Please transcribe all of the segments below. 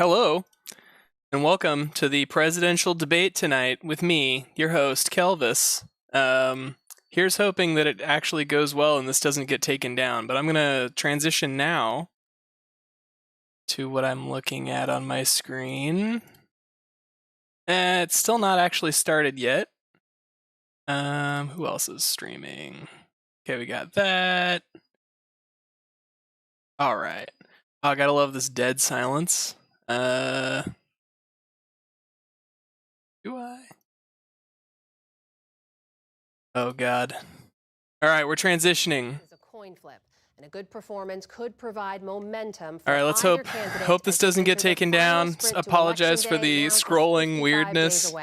Hello, and welcome to the presidential debate tonight with me, your host, Kelvas. Here's hoping that it actually goes well and this doesn't get taken down, but I'm going to transition now to what I'm looking at on my screen. It's still not actually started yet. Who else is streaming? Okay, we got that. All right. Oh, I gotta love this dead silence. Do I? Oh, God. All right, we're transitioning. A coin flip, and a good performance could provide momentum for All right, let's hope this doesn't get taken down. Apologize for the scrolling weirdness.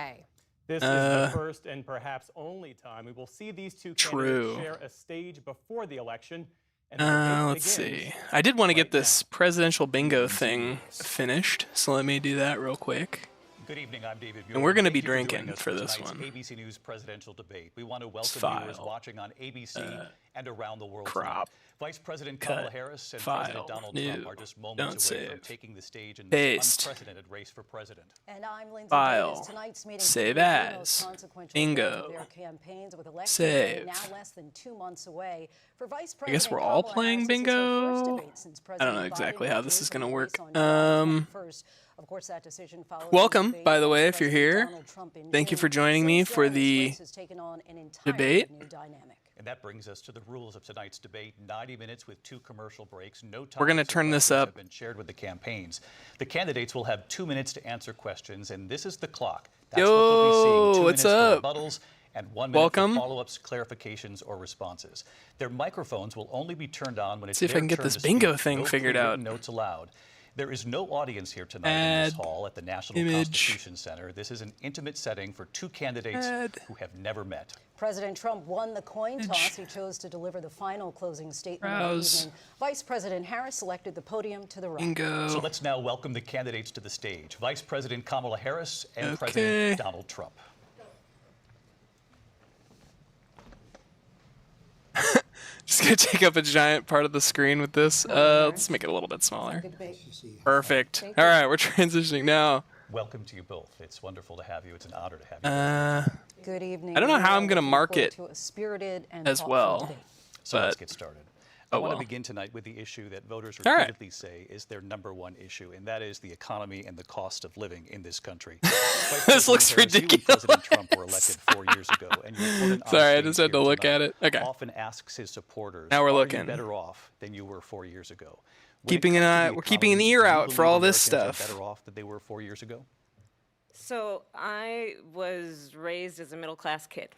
This is the first and perhaps only time we will see these two candidates share a stage before the election. And let's see. I did want to get this presidential bingo thing finished, so let me do that real quick. Good evening, I'm David. And we're going to be drinking for this one. ABC News presidential debate. We want to welcome viewers watching on ABC and around the world. Crop. Vice President Kamala Harris and President Donald Trump are just moments away from taking the stage in this unprecedented race for president. And I'm Lindsay File. Davis. Tonight's meeting Save as. Bingo. Save. Now less than 2 months away. For Vice President I guess we're all playing bingo. I don't know exactly how this is going to work. Of course, that decision welcome, by the way, if you're here. Thank you for joining me for the debate. And that brings us to the rules of tonight's debate. 90 minutes with 2 commercial breaks. No time. We're going to turn this up. Have been shared with the campaigns. The candidates will have 2 minutes to answer questions, and this is the clock. That's what they'll be seeing. 2 what's minutes up? For rebuttals and 1 minute for follow-ups, clarifications, or responses. Their microphones will only be turned on when it's their turn to speak. See if I can get this bingo thing figured out. Notes allowed. There is no audience here tonight in this hall at the National Constitution Center. This is an intimate setting for 2 candidates who have never met. President Trump won the coin toss. He chose to deliver the final closing statement of the evening. Vice President Harris selected the podium to the right. Bingo. So let's now welcome the candidates to the stage. Vice President Kamala Harris and President Donald Trump. Just gonna take up a giant part of the screen with this. Let's make it a little bit smaller. Perfect. All right, we're transitioning now. Welcome to you both. It's wonderful to have you. It's an honor to have you. Good evening. I don't know how I'm gonna mark it as well. Debate. So let's get started. I want to begin tonight with the issue that voters repeatedly say is their #1 issue, and that is the economy and the cost of living in this country. This looks ridiculous. President Trump were elected 4 years ago, and sorry, I just had to look at it. Okay. Often asks his supporters, now we're looking. Are you better off than you were 4 years ago? We're keeping an ear out for all this stuff. Better off than they were 4 years ago? So I was raised as a middle-class kid.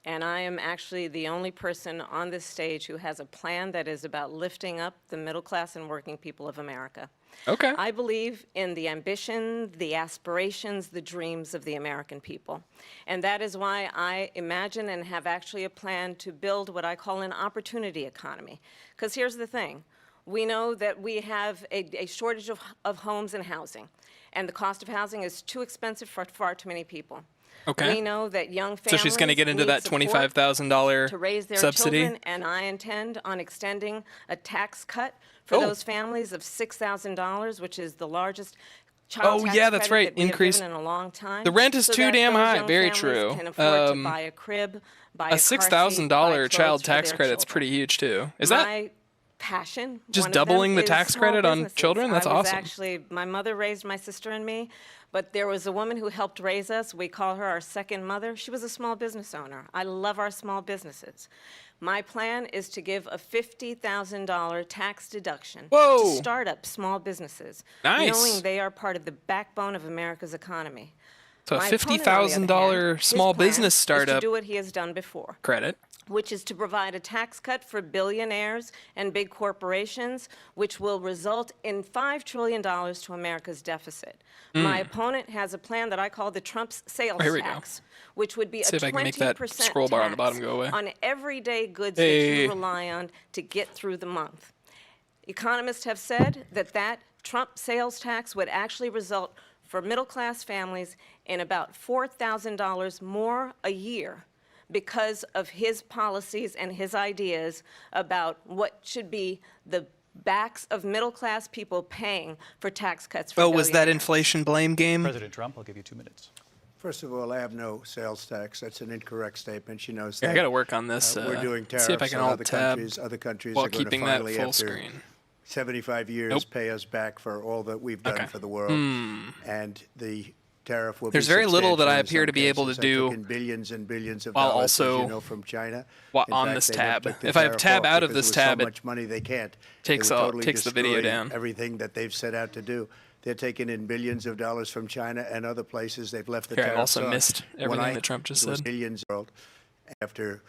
And I am actually the only person on this stage who has a plan that is about lifting up the middle class and working people of America. Okay. I believe in the ambition, the aspirations, the dreams of the American people. And that is why I imagine and have actually a plan to build what I call an opportunity economy. Because here's the thing. We know that we have a shortage of homes and housing. And the cost of housing is too expensive for far too many people. Okay. We know that young families so she's going to get into that $25,000 to raise their subsidy. Children, and I intend on extending a tax cut for those families of $6,000, which is the largest child tax that's right. That we have given in a long time. The rent is too damn high. Very true. Can afford to buy a crib, buy a $6,000 child tax credit's pretty huge too. Is that passion? Just doubling the tax credit on children? That's awesome. Actually, my mother raised my sister and me. But there was a woman who helped raise us. We call her our second mother. She was a small business owner. I love our small businesses. My plan is to give a $50,000 tax deduction to start up small businesses, knowing they are part of the backbone of America's economy. So a $50,000 small business startup is to do what he has done before. Credit. Which is to provide a tax cut for billionaires and big corporations, which will result in $5 trillion to America's deficit. My opponent has a plan that I call the Trump's sales tax, which would be a 20% scroll bar on the bottom go away. On everyday goods that you rely on to get through the month. Economists have said that Trump sales tax would actually result for middle-class families in about $4,000 more a year because of his policies and his ideas about what should be the backs of middle-class people paying for tax cuts for was that billionaires. inflation blame game? President Trump, I'll give you 2 minutes. First of all, I have no sales tax. That's an incorrect statement. She knows Yeah, that. I got to work on this. We're doing tariffs see if I can on alt other tab countries. Other countries while are going to keeping that finally, full after screen. 75 years, pay us back for all that we've done for the world. And the tariff will There's be very little that I substantial in appear to some be able to cases. I do took in billions and billions of while dollars, also as you know, from China. while In on fact, this they never tab. took the If I tariff tab off out of because this there was tab, so it much money they can't. takes They would out- totally takes the video destroy down. everything that they've set out to do. They're taking in billions of dollars from China and other places. They've left the Here, I've tariffs also on. missed When everything that Trump just it was said. billions world. After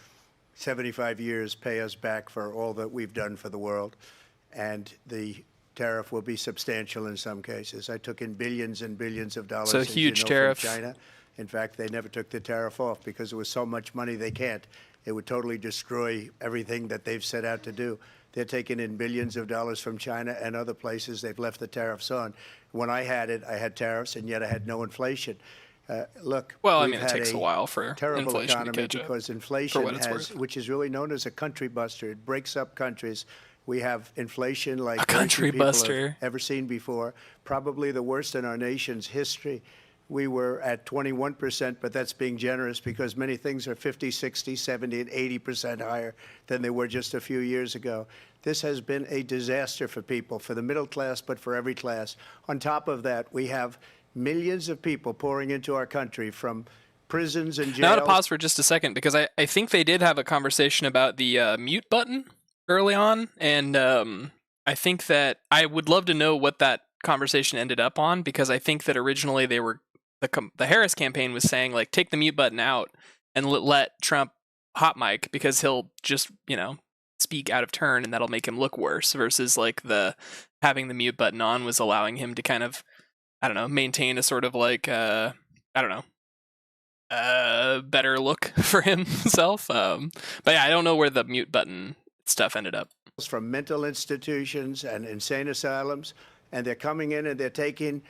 75 years, pay us back for all that we've done for the world. And the tariff will be substantial in some cases. I took in billions and billions of dollars, So as huge you know, tariff. from China. In fact, they never took the tariff off because there was so much money they can't. It would totally destroy everything that they've set out to do. They're taking in billions of dollars from China and other places. They've left the tariffs on. When I had it, I had tariffs, and yet I had no inflation. Look, Well, I we've mean, it had takes a while for terrible inflation to economy catch up, because for inflation what it's has, worth. which is really known as a country buster. It breaks up countries. We have inflation like A very few country people buster. have ever seen before. Probably the worst in our nation's history. We were at 21%, but that's being generous because many things are 50, 60, 70, and 80% higher than they were just a few years ago. This has been a disaster for people, for the middle class, but for every class. On top of that, we have millions of people pouring into our country from prisons and jails. Now to pause for just a second because I think they did have a conversation about the mute button early on, and I think that I would love to know what that conversation ended up on because I think that originally they were the Harris campaign was saying like take the mute button out and let Trump hot mic because he'll just speak out of turn and that'll make him look worse versus like the having the mute button on was allowing him to kind of maintain a sort of like better look for himself. But yeah, I don't know where the mute button stuff ended up. From mental institutions and insane asylums, and they're coming in and they're taking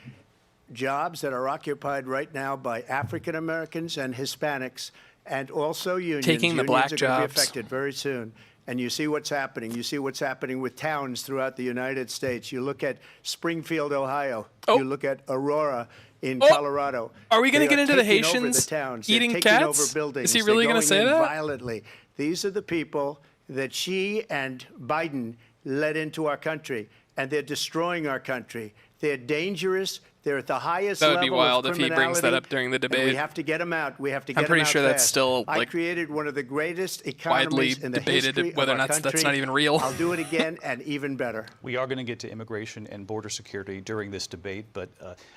jobs that are occupied right now by African Americans and Hispanics, and also unions. Taking the black Unions are going to be jobs. affected very soon. And you see what's happening. You see what's happening with towns throughout the United States. You look at Springfield, Ohio. Oh. You look at Aurora in Colorado. Are we going to They get into the taking over Haitians towns. eating They're taking cats? over buildings. Is he They're really going to going say in that? violently. These are the people that she and Biden led into our country, and they're destroying our country. They're dangerous. They're at the highest That would level be wild of if he brings that criminality, up during the and debate. we have to get them out. We have to get them pretty out sure that's fast. still, I like, created one of the greatest widely economies in the debated history whether of or our not that's country. not even real. I'll do it again and even better. We are going to get to immigration and border security during this debate, but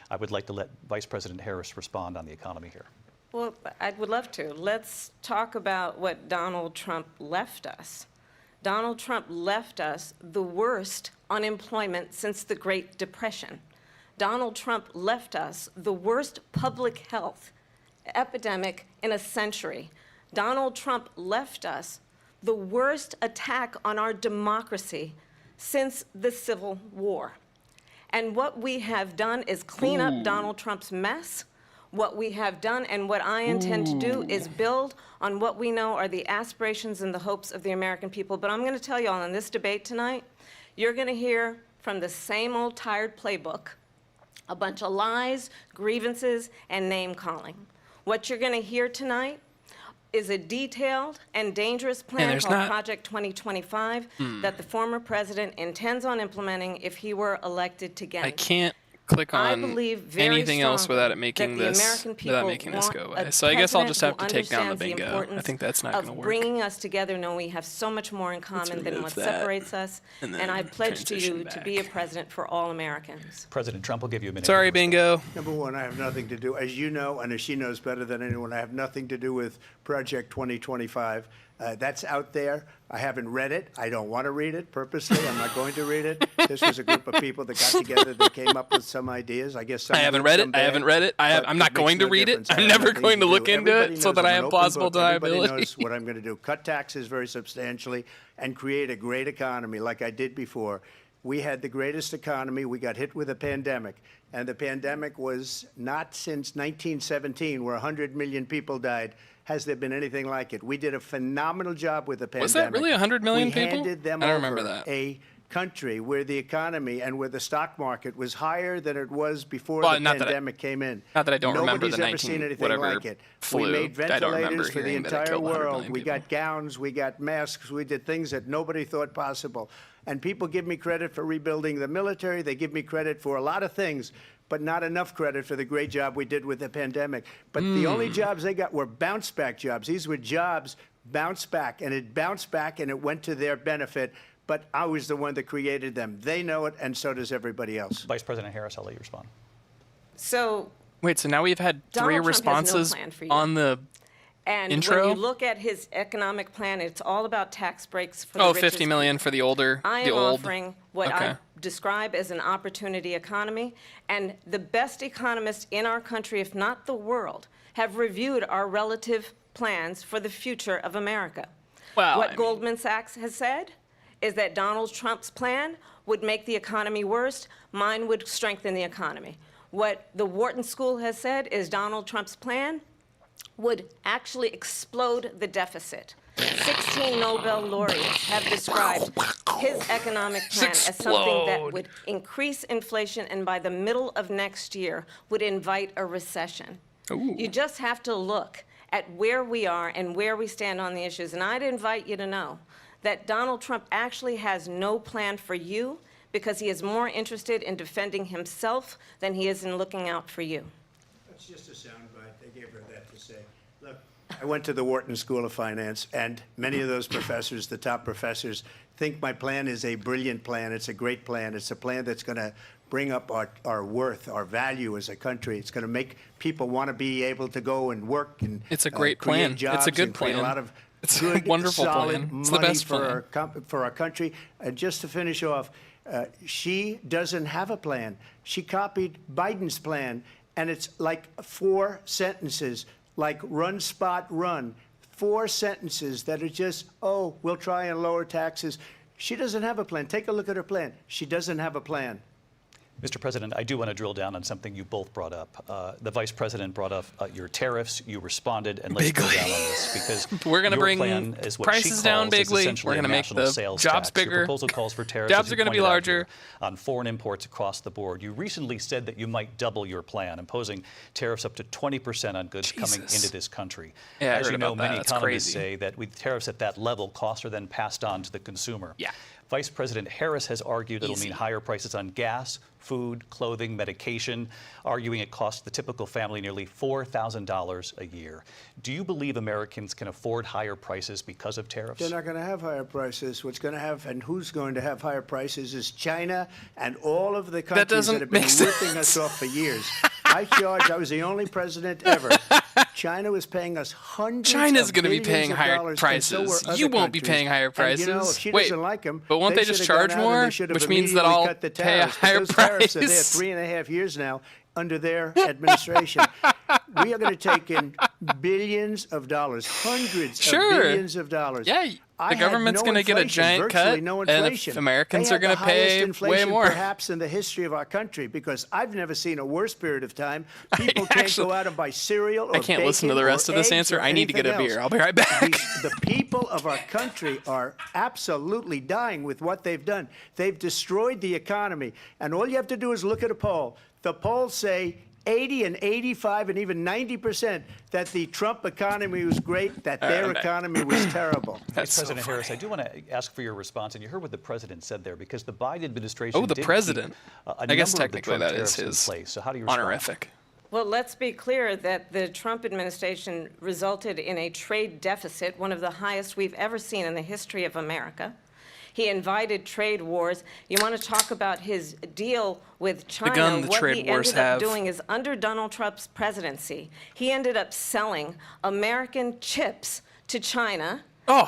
I would like to let Vice President Harris respond on the economy here. Well, I would love to. Let's talk about what Donald Trump left us. Donald Trump left us the worst unemployment since the Great Depression. Donald Trump left us the worst public health epidemic in a century. Donald Trump left us the worst attack on our democracy since the Civil War. And what we have done is clean up Donald Trump's mess. What we have done and what I intend to do is build on what we know are the aspirations and the hopes of the American people. But I'm going to tell you all in this debate tonight, you're going to hear from the same old tired playbook, a bunch of lies, grievances, and name-calling. What you're going to hear tonight is a detailed and dangerous plan called Project 2025 that the former president intends on implementing if he were elected again. I can't click I on believe very anything else strongly without it making that the this American people go want away. a So I guess I'll just have to president take down the who understands bingo. I importance think that's not going to of work. bringing us together, knowing we have so much more in common than remove what that, separates us. and And I then pledge to you transition to be a back. president for all Americans. President Trump will give you a minute. Sorry, to respond. bingo. Number one, I have nothing to do, as you know, and as she knows better than anyone, I have nothing to do with Project 2025. That's out there. I haven't read it. I don't want to read it purposely. I'm not going to read it. This was a group of people that got together. They came up with some ideas. I guess some I haven't good, read it. some I haven't bad, read it. but I'm not makes going to no read it. difference. I I'm have never nothing going to do. look into Everybody it so knows that I'm I an have open plausible book. Everybody deniability. knows what I'm going to do. Cut taxes very substantially and create a great economy like I did before. We had the greatest economy. We got hit with a pandemic. And the pandemic was not since 1917, where 100 million people died, has there been anything like it. We did a phenomenal job with the pandemic. Was that really 100 million we people? handed them I don't over remember that. a country where the economy and where the stock market was higher than it was before Well, the pandemic came in. Not that I don't remember the Nobody's ever seen anything whatever like it. flu. We made I don't remember ventilators for the hearing that it entire killed 100 world. million We people. got gowns, we got masks, we did things that nobody thought possible. And people give me credit for rebuilding the military. They give me credit for a lot of things, but not enough credit for the great job we did with the pandemic. But the only jobs they got were bounce back jobs. These were jobs bounce back, and it bounced back and it went to their benefit. But I was the one that created them. They know it, and so does everybody else. Vice President Harris, I'll let you respond. So Wait, so now we've had Donald three Trump has no responses plan for you. on the and intro? when you look at his economic plan, it's all about tax breaks for the Oh, richest 50 million for the older, I the am old. offering what Okay. I describe as an opportunity economy, and the best economists in our country, if not the world, have reviewed our relative plans for the future of America. Well, what I mean- Goldman Sachs has said is that Donald Trump's plan would make the economy worse, mine would strengthen the economy. What the Wharton School has said is Donald Trump's plan would actually explode the deficit. 16 Nobel laureates have described his economic plan as something that would increase inflation and by the middle of next year would invite a recession. Ooh. You just have to look at where we are and where we stand on the issues. And I'd invite you to know that Donald Trump actually has no plan for you because he is more interested in defending himself than he is in looking out for you. That's just a soundbite. They gave her that to say. Look, I went to the Wharton School of Finance, and many of those professors, the top professors, think my plan is a brilliant plan. It's a great plan. It's a plan that's going to bring up our worth, our value as a country. It's going to make people want to be able to go and work and It's a great create plan. jobs It's a good and create plan. a lot of It's good, a wonderful solid plan. It's the money best for plan. for our country. And just to finish off, she doesn't have a plan. She copied Biden's plan, and it's like 4 sentences, like run, spot, run. 4 sentences that are just, oh, we'll try and lower taxes. She doesn't have a plan. Take a look at her plan. She doesn't have a plan. Mr. President, I do want to drill down on something you both brought up. The Vice President brought up your tariffs. You responded, and let's drill down on this because We're going to your bring plan is what prices she calls down is bigly. essentially We're going a to make national the sales jobs tax. Your bigger. proposal calls for tariffs, Jobs as you are going to be pointed out larger. here, on foreign imports across the board. You recently said that you might double your plan, imposing tariffs up to 20% on goods coming Jesus. into this country. Yeah, I As heard you know, about that. many That's economists crazy. say that with tariffs at that level, costs are then passed on to the consumer. Yeah. Vice President Harris has argued it'll Easy. mean higher prices on gas, food, clothing, medication, arguing it costs the typical family nearly $4,000 a year. Do you believe Americans can afford higher prices because of tariffs? They're not going to have higher prices. What's going to have and who's going to have higher prices is China and all of the countries doesn't that have been make ripping sense. us off for years. I was the only president ever. China was paying us hundreds China's of going to be billions paying of higher dollars, and so prices. were You other won't be countries. paying higher prices. And, you know, if she Wait, doesn't like them, but won't they just should've charge gone out and more? they should have Which means that immediately I'll cut the pay a tariffs. But higher those tariffs are there price. 3.5 years now under their administration. We are going to take in billions of dollars, hundreds Sure. of billions of dollars. Yeah, I the government's had going no to get a inflation, giant virtually cut, no and inflation. Americans They are going to had the highest pay way inflation more. perhaps in the history of our country, because I've never seen a worse period of time. People can't go out and buy cereal or I can't listen to bacon the rest or of this eggs answer. or I need to get a anything beer. else. I'll be right back. The people of our country are absolutely dying with what they've done. They've destroyed the economy. And all you have to do is look at a poll. The polls say 80 and 85 and even 90% that the Trump economy was great, that their economy was terrible. That's so President Harris, I funny. do want to ask for your response, and you heard what the president said there, because the Biden administration Oh, the did president. keep, I guess number of the technically Trump that is tariffs in his place. So how do you respond? honorific. Well, let's be clear that the Trump administration resulted in a trade deficit, one of the highest we've ever seen in the history of America. He invited trade wars. You want to talk about his deal with China? gun the what trade he wars ended up have. doing is, under Donald Trump's presidency, he ended up selling American chips to China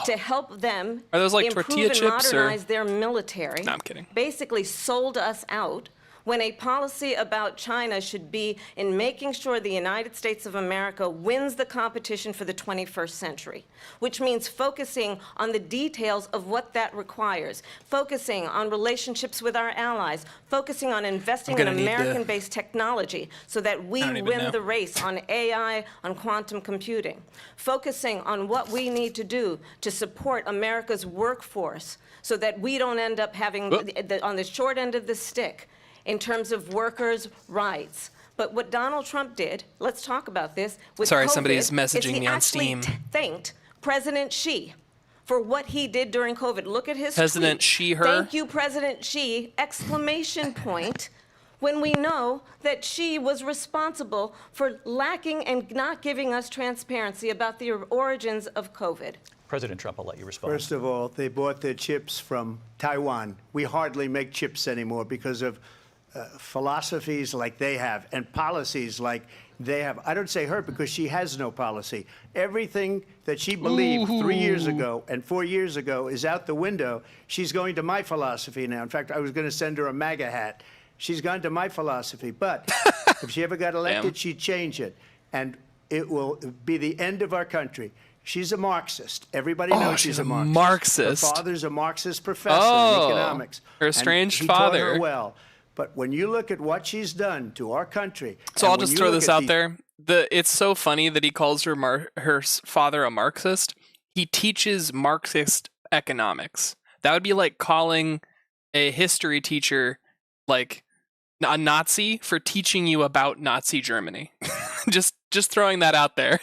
to help them Are those like improve tortilla and chips, or- modernize their military. No, I'm kidding. Basically sold us out when a policy about China should be in making sure the United States of America wins the competition for the 21st century, which means focusing on the details of what that requires, focusing on relationships with our allies, focusing on investing in American-based technology so that we win the race on AI, on quantum computing, focusing on what we need to do to support America's workforce so that we don't end up having on the short end of the stick in terms of workers' rights. But what Donald Trump did, let's talk about this, with Sorry, COVID, somebody's messaging me on Steam. He actually thanked President Xi for what he did during COVID. Look at his President tweet. Xi, her. Thank you, President Xi, ! When we know that Xi was responsible for lacking and not giving us transparency about the origins of COVID. President Trump, I'll let you respond. First of all, they bought their chips from Taiwan. We hardly make chips anymore because of philosophies like they have and policies like they have. I don't say her because she has no policy. Everything that she believed 3 years ago and 4 years ago is out the window. She's going to my philosophy now. In fact, I was going to send her a MAGA hat. She's gone to my philosophy. But if she ever got elected, she'd change it. And it will be the end of our country. She's a Marxist. Everybody knows she's a Marxist. Her father's a Marxist professor in economics. Her estranged and father. Taught her well. But when you look at what she's done to our country, so I'll just throw this out there. It's so funny that he calls her father a Marxist. He teaches Marxist economics. That would be like calling a history teacher like a Nazi for teaching you about Nazi Germany. just throwing that out there.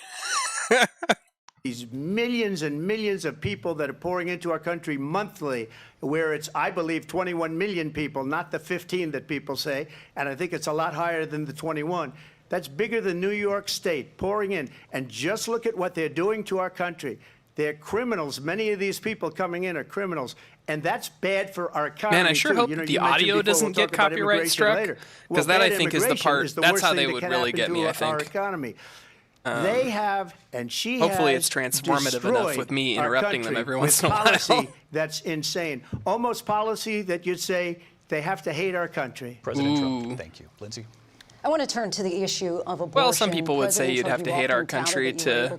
These millions and millions of people that are pouring into our country monthly, where it's, I believe, 21 million people, not the 15 that people say, and I think it's a lot higher than the 21. That's bigger than New York State pouring in. And just look at what they're doing to our country. They're criminals. Many of these people coming in are criminals. And that's bad for our economy. Man, I sure hope the audio doesn't get copyright struck. Because that, I think, is the part, that's how they would really get me, I think. Our economy. They have, and she hopefully has it's transformative enough with me interrupting them every once in a while. Policy that's insane. Almost policy that you'd say they have to hate our country. President Trump, thank you. Lindsay? I want to turn to the issue of abortion. Well, some people would say you'd have to hate our country to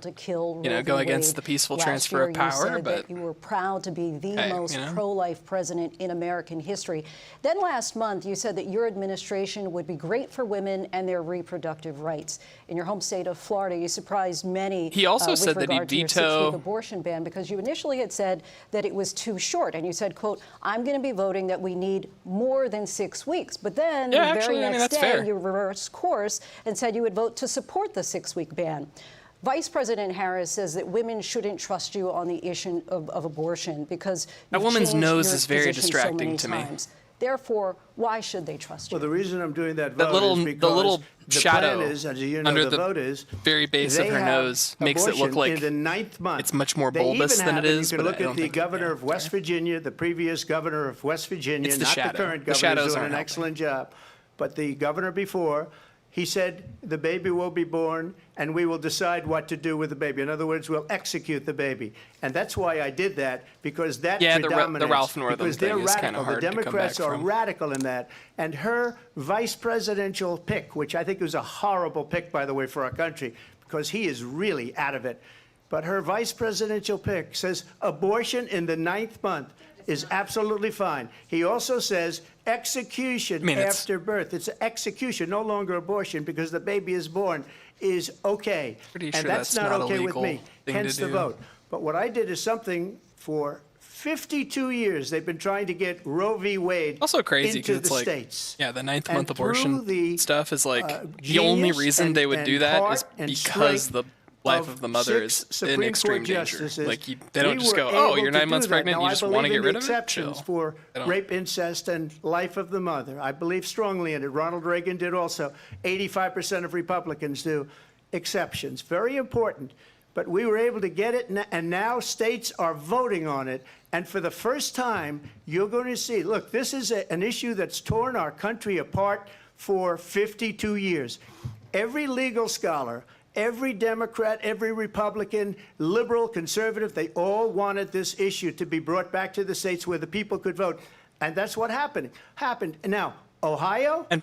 go against the peaceful transfer of power, but you were proud to be the most pro-life president in American history. Then last month, you said that your administration would be great for women and their reproductive rights. In your home state of Florida, you surprised many. He also said that he'd veto the abortion ban because you initially had said that it was too short, and you said, "quote I'm going to be voting that we need more than 6 weeks." But then the very next day, you reversed course and said you would vote to support the 6-week ban. Vice President Harris says that women shouldn't trust you on the issue of abortion because that woman's nose is very distracting to me. Therefore, why should they trust you? Well, the reason I'm doing that vote is because the little shadow plan is, as you know, under the vote is very base of her nose makes it look like in the 9th month. It's much more bulbous than it is. You can look at the governor of West Virginia, the previous governor of West Virginia, not the current governor, who's doing an excellent job, but the governor before. He said the baby will be born and we will decide what to do with the baby. In other words, we'll execute the baby. And that's why I did that, because that predominates. The Ralph Northam because they're thing is kind radical. of hard The Democrats to come back are from. radical in that. And her vice presidential pick, which I think was a horrible pick, by the way, for our country, because he is really out of it. But her vice presidential pick says abortion in the 9th month is absolutely fine. He also says execution after birth. It's execution, no longer abortion, because the baby is born, is okay. Pretty and sure that's not okay with me, thing hence to the do. vote. But what I did is something for 52 years they've been trying to get Roe v. Wade also crazy into it's the like, states. Yeah, the 9th And month abortion through stuff is like the genius only reason they would and do that heart is and because strength the life of the mother is six in Supreme extreme Court danger. justices, Like they don't we just were go, "Oh, able you're to 9 do months that. pregnant, Now, you I just believe want to get in rid the of it." exceptions Chill. for They don't. rape, incest, and life of the mother. I believe strongly in it. Ronald Reagan did also. 85% of Republicans do. Exceptions, very important. But we were able to get it, and now states are voting on it. And for the first time, you're going to see, look, this is an issue that's torn our country apart for 52 years. Every legal scholar, every Democrat, every Republican, liberal, conservative, they all wanted this issue to be brought back to the states where the people could vote. And that's what happened. Now, Ohio, And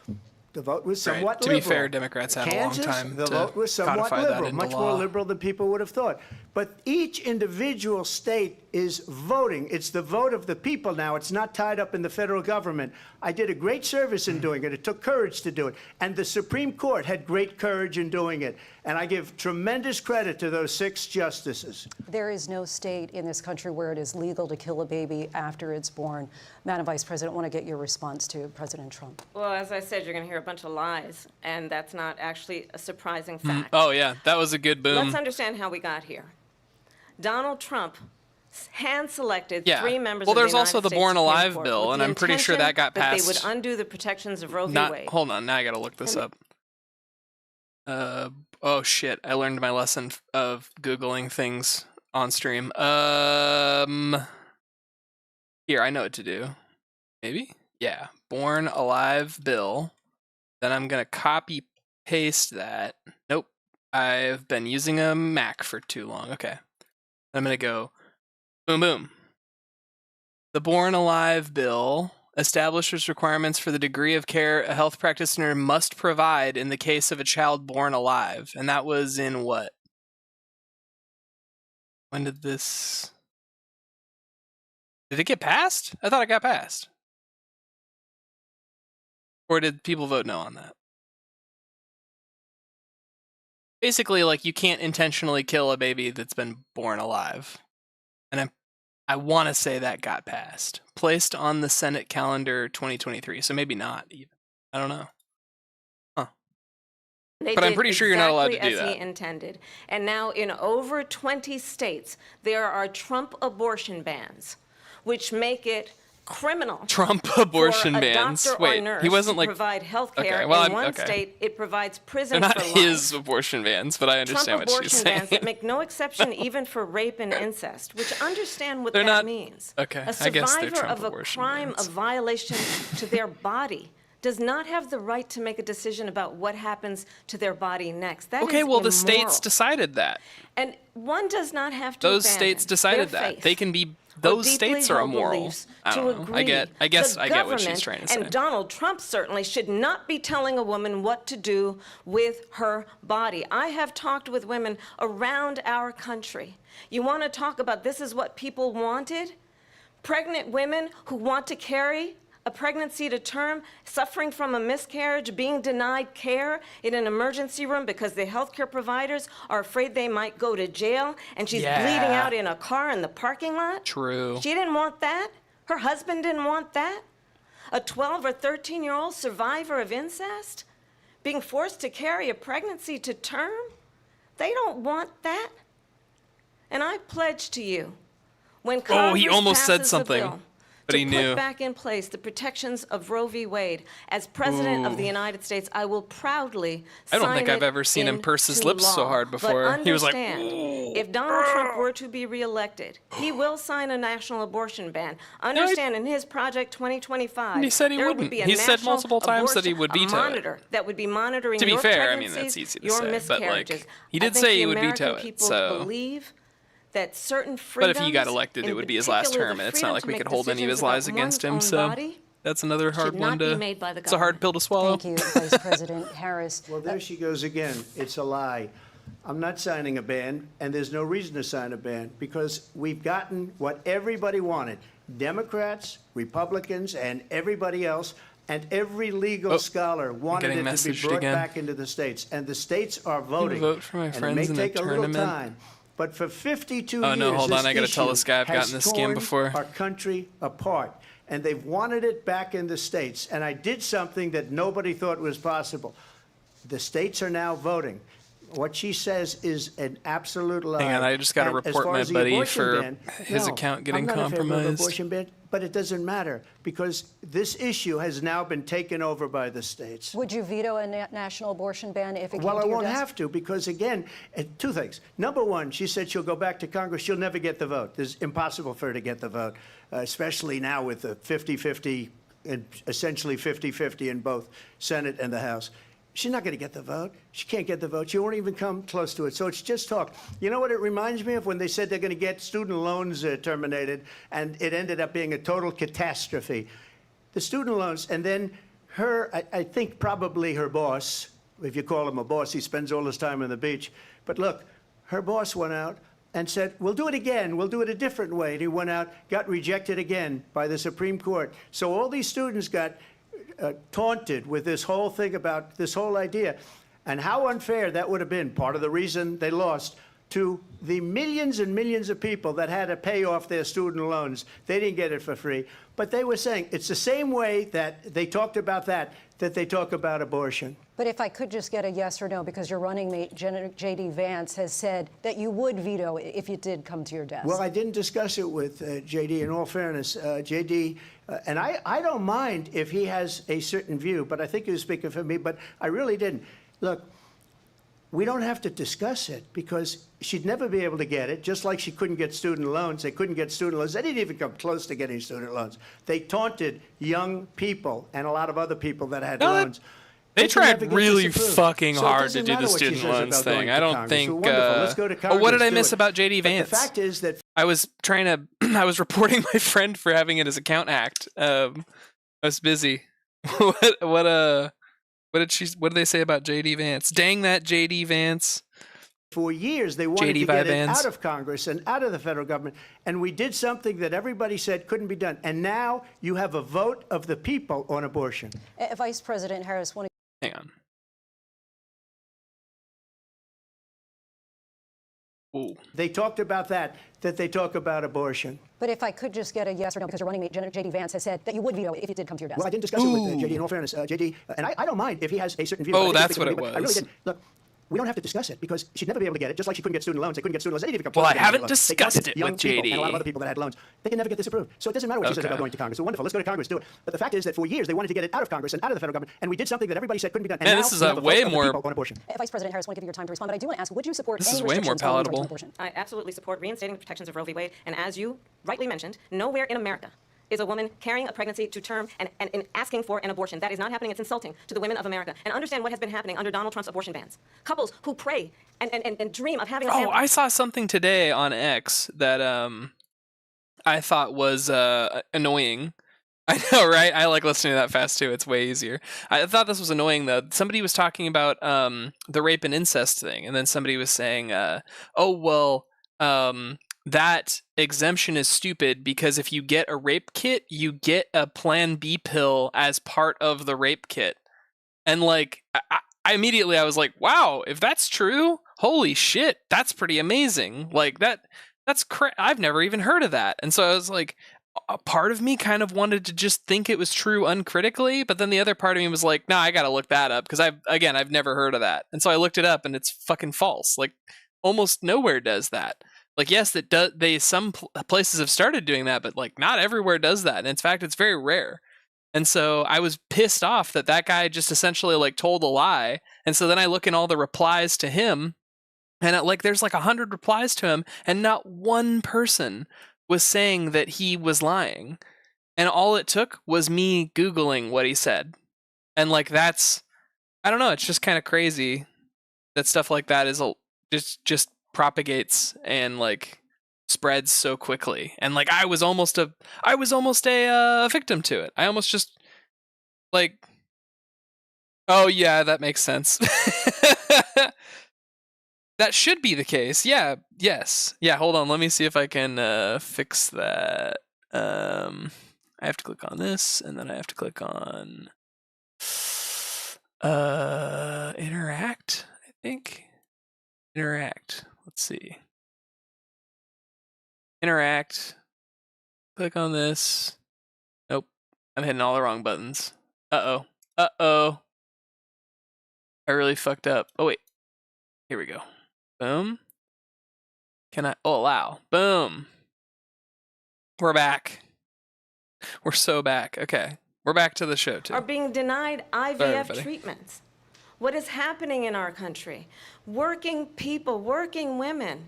the vote was somewhat to liberal. be fair, Democrats had Kansas, a long time the to vote was somewhat codify that liberal, into much law. more liberal than people would have thought. But each individual state is voting. It's the vote of the people now. It's not tied up in the federal government. I did a great service in doing it. It took courage to do it. And the Supreme Court had great courage in doing it. And I give tremendous credit to those 6 justices. There is no state in this country where it is legal to kill a baby after it's born. Madam Vice President, I want to get your response to President Trump. Well, as I said, you're going to hear a bunch of lies, and that's not actually a surprising fact. Oh, yeah, that was a good boom. Let's understand how we got here. Donald Trump hand-selected 3 members well, of the there's United also the States Born Supreme Alive Court bill, with and the I'm pretty sure that got intention passed. that they would undo the protections of Roe v. Wade. Hold on, now I gotta look this up. Oh shit, I learned my lesson of Googling things on stream. Here, I know what to do. Maybe? Yeah, Born Alive bill. Then I'm gonna copy paste that. Nope, I've been using a Mac for too long. Okay, I'm gonna go boom boom. The Born Alive bill establishes requirements for the degree of care a health practitioner must provide in the case of a child born alive. And that was in what? When did this... Did it get passed? I thought it got passed. Or did people vote no on that? Basically, like, you can't intentionally kill a baby that's been born alive. And I want to say that got passed. Placed on the Senate calendar 2023, so maybe not even. I don't know. Huh. But I'm pretty sure you're not allowed to do that. He intended. And now in over 20 states, there are Trump abortion bans, which make it criminal. Trump abortion for a bans. doctor Wait, or nurse he wasn't to like provide health care. Okay, well, in one state, it provides prison They're for not life. his abortion bans, but I understand Trump what she's abortion saying. bans that make no exception even for rape and incest, which understand what They're that not- means. okay, A I guess they're survivor Trump of a abortion crime bans. of violation to their body does not have the right to make a decision about what happens to their body next. That Okay, is well, the immoral. states decided that. And one does not have to Those abandon states decided their that. faith They can be. or Those deeply states are held immoral. beliefs I to don't know. I agree. guess The I get what she's government trying to say. And Donald Trump certainly should not be telling a woman what to do with her body. I have talked with women around our country. You want to talk about this is what people wanted? Pregnant women who want to carry a pregnancy to term, suffering from a miscarriage, being denied care in an emergency room because the healthcare providers are afraid they might go to jail, and she's bleeding out in a car in the parking lot. True. She didn't want that. Her husband didn't want that. A 12 or 13-year-old survivor of incest being forced to carry a pregnancy to term. They don't want that. And I pledge to you, when Congress he almost said passes a something, bill but to he knew. put back in place the protections of Roe v. Wade, as President of the United States, I will proudly I don't sign think I've it ever seen him purse his into lips so law. hard But before. He was like, understand, if Donald Trump were to be reelected, he will sign a national abortion ban. Understand, in his Project 2025, He said he there wouldn't. would be a He said national multiple times that he would abortion- veto a it. monitor that would be monitoring To be your fair, I mean, pregnancies, that's easy to your say, but, like, miscarriages. he I did think say he the would veto American it, people so- believe that certain But freedoms, if he got elected, it in would be his last particular term, the and it's freedom not like to we make could hold any of his decisions lies about against him. one's own So body that's another hard should one not be to. made by the It's a hard government. pill to swallow. Thank you, Vice President Harris. Well, there she goes again. It's a lie. I'm not signing a ban, and there's no reason to sign a ban because we've gotten what everybody wanted. Democrats, Republicans, and everybody else, and every legal scholar wanted getting it to be messaged brought again. back into the states. And the states are voting. vote for my and friends it may in the take a little tournament. time. But for 52 Oh, years, no, hold on, this I gotta tell issue this guy I've has gotten this scam torn before. our country apart. And they've wanted it back in the states. And I did something that nobody thought was possible. The states are now voting. What she says is an absolute lie. Hang on, I just gotta And as report far my as the buddy abortion for ban, his no, account getting I'm not in favor of compromised. abortion ban, but it doesn't matter because this issue has now been taken over by the states. Would you veto a national abortion ban if it came Well, to I your won't desk? have to because, again, two things. Number one, she said she'll go back to Congress. She'll never get the vote. It's impossible for her to get the vote, especially now with the 50-50, and essentially 50-50 in both Senate and the House. She's not going to get the vote. She can't get the vote. She won't even come close to it. So it's just talk. You know what it reminds me of? When they said they're going to get student loans terminated, and it ended up being a total catastrophe. The student loans, and then I think probably her boss, if you call him a boss, he spends all his time on the beach. But look, her boss went out and said, we'll do it again. We'll do it a different way. And he went out, got rejected again by the Supreme Court. So all these students got taunted with this whole thing about this whole idea. And how unfair that would have been, part of the reason they lost, to the millions and millions of people that had to pay off their student loans. They didn't get it for free. But they were saying it's the same way that they talked about that they talk about abortion. But if I could just get a yes or no, because your running mate, J.D. Vance, has said that you would veto it if it did come to your desk. Well, I didn't discuss it with J.D. In all fairness, J.D., and I don't mind if he has a certain view, but I think he was speaking for me, but I really didn't. Look, we don't have to discuss it because she'd never be able to get it, just like she couldn't get student loans. They couldn't get student loans. They didn't even come close to getting student loans. They taunted young people and a lot of other people that had loans. They tried really fucking hard to do the student loans thing. I don't think. Let's go to Congress. Oh, what did I miss about J.D. Vance? The fact is that I was trying to. I was reporting my friend for having his account hacked. I was busy. What did they say about J.D. Vance? Dang that J.D. Vance. For years, they wanted to get it out of Congress and out of the federal government. And we did something that everybody said couldn't be done. And now you have a vote of the people on abortion. Vice President Harris, hang on. Ooh. They talked about that they talk about abortion. But if I could just get a yes or no, because your running mate, J.D. Vance, has said that you would veto it if it did come to your desk. Well, I didn't discuss it with J.D. In all fairness, J.D. And I don't mind if he has a certain view. Oh, that's what it was. I really did. Look, we don't have to discuss it because she'd never be able to get it, just like she couldn't get student loans. They couldn't get student loans. They didn't even come well, close I haven't discussed it with J.D. And a lot of other people that had loans. They can never get this approved. So it doesn't matter what she says about going to Congress. So wonderful. Let's go to Congress, do it. But the fact is that for years, they wanted to get it out of Congress and out of the federal government. And we did something that everybody said couldn't be done. And man, now this is a way more. On abortion. Vice President Harris, I want to give you your time to respond, but I do want to ask, would you support this any is way more palatable. abortion? I absolutely support reinstating the protections of Roe v. Wade. And as you rightly mentioned, nowhere in America is a woman carrying a pregnancy to term and asking for an abortion. That is not happening. It's insulting to the women of America. And understand what has been happening under Donald Trump's abortion bans. Couples who pray and dream of having a family. Oh, I saw something today on X that I thought was annoying. I know, right? I like listening to that fast too. It's way easier. I thought this was annoying though. Somebody was talking about the rape and incest thing, and then somebody was saying, "Oh well, that exemption is stupid because if you get a rape kit, you get a Plan B pill as part of the rape kit." And like, I immediately I was like, "Wow, if that's true, holy shit, that's pretty amazing!" Like that's I've never even heard of that. And so I was like, a part of me kind of wanted to just think it was true uncritically, but then the other part of me was like, "No, I got to look that up because I've never heard of that." And so I looked it up, and it's fucking false. Like, almost nowhere does that. Like, yes, it does. Some places have started doing that, but like not everywhere does that. And in fact, it's very rare. And so I was pissed off that guy just essentially like told a lie. And so then I look in all the replies to him, and there's like 100 replies to him, and not one person was saying that he was lying. And all it took was me Googling what he said. And like, I don't know, it's just kind of crazy that stuff like that is just propagates and like spreads so quickly. And like, I was almost a victim to it. I almost just like, oh yeah, that makes sense. That should be the case. Yeah. Yes. Yeah. Hold on. Let me see if I can fix that. I have to click on this, and then I have to click on interact. I think interact. Let's see. Interact. Click on this. Nope. I'm hitting all the wrong buttons. Uh-oh. Uh-oh. I really fucked up. Oh wait. Here we go. Boom. Allow. Boom. We're back. We're so back. Okay. We're back to the show too. Are being denied IVF treatments. What is happening in our country? Working people, working women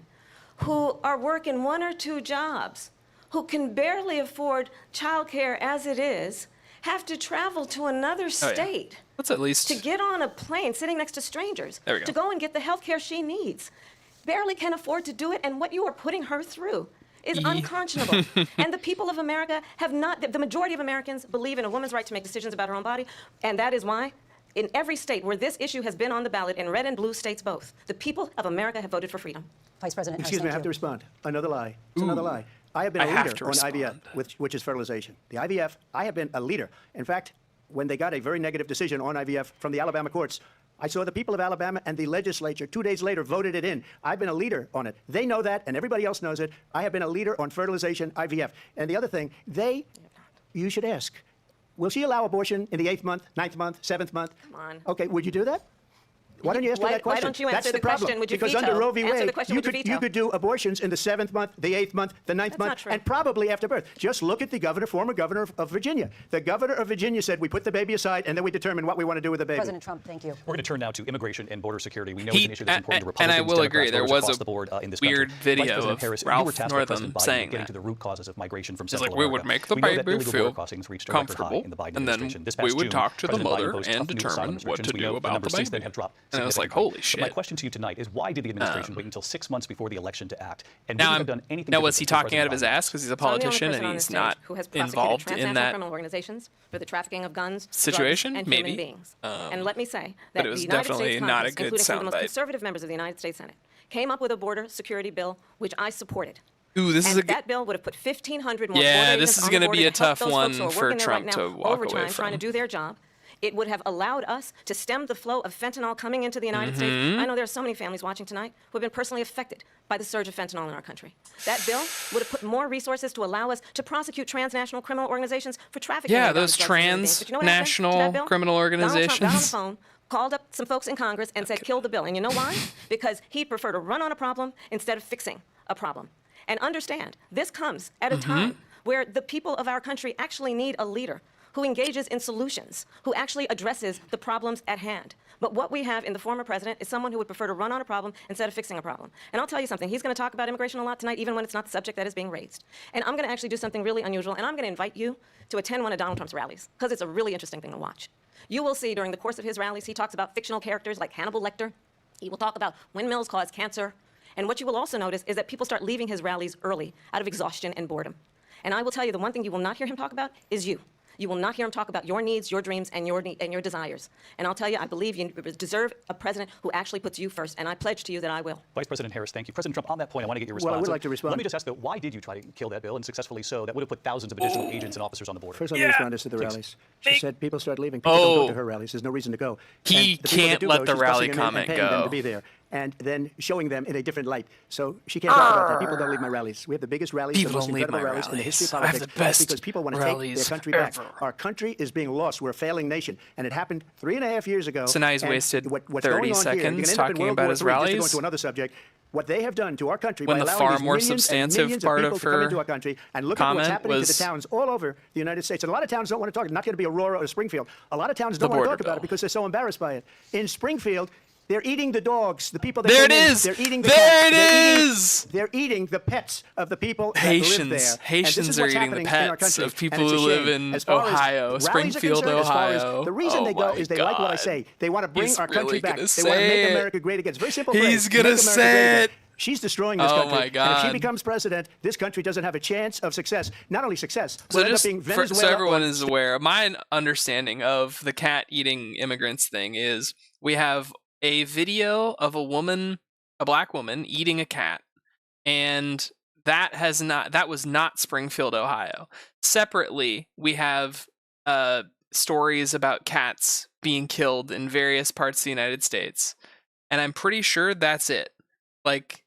who are working 1 or 2 jobs, who can barely afford childcare as it is, have to travel to another state. Let's at least to get on a plane sitting next to strangers, to go and get the health care she needs. Barely can afford to do it, and what you are putting her through is unconscionable. And the people of America have not, the majority of Americans believe in a woman's right to make decisions about her own body, and that is why in every state where this issue has been on the ballot, in red and blue states both, the people of America have voted for freedom. Vice President Harris, excuse me, I have to respond. Another lie. It's another lie. I have been a leader on IVF, which is fertilization. The IVF, I have been a leader. In fact, when they got a very negative decision on IVF from the Alabama courts, I saw the people of Alabama and the legislature 2 days later voted it in. I've been a leader on it. They know that, and everybody else knows it. I have been a leader on fertilization, IVF. And the other thing, you should ask, will she allow abortion in the 8th month, 9th month, 7th month? Come on. Okay, would you do that? Why don't you answer that question? Why don't you answer That's the question? Would you because veto? under Roe v. Answer Wade, the question, would you veto? you could do abortions in the 7th month, the 8th month, the 9th That's month, not true. and probably after birth. Just look at the former governor of Virginia. The governor of Virginia said we put the baby aside and then we determine what we want to do with the baby. President Trump, thank you. We're going to turn now to immigration and border security. We know it's an issue that's important to Republicans, and I will agree, there was the board, in this weird country. video of Harris, Ralph you were tasked by Northam President Biden saying getting that. to the root causes of migration from It's Central like we America. would make the We know that baby illegal feel border crossings reached a record high comfortable, in the Biden and then administration. This we past would June, talk to the President Biden mother imposed and tough new asylum determine what restrictions. to We do know the about numbers the since then baby. have dropped And I was like, significantly. holy But shit. my question to you tonight is, why did the administration wait until 6 months before the election to act? And Now, would you have done anything now was he differently talking for out of his President Biden? ass because he's a So I'm the only politician person and on this he's stage not who has prosecuted involved in transnational that criminal organizations for the trafficking of guns, situation? drugs, and Maybe. human beings. And let me say but that it was the United definitely States not a Congress, good including some of the most soundbite. conservative members of the United States Senate, came up with a border security bill, which I supported. Ooh, this is And a good. that bill would have put 1,500 more Yeah, border this agents is on the gonna border be a to help tough those one folks who are for working there Trump right to now walk away overtime trying to from. do their job. It would have allowed us to stem the flow of fentanyl coming into the United States. I know there are so many families watching tonight who have been personally affected by the surge of fentanyl in our country. That bill would have put more resources to allow us to prosecute transnational criminal organizations for trafficking. Yeah, in guns, those drugs, and human beings. But you know what happened to that transnational bill? criminal Donald Trump got on the organizations. phone, called up some folks in Congress and said, kill the bill. And you know why? Because he'd prefer to run on a problem instead of fixing a problem. And understand, this comes at a time where the people of our country actually need a leader who engages in solutions, who actually addresses the problems at hand. But what we have in the former president is someone who would prefer to run on a problem instead of fixing a problem. And I'll tell you something, he's going to talk about immigration a lot tonight, even when it's not the subject that is being raised. And I'm going to actually do something really unusual, and I'm going to invite you to attend one of Donald Trump's rallies, because it's a really interesting thing to watch. You will see during the course of his rallies, he talks about fictional characters like Hannibal Lecter. He will talk about windmills cause cancer. And what you will also notice is that people start leaving his rallies early out of exhaustion and boredom. And I will tell you, the one thing you will not hear him talk about is you. You will not hear him talk about your needs, your dreams, and your desires. And I'll tell you, I believe you deserve a president who actually puts you first, and I pledge to you that I will. Vice President Harris, thank you. President Trump, on that point, I want to get your response. Well, I would like to respond. Let me just ask, though, why did you try to kill that bill, and successfully so? That would have put thousands of additional agents and officers on the border. First, let me respond to the rallies. She said people start leaving. People don't go to her rallies. There's no reason to go. He And the people that can't do let go, the she's rally busing them in comment and paying them go. to be there, and then showing them in a different light. So she can't talk about that. People don't leave my rallies. We have the biggest rallies, People the most don't leave incredible my rallies in the history of rallies. I have politics. the best because people want to take their rallies country back. ever. Our country is being lost. We're a failing nation, and it happened 3.5 years ago. So now he's And wasted what's 30 going on here, seconds you're gonna end up in talking World about War his III, just to rallies? go into another subject. What they have done to our country When by the allowing far these more millions and substantive millions part of of people to come her into our country, and look at what's comment happening to the was towns all over the United States. And a lot of towns don't want to talk. It's not going to be Aurora or Springfield. A lot of towns don't want to border talk about bill. it because they're so embarrassed by it. In Springfield, they're eating the dogs, the people that There came it in, is. They're eating the There cats. it is. They're eating the pets of the people that live Haitians. there. And Haitians this is are what's eating the happening in our pets country. of people And it's a who live shame. in As far as Ohio, rallies are Springfield, concerned, as far as Ohio. the reason Oh they go my is they like what I God. say. They want to bring He's our country really back. gonna They want to say make it. America great again. It's a very simple He's phrase. gonna Make America say great again. it. She's destroying this Oh country. my And if God. she becomes president, this country doesn't have a chance of success. Not only success, So we'll end up just being so Venezuela. everyone or- is aware, my understanding of the cat eating immigrants thing is we have a video of a black woman eating a cat, and that was not Springfield, Ohio. Separately, we have stories about cats being killed in various parts of the United States, and I'm pretty sure that's it. Like,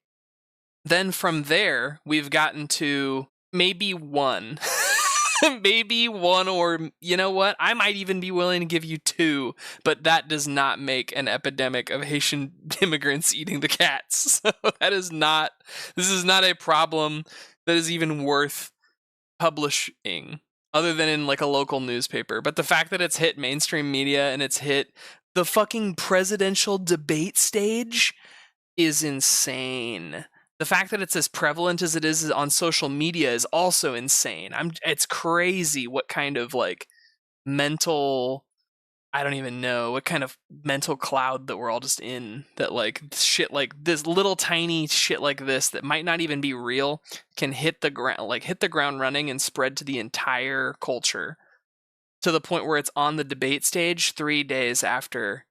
then from there, we've gotten to maybe one. Maybe one, or you know what? I might even be willing to give you two, but that does not make an epidemic of Haitian immigrants eating the cats. So this is not a problem that is even worth publishing, other than in like a local newspaper. But the fact that it's hit mainstream media and it's hit the fucking presidential debate stage is insane. The fact that it's as prevalent as it is on social media is also insane. It's crazy what kind of like mental I don't even know what kind of mental cloud that we're all just in, that like shit like this, little tiny shit like this that might not even be real can hit the ground running and spread to the entire culture, to the point where it's on the debate stage 3 days after,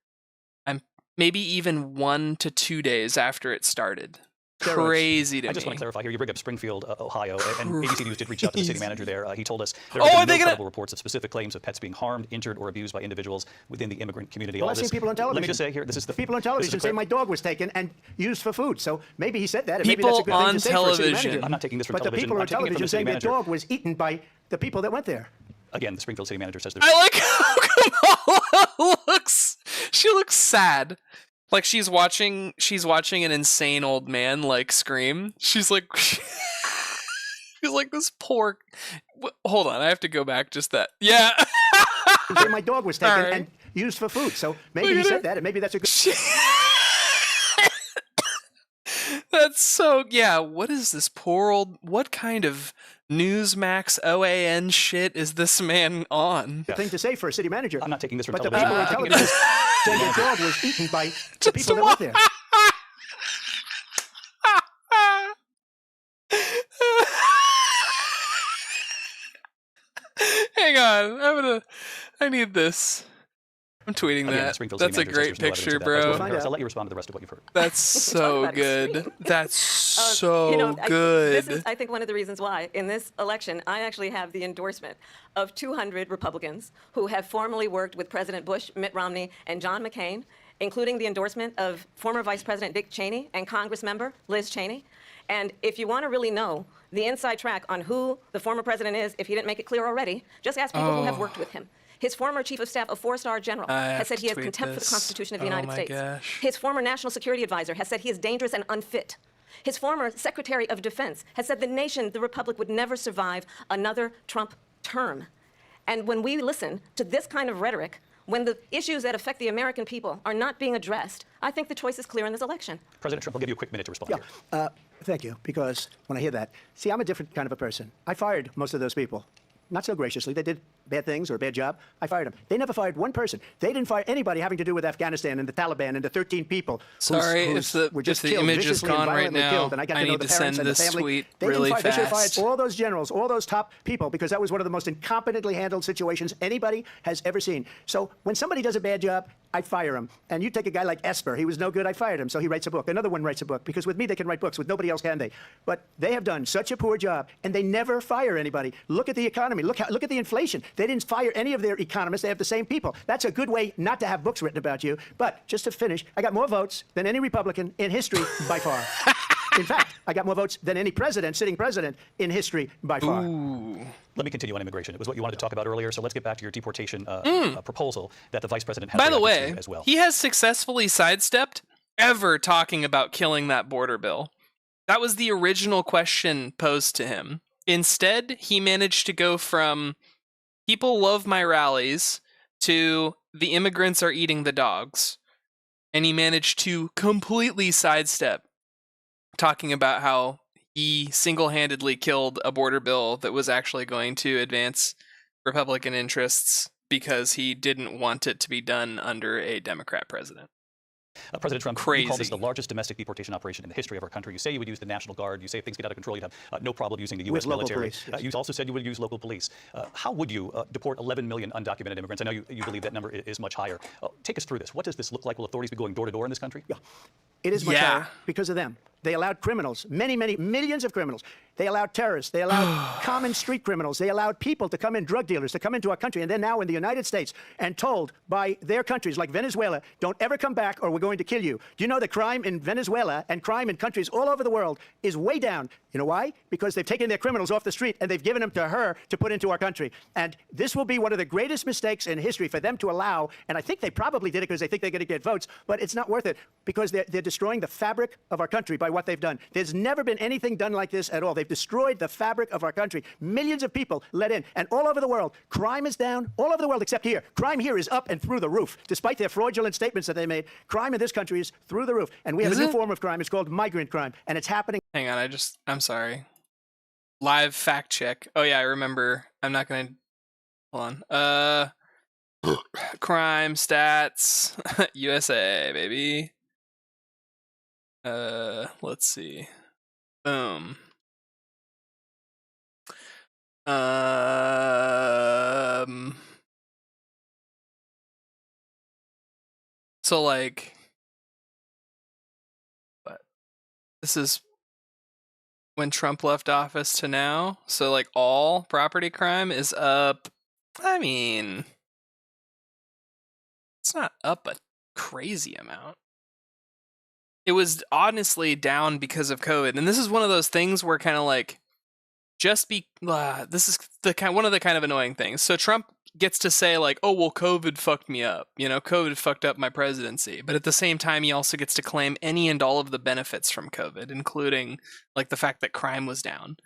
maybe even 1 to 2 days after it started. Crazy to me. I just want to clarify here. You bring up Springfield, Ohio, and ABC News did reach out to the city manager there. He told us there have been no credible reports of specific claims of pets being harmed, injured, or abused by individuals within the immigrant community. Well, I've seen people on television. Let me just say here, this is the people on television say my dog was taken and used for food. So maybe he said that. And people maybe that's a good on thing to say for a city manager. television. I'm not taking this from but television. But the people I'm on taking it from television the city saying the manager. dog was eaten by the people that went there. Again, the Springfield city manager says there's... I like how Kamala looks. She looks sad. Like she's watching an insane old man like scream. She's like she's like this poor. Hold on, I have to go back just that. Yeah. My dog was taken and used for food. So maybe he said that, and maybe that's a good. That's so, yeah. What is this poor old? What kind of Newsmax OAN shit is this man on? Thing to say for a city manager. I'm not taking this from but television. But the people on television saying the dog was eaten by the people that went there. Hang on, I need this. I'm tweeting that. That's a great picture, bro. I'll let you respond to the rest of what you've heard. That's so good. That's so good. This is, I think, one of the reasons why in this election I actually have the endorsement of 200 Republicans who have formally worked with President Bush, Mitt Romney, and John McCain, including the endorsement of former Vice President Dick Cheney and Congressmember Liz Cheney. And if you want to really know the inside track on who the former president is, if he didn't make it clear already, just ask people who have worked with him. His former chief of staff, a 4-star general, has said he has contempt for the Constitution of the United States. Gosh. His former national security advisor has said he is dangerous and unfit. His former secretary of defense has said the nation, the republic, would never survive another Trump term. And when we listen to this kind of rhetoric, when the issues that affect the American people are not being addressed, I think the choice is clear in this election. President Trump, I'll give you a quick minute to respond here. Thank you, because when I hear that, see, I'm a different kind of a person. I fired most of those people. Not so graciously. They did bad things or a bad job. I fired them. They never fired one person. They didn't fire anybody having to do with Afghanistan and the Taliban and the 13 people were just the image is gone right now. I need to send this tweet really fast. They should have fired all those generals, all those top people, because that was one of the most incompetently handled situations anybody has ever seen. So when somebody does a bad job, I fire him. And you take a guy like Esper. He was no good. I fired him. So he writes a book. Another one writes a book. Because with me, they can write books. With nobody else can they. But they have done such a poor job, and they never fire anybody. Look at the economy. Look at the inflation. They didn't fire any of their economists. They have the same people. That's a good way not to have books written about you. But just to finish, I got more votes than any Republican in history by far. In fact, I got more votes than any sitting president in history by far. Ooh. Let me continue on immigration. It was what you wanted to talk about earlier, so let's get back to your deportation proposal that the vice president has. By the way, as well. He has successfully sidestepped ever talking about killing that border bill. That was the original question posed to him. Instead, he managed to go from people love my rallies to the immigrants are eating the dogs. And he managed to completely sidestep talking about how he single-handedly killed a border bill that was actually going to advance Republican interests because he didn't want it to be done under a Democrat president. President Trump, Crazy. You call this the largest domestic deportation operation in the history of our country. You say you would use the National Guard. You say if things get out of control, you'd have no problem using the U.S. military. Police, yes. You also said you would use local police. How would you deport 11 million undocumented immigrants? I know you believe that number is much higher. Take us through this. What does this look like? Will authorities be going door to door in this country? Yeah. It is much higher because of them. They allowed criminals, many millions of criminals. They allowed terrorists. They allowed common street criminals. They allowed people to come in, drug dealers, to come into our country. And they're now in the United States and told by their countries like Venezuela, don't ever come back or we're going to kill you. Do you know that crime in Venezuela and crime in countries all over the world is way down? You know why? Because they've taken their criminals off the street and they've given them to her to put into our country. And this will be one of the greatest mistakes in history for them to allow. And I think they probably did it because they think they're going to get votes. But it's not worth it because they're destroying the fabric of our country by what they've done. There's never been anything done like this at all. They've destroyed the fabric of our country. Millions of people let in. And all over the world, crime is down. All over the world except here. Crime here is up and through the roof. Despite their fraudulent statements that they made, crime in this country is through the roof. And we have a new form of crime. It's called migrant crime. And it's happening. Hang on, I'm sorry. Live fact check. Oh yeah, I remember. I'm not going to... Hold on. Crime stats. USA, baby. Let's see. Boom. So like, but this is when Trump left office to now. So like all property crime is up. I mean, it's not up a crazy amount. It was honestly down because of COVID. And this is one of those things where kind of like, this is one of the kind of annoying things. So Trump gets to say like, oh, well, COVID fucked me up. You know, COVID fucked up my presidency. But at the same time, he also gets to claim any and all of the benefits from COVID, including like the fact that crime was down.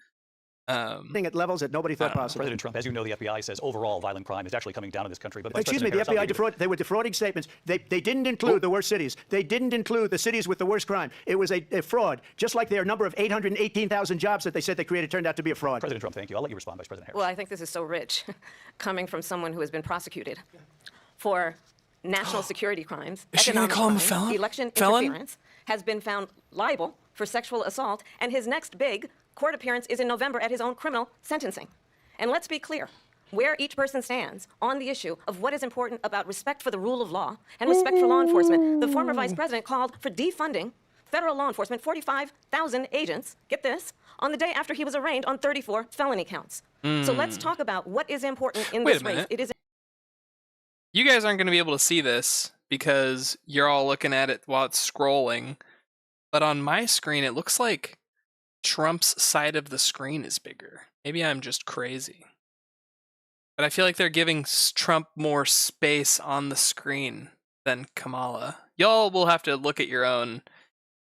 At levels that nobody thought possible. President Trump, as you know, the FBI says overall violent crime is actually coming down in this country. But excuse me, the FBI they were defrauding statements. They didn't include the worst cities. They didn't include the cities with the worst crime. It was a fraud, just like their number of 818,000 jobs that they said they created turned out to be a fraud. President Trump, thank you. I'll let you respond, Vice President Harris. Well, I think this is so rich, coming from someone who has been prosecuted for national security crimes, is she gonna call him a crimes, election interference, has been found liable for sexual assault, and his next big court appearance is in November at his own criminal sentencing. And let's be clear, where each person stands on the issue of what is important about respect for the rule of law and respect for law enforcement. The former vice president called for defunding federal law enforcement, 45,000 agents, get this, on the day after he was arraigned on 34 felony counts. So let's talk about what is important in this race. It is. You guys aren't going to be able to see this because you're all looking at it while it's scrolling. But on my screen, it looks like Trump's side of the screen is bigger. Maybe I'm just crazy. But I feel like they're giving Trump more space on the screen than Kamala. Y'all will have to look at your own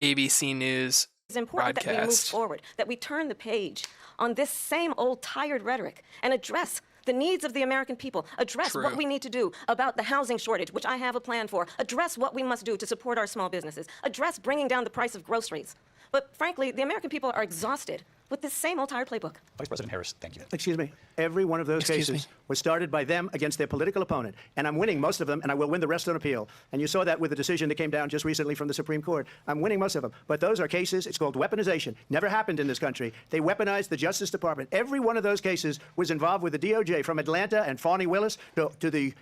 ABC News It's important broadcast. that we move forward, that we turn the page on this same old tired rhetoric and address the needs of the American people, address what we need to do about the housing shortage, which I have a plan for, address what we must do to support our small businesses, address bringing down the price of groceries. But frankly, the American people are exhausted with this same old tired playbook. Vice President Harris, thank you. Excuse me. Every one of those cases was started by them against their political opponent. And I'm winning most of them, and I will win the rest on appeal. And you saw that with the decision that came down just recently from the Supreme Court. I'm winning most of them. But those are cases, it's called weaponization. Never happened in this country. They weaponized the Justice Department. Every one of those cases was involved with the DOJ, from Atlanta and Fani Willis to the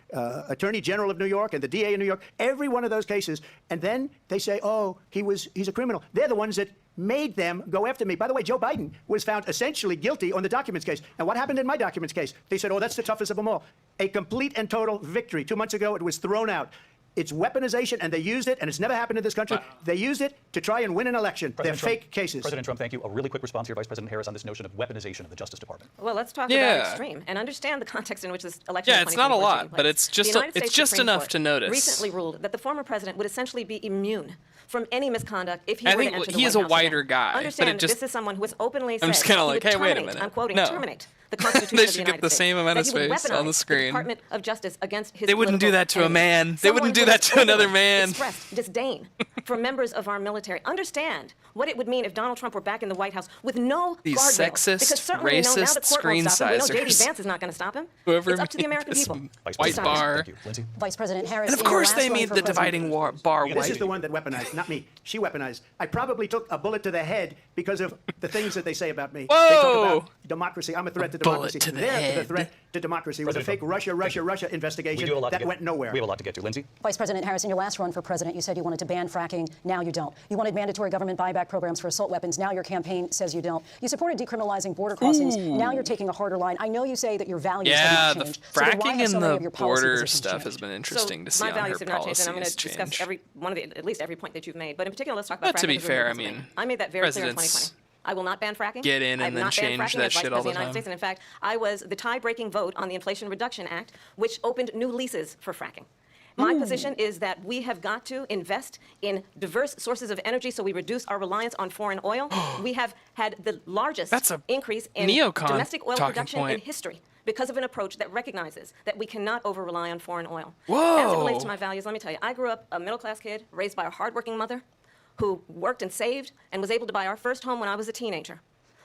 Attorney General of New York and the DA in New York. Every one of those cases. And then they say, oh, he's a criminal. They're the ones that made them go after me. By the way, Joe Biden was found essentially guilty on the documents case. And what happened in my documents case? They said, oh, that's the toughest of them all. A complete and total victory. 2 months ago, it was thrown out. It's weaponization, and they used it, and it's never happened in this country. They used it to try and win an election. They're fake cases. President Trump, thank you. A really quick response here, Vice President Harris, on this notion of weaponization of the Justice Department. Well, let's talk about extreme and understand the context in which this election. Yeah, it's not a lot, but it's just enough to notice. Recently ruled that the former president would essentially be immune from any misconduct if he were to enter the White House. He is a whiter guy. Understand, this is someone who has openly said, I'm just kind of like, hey, wait a minute. I'm quoting, no. terminate the Constitution of the They should United get the States, same amount of space on the screen. The Department of Justice against his They wouldn't do that to a man. They Someone wouldn't do who that has to another openly man. Expressed disdain for members of our military. Understand what it would mean if Donald Trump were back in the White House with no These guardrails. sexist, Because certainly we know now the racist court won't stop him. We know screen J.D. sizers. Vance is not going to stop him. Whoever It's up to the made American this people. white bar. Thank you. Lindsay? Vice President Harris. And of course they made the dividing bar white. This is the one that weaponized, not me. She weaponized. I probably took a bullet to the head because of the things that they say about me. Whoa! They talk about democracy. I'm a threat to democracy. To the They're head. the threat to democracy. With a fake Russia investigation that went nowhere. We have a lot to get to. Lindsay? Vice President Harris, in your last run for president, you said you wanted to ban fracking. Now you don't. You wanted mandatory government buyback programs for assault weapons. Now your campaign says you don't. You supported decriminalizing border crossings. Now you're taking a harder line. I know you say that your values have not changed. The fracking so then why have so and many the of your policy border positions stuff changed? has been interesting to see my on her values have not changed, and I'm going to policies discuss change. at least every point that you've made. But in particular, let's talk about fracking. To be because fair, I Pennsylvania. mean, I made that very clear in presidents 2020. I will not ban fracking. get in I and have then not banned change fracking that as Vice shit all President the of the United time. States. And in fact, I was the tie-breaking vote on the Inflation Reduction Act, which opened new leases for fracking. My position is that we have got to invest in diverse sources of energy so we reduce our reliance on foreign oil. We have had the largest increase in domestic oil production in history because of an approach that recognizes that we cannot over-rely on foreign oil. As it relates to my values, let me tell you, I grew up a middle-class kid raised by a hardworking mother who worked and saved and was able to buy our first home when I was a teenager.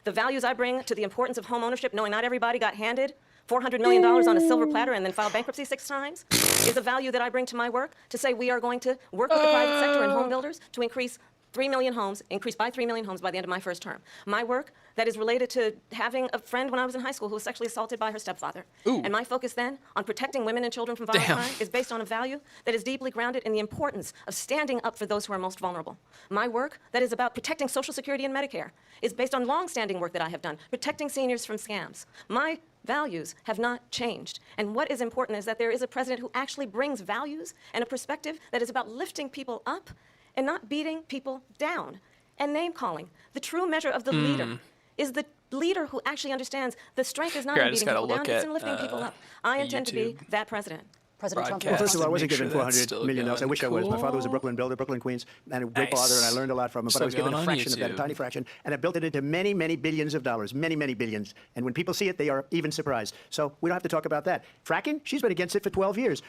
The values I bring to the importance of home ownership, knowing not everybody got handed $400 million on a silver platter and then file bankruptcy 6 times is a value that I bring to my work to say we are going to work with the private sector and home builders to increase 3 million homes, increase by 3 million homes by the end of my first term. My work that is related to having a friend when I was in high school who was sexually assaulted by her stepfather. Ooh. And my focus then on protecting women and children from violent crime is based on a value that is deeply grounded in the importance of standing up for those who are most vulnerable. My work that is about protecting Social Security and Medicare is based on long-standing work that I have done, protecting seniors from scams. My values have not changed. And what is important is that there is a president who actually brings values and a perspective that is about lifting people up and not beating people down. And name-calling. The true measure of the leader is the leader who actually understands the strength is not in beating people down, it's in lifting people up. I intend to be that president. President Trump. Well, first of all, I wasn't Make given sure that's $400 still million. going. I wish I was. My father was a Brooklyn builder, Brooklyn, Queens, and a great father, and I learned a lot from him. But I was given a fraction of that, a tiny fraction, and I built it into many, many billions of dollars, many, many billions. And when people see it, they are even surprised. So we don't have to talk about that. Fracking, she's been against it for 12 years.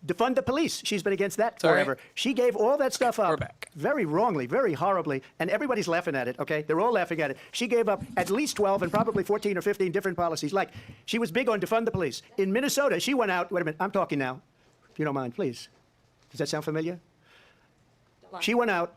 Defund the police. She's been against that forever. She gave all that stuff up very wrongly, very horribly, and everybody's laughing at it, okay? They're all laughing at it. She gave up at least 12 and probably 14 or 15 different policies. Like, she was big on defund the police. In Minnesota, she went out, wait a minute, I'm talking now, if you don't mind, please. Does that sound familiar? She went out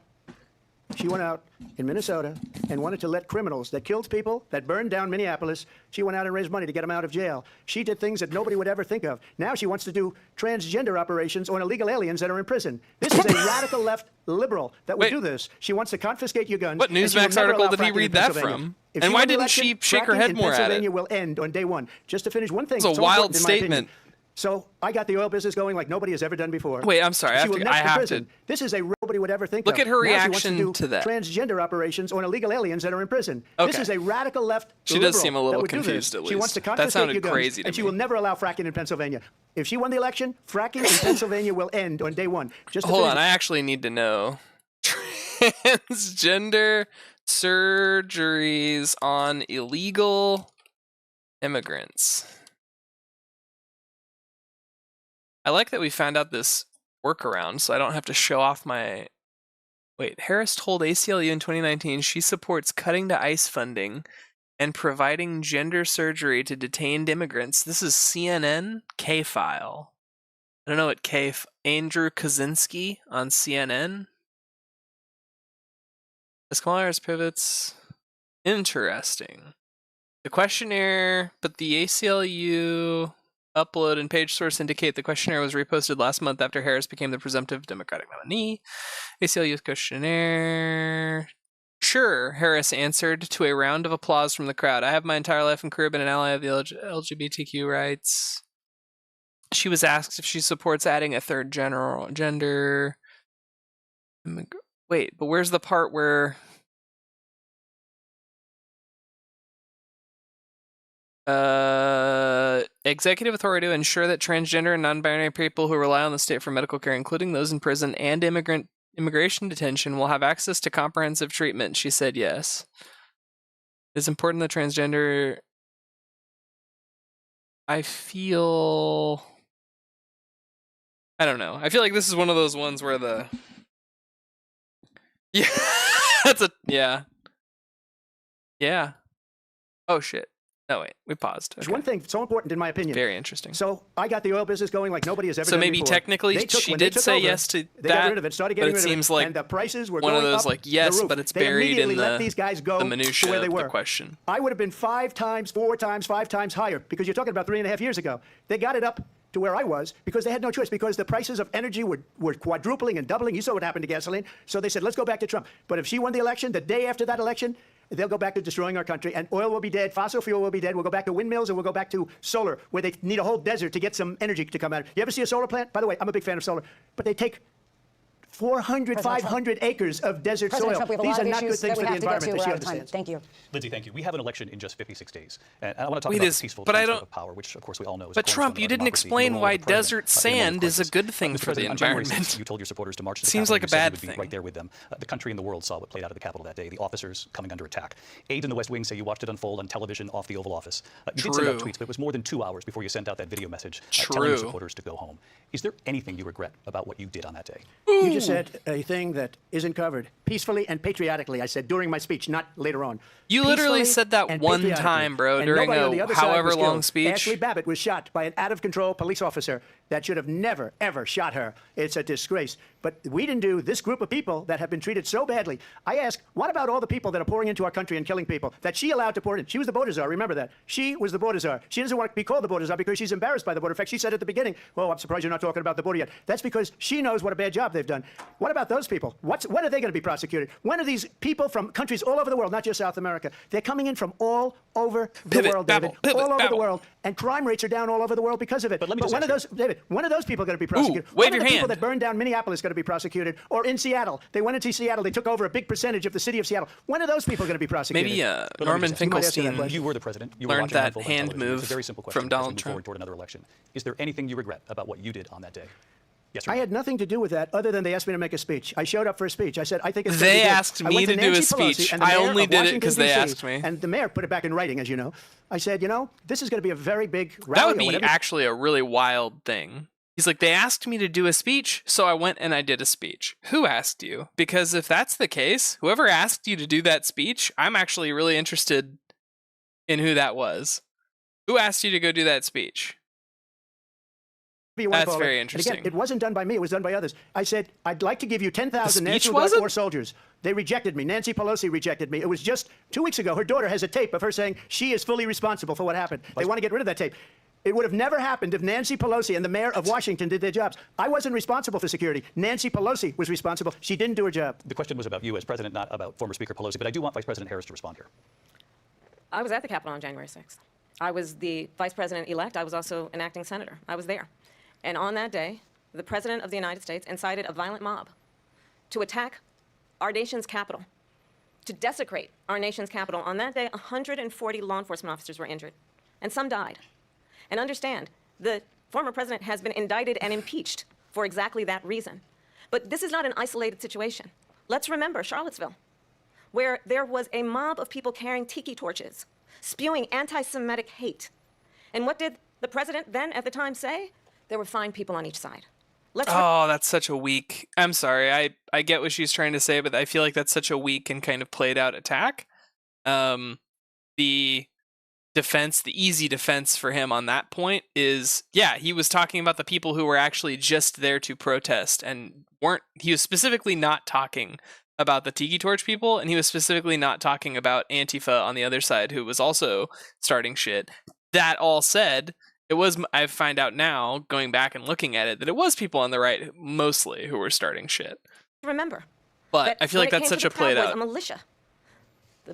in Minnesota and wanted to let criminals that killed people, that burned down Minneapolis, she went out and raised money to get them out of jail. She did things that nobody would ever think of. Now she wants to do transgender operations on illegal aliens that are in prison. This is a radical left liberal that would do this. She wants to confiscate your guns. What Newsmax article did he read that from? And why didn't she shake her head more at it? Pennsylvania will end on day 1. Just to finish one thing. It's a wild statement. So I got the oil business going like nobody has ever done before. Wait, I'm sorry. I have to. This is a nobody would ever think Look of. at her Now reaction she wants to that. Transgender operations on illegal aliens that are in prison. Okay. This is a radical left. She does seem a little confused, at She wants least. to That confiscate sounded your guns, crazy to and she me. will never allow fracking in Pennsylvania. If she won the election, fracking in Pennsylvania will end on day 1. Just to Hold finish- on, I actually need to know. Transgender surgeries on illegal immigrants. I like that we found out this workaround, so I don't have to show off my... Wait, Harris told ACLU in 2019 she supports cutting to ICE funding and providing gender surgery to detained immigrants. This is CNN K-File. I don't know what Andrew Kaczynski on CNN. As Kamala Harris pivots. Interesting. The questionnaire, but the ACLU upload and page source indicate the questionnaire was reposted last month after Harris became the presumptive Democratic nominee. ACLU's questionnaire. Sure, Harris answered to a round of applause from the crowd. I have my entire life and career been an ally of the LGBTQ rights. She was asked if she supports adding a third gender. Wait, but where's the part where... executive authority to ensure that transgender and non-binary people who rely on the state for medical care, including those in prison and immigration detention, will have access to comprehensive treatment. She said yes. It's important that transgender... I don't know. I feel like this is one of those ones where the... Yeah. Yeah. Yeah. Oh, shit. Oh, wait. We paused. There's Okay. one thing so important in my opinion. Very interesting. So I got the oil business going like nobody has ever So done maybe before. technically she did say yes to they got that, rid of it, started but getting it rid of seems it, like and the prices were one of going those up like, yes, the roof. but it's They buried in immediately let these guys go the to minutia where they of were. the question. I would have been 5 times, 4 times, 5 times higher because you're talking about 3.5 years ago. They got it up to where I was because they had no choice because the prices of energy were quadrupling and doubling. You saw what happened to gasoline. So they said, let's go back to Trump. But if she won the election, the day after that election, they'll go back to destroying our country, and oil will be dead, fossil fuel will be dead, we'll go back to windmills, and we'll go back to solar, where they need a whole desert to get some energy to come out. You ever see a solar plant? By the way, I'm a big fan of solar, but they take 400, 500 acres of desert soil. Trump, we have a These lot are of not good issues things that we for the have to get to. environment that she We're out of time. understands. Thank you. Lindsay, thank you. We have an election in just 56 days. And I want to talk Wait, about the peaceful but transfer of power, which of course we all know is But a Trump, cornerstone you of our didn't democracy, explain the role why of the president, desert in the moment of sand is a crisis. good thing Mr. for the President, on January environment. 6th, you told your supporters to march to the Seems Capitol. like You a said you bad would be thing. right there with them. The country and the world saw what played out at the Capitol that day, the officers coming under attack. Aides in the West Wing say you watched it unfold on television off the Oval Office. You did send out True. tweets, but it was more than 2 hours before you sent out that video message telling True. your supporters to go home. Is there anything you regret about what you did on that day? You said a thing that isn't covered. Peacefully and patriotically, I said during my speech, not later on. You literally said that one time, bro, during a however long speech. Ashley Babbitt was shot by an out-of-control police officer that should have never, ever shot her. It's a disgrace. But we didn't do this group of people that have been treated so badly. I ask, what about all the people that are pouring into our country and killing people that she allowed to pour in? She was the border czar, remember that. She was the border czar. She doesn't want to be called the border czar because she's embarrassed by the border. In fact, she said at the beginning, well, I'm surprised you're not talking about the border yet. That's because she knows what a bad job they've done. What about those people? When are they going to be prosecuted? When are these people from countries all over the world, not just South America? They're coming in from all over the world, David. All over the world. And crime rates are down all over the world because of it. But let me just when are those, David, when are those people going to be prosecuted? Wave when are your the people hand. that burned down Minneapolis going to be prosecuted? Or in Seattle? They went into Seattle. They took over a big percentage of the city of Seattle. When are those people going to be prosecuted? Maybe Norman Finkelstein You were the president. You learned were watching that on hand television. move It's a very simple question from Donald as we move Trump. forward toward another election. Is there anything you regret about what you did on that day? Yes or no? I had nothing to do with that other than they asked me to make a speech. I showed up for a speech. I said, I think it's They gonna be good. asked I me went to do a Nancy Pelosi speech. and the I mayor only of did it Washington, 'cause they DC, asked me. And the mayor put it back in writing, as you know. I said, you know, this is going to be a very big rally. That would or be whatever. actually a really wild thing. He's like, they asked me to do a speech, so I went and I did a speech. Who asked you? Because if that's the case, whoever asked you to do that speech, I'm actually really interested in who that was. Who asked you to go do that speech? That's very interesting. And again, it wasn't done by me. It was done by others. I said, I'd like to give you 10,000 The speech National Guard wasn't? Corps soldiers. They rejected me. Nancy Pelosi rejected me. It was just 2 weeks ago. Her daughter has a tape of her saying she is fully responsible for what happened. They want to get rid of that tape. It would have never happened if Nancy Pelosi and the mayor of Washington did their jobs. I wasn't responsible for security. Nancy Pelosi was responsible. She didn't do her job. The question was about you as president, not about former Speaker Pelosi, but I do want Vice President Harris to respond here. I was at the Capitol on January 6th. I was the vice president-elect. I was also an acting senator. I was there. And on that day, the President of the United States incited a violent mob to attack our nation's capital, to desecrate our nation's capital. On that day, 140 law enforcement officers were injured, and some died. And understand, the former president has been indicted and impeached for exactly that reason. But this is not an isolated situation. Let's remember Charlottesville, where there was a mob of people carrying tiki torches, spewing anti-Semitic hate. And what did the president then at the time say? There were fine people on each side. Oh, that's such a weak... I'm sorry, I get what she's trying to say, but I feel like that's such a weak and kind of played out attack. The defense, the easy defense for him on that point is, yeah, he was talking about the people who were actually just there to protest and he was specifically not talking about the Tiki Torch people, and he was specifically not talking about Antifa on the other side, who was also starting shit. That all said, I find out now, going back and looking at it, that it was people on the right mostly who were starting shit. Remember. But I feel like that's such a played out. A militia. The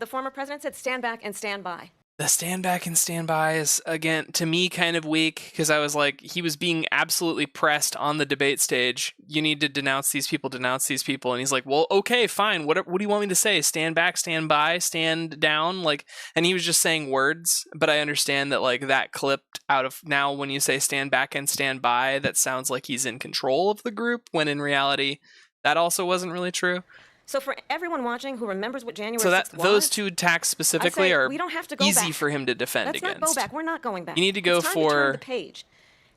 former president said, stand back and stand by. The stand back and stand by is, again, to me, kind of weak, because I was like, he was being absolutely pressed on the debate stage. You need to denounce these people. And he's like, well, okay, fine. What do you want me to say? Stand back, stand by, stand down? And he was just saying words, but I understand that, that clipped out of, now when you say stand back and stand by, that sounds like he's in control of the group, when in reality, that also wasn't really true. So for everyone watching who remembers what January 6th was, those two attacks specifically are we don't have to go easy back. For him to defend Let's against. Not go back. We're not going back. You need to go it's time for to turn the page.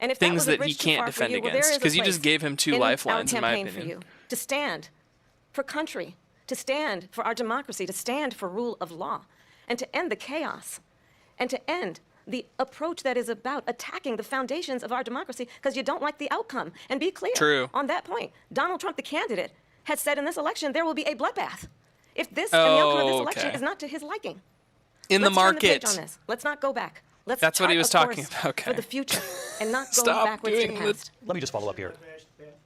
And if things that he can't defend against, because you just gave him two lifelines, in my opinion. For you to stand for country, to stand for our democracy, to stand for rule of law, and to end the chaos, and to end the approach that is about attacking the foundations of our democracy because you don't like the outcome. And be clear on that point. Donald Trump, the candidate, has said in this election there will be a bloodbath if this and the outcome of this election is not to his liking. In the market. Turn the page on this. Let's not go back. That's what he was talking about. Okay. For the future and not going backwards to the past. Let me just follow up here.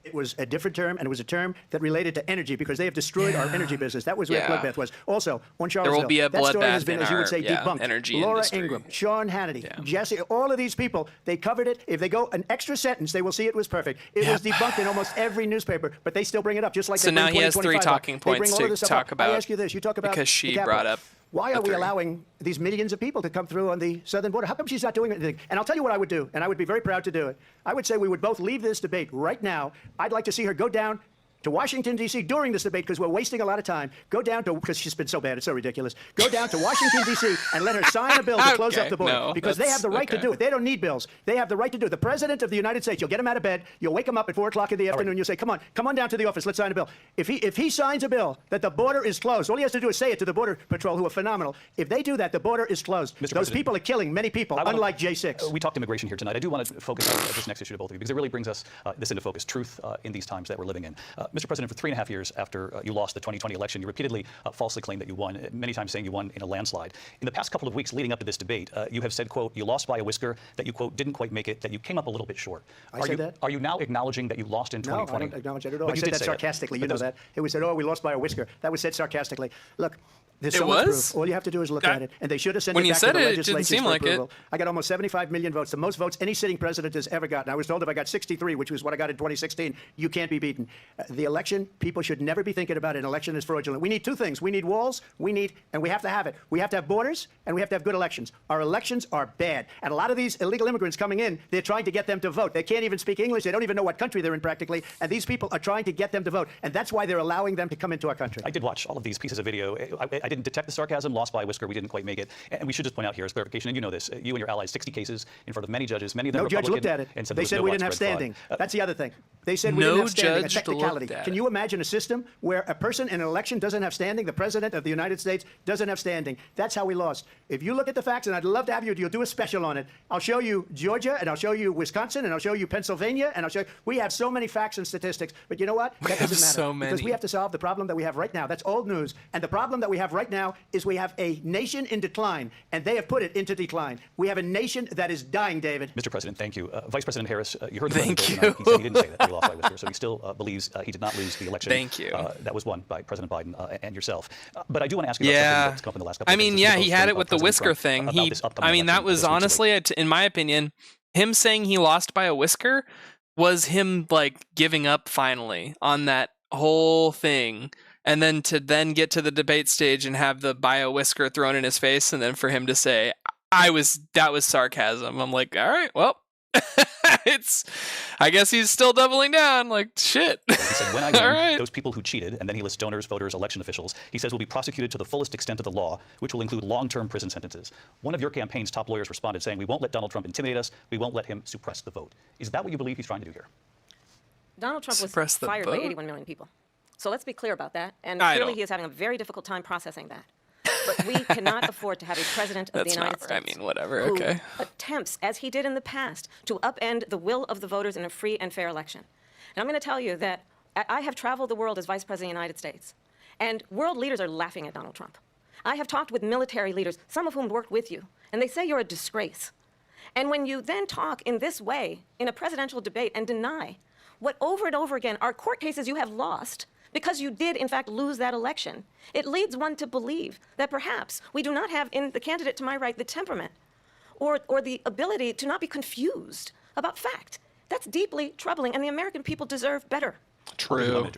It was a different term, and it was a term that related to energy because they have destroyed our energy business. That was what bloodbath was. Also, on Charlottesville, there will be a that story has bloodbath been, in as you would say, debunked. Energy Laura industry. Ingraham, Sean Hannity, Jesse, all of these people, they covered it. If they go an extra sentence, they will see it was perfect. It was debunked in almost every newspaper, but they still bring it up, just like so they now bring he has 3 talking points to talk about. I ask you this: you talk about because she the brought up. Why are we allowing these millions of people to come through on the southern border? How come she's not doing anything? And I'll tell you what I would do, and I would be very proud to do it. I would say we would both leave this debate right now. I'd like to see her go down to Washington, D.C. during this debate, because we're wasting a lot of time. Go down to, because she's been so bad, it's so ridiculous. Go down to Washington, D.C. and let her sign a bill to close up the border. Because they have the right to do it. They don't need bills. They have the right to do it. The President of the United States, you'll get him out of bed, you'll wake him up at 4 o'clock in the afternoon, you'll say, come on down to the office, let's sign a bill. If he signs a bill that the border is closed, all he has to do is say it to the Border Patrol, who are phenomenal. If they do that, the border is closed. Those people are killing many people, unlike J6. We talked immigration here tonight. I do want to focus on this next issue to both of you, because it really brings us this into focus, truth in these times that we're living in. Mr. President, for 3.5 years after you lost the 2020 election, you repeatedly falsely claimed that you won, many times saying you won in a landslide. In the past couple of weeks leading up to this debate, you have said, quote, you lost by a whisker, that you, quote, didn't quite make it, that you came up a little bit short. I said that? Are you now acknowledging that you lost in 2020? No, I don't acknowledge that at all. But I said that sarcastically. You know that. It was said, oh, we lost by a whisker. That was said sarcastically. Look, there's so much proof. All you have to do is look at it. And they should have sent it back to the legislature for approval. I got almost 75 million votes, the most votes any sitting president has ever gotten. I was told if I got 63, which was what I got in 2016, you can't be beaten. The election, people should never be thinking about an election as fraudulent. We need two things. We need walls, and we have to have it. We have to have borders, and we have to have good elections. Our elections are bad. And a lot of these illegal immigrants coming in, they're trying to get them to vote. They can't even speak English. They don't even know what country they're in practically. And these people are trying to get them to vote. And that's why they're allowing them to come into our country. I did watch all of these pieces of video. I didn't detect the sarcasm. Lost by a whisker. We didn't quite make it. And we should just point out here as clarification, and you know this, you and your allies, 60 cases in front of many judges, many of them Republican. No judge looked at it. And said they said we didn't have standing. That's the other thing. They said we didn't have standing, a technicality. Can you imagine a system where a person in an election doesn't have standing? The President of the United States doesn't have standing. That's how we lost. If you look at the facts, and I'd love to have you'll do a special on it. I'll show you Georgia, and I'll show you Wisconsin, and I'll show you Pennsylvania, and I'll show you. We have so many facts and statistics, but you know what? That doesn't matter. So many. Because we have to solve the problem that we have right now. That's old news. And the problem that we have right now is we have a nation in decline, and they have put it into decline. We have a nation that is dying, David. Mr. President, thank you. Vice President Harris, you heard the Thank president. you. He said he didn't say that he lost by whisker, so he still believes he did not lose the election. Thank you. That was won by President Biden and yourself. But I do want to ask you about something that's come up in the last couple of days. Yeah, he had it with the whisker thing. That was honestly, in my opinion, him saying he lost by a whisker was him like giving up finally on that whole thing. And then to get to the debate stage and have the by a whisker thrown in his face, and then for him to say, that was sarcasm. I'm like, all right, well, I guess he's still doubling down. Like, shit. He said, when I win, those people who cheated, and then he lists donors, voters, election officials, he says will be prosecuted to the fullest extent of the law, which will include long-term prison sentences. One of your campaign's top lawyers responded saying, we won't let Donald Trump intimidate us. We won't let him suppress the vote. Is that what you believe he's trying to do here? Donald Trump was fired by 81 million people. So let's be clear about that. And clearly he is having a very difficult time processing that. But we cannot afford to have a president of the United States who attempts, as he did in the past, to upend the will of the voters in a free and fair election. And I'm going to tell you that I have traveled the world as Vice President of the United States, and world leaders are laughing at Donald Trump. I have talked with military leaders, some of whom worked with you, and they say you're a disgrace. And when you then talk in this way in a presidential debate and deny what over and over again are court cases you have lost, because you did, in fact, lose that election, it leads one to believe that perhaps we do not have in the candidate to my right the temperament or the ability to not be confused about fact. That's deeply troubling, and the American people deserve better. True.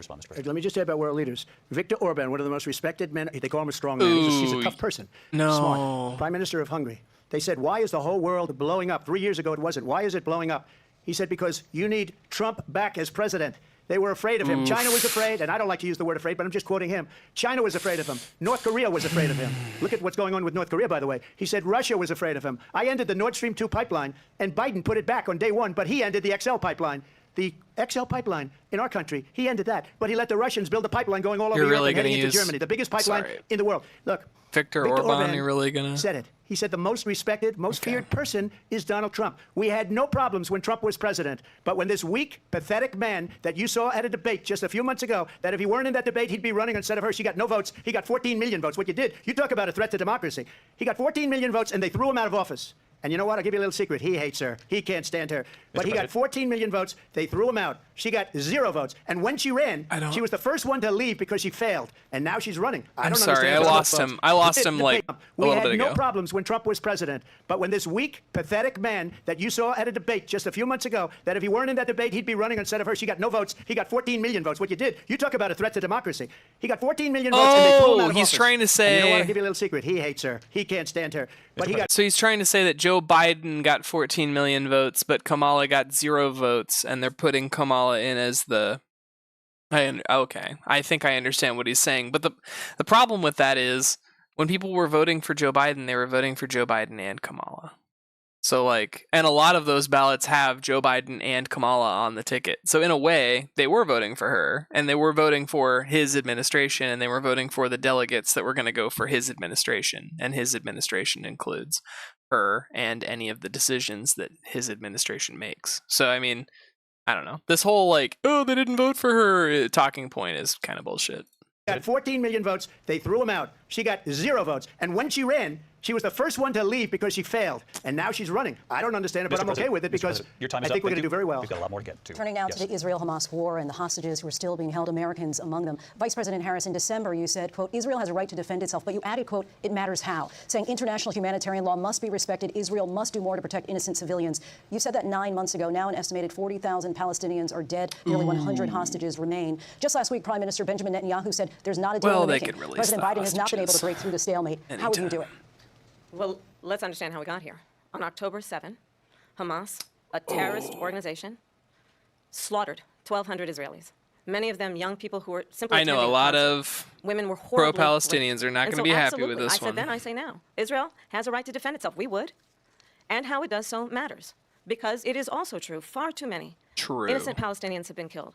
Let me just say about world leaders. Viktor Orban, one of the most respected men, they call him a strong man. He's a tough person. No. Smart. Prime Minister of Hungary. They said, why is the whole world blowing up? 3 years ago it wasn't. Why is it blowing up? He said, because you need Trump back as president. They were afraid of him. China was afraid, and I don't like to use the word afraid, but I'm just quoting him. China was afraid of him. North Korea was afraid of him. Look at what's going on with North Korea, by the way. He said Russia was afraid of him. I ended the Nord Stream 2 pipeline, and Biden put it back on day one, but he ended the XL pipeline. The XL pipeline in our country, he ended that, but he let the Russians build a pipeline going all over Europe and heading into Germany, the biggest pipeline in the world. Look, Viktor Orban, you're really gonna said it. He said the most respected, most feared person is Donald Trump. We had no problems when Trump was president, but when this weak, pathetic man that you saw at a debate just a few months ago, that if he weren't in that debate, he'd be running instead of her. She got no votes. He got 14 million votes. What you did, you talk about a threat to democracy. He got 14 million votes, and they threw him out of office. And you know what? I'll give you a little secret. He hates her. He can't stand her. But he got 14 million votes. They threw him out. She got 0 votes. And when she ran, she was the first one to leave because she failed. And now she's running. I'm sorry. I lost him. I lost him like a little bit ago. We had no problems when Trump was president. But when this weak, pathetic man that you saw at a debate just a few months ago, that if he weren't in that debate, he'd be running instead of her. She got no votes. He got 14 million votes. What you did, you talk about a threat to democracy. He got 14 million votes, and they threw him out of he's office. Trying to say. And you know what? I'll give you a little secret. He hates her. He can't stand her. But he got. So he's trying to say that Joe Biden got 14 million votes, but Kamala got 0 votes, and they're putting Kamala in as the Okay, I think I understand what he's saying, but the problem with that is when people were voting for Joe Biden, they were voting for Joe Biden and Kamala. So and a lot of those ballots have Joe Biden and Kamala on the ticket. So in a way, they were voting for her, and they were voting for his administration, and they were voting for the delegates that were going to go for his administration, and his administration includes her and any of the decisions that his administration makes. So I mean, I don't know. This whole oh, they didn't vote for her talking point is kind of bullshit. Got 14 million votes. They threw him out. She got 0 votes. And when she ran, she was the first one to leave because she failed. And now she's running. I don't understand it, but I'm okay with it because your time is I think up. we're going to do very well. We've got a lot more to get to. Turning now to the Israel-Hamas war and the hostages who are still being held, Americans among them. Vice President Harris, in December, you said, quote, Israel has a right to defend itself, but you added, quote, it matters how, saying international humanitarian law must be respected. Israel must do more to protect innocent civilians. You said that 9 months ago. Now an estimated 40,000 Palestinians are dead. Nearly 100 hostages remain. Just last week, Prime Minister Benjamin Netanyahu said there's not a deal in the making. President Biden has not been able to break through the stalemate. How would you do it? Well, let's understand how we got here. On October 7, Hamas, a terrorist organization, slaughtered 1,200 Israelis. Many of them young people who were simply I know a lot of women were horribly pro-Palestinians are not going to be happy with this I said then, I say now. Israel has a right to defend itself. We would. And how it does so matters. Because it is also true, far too many innocent Palestinians have been killed.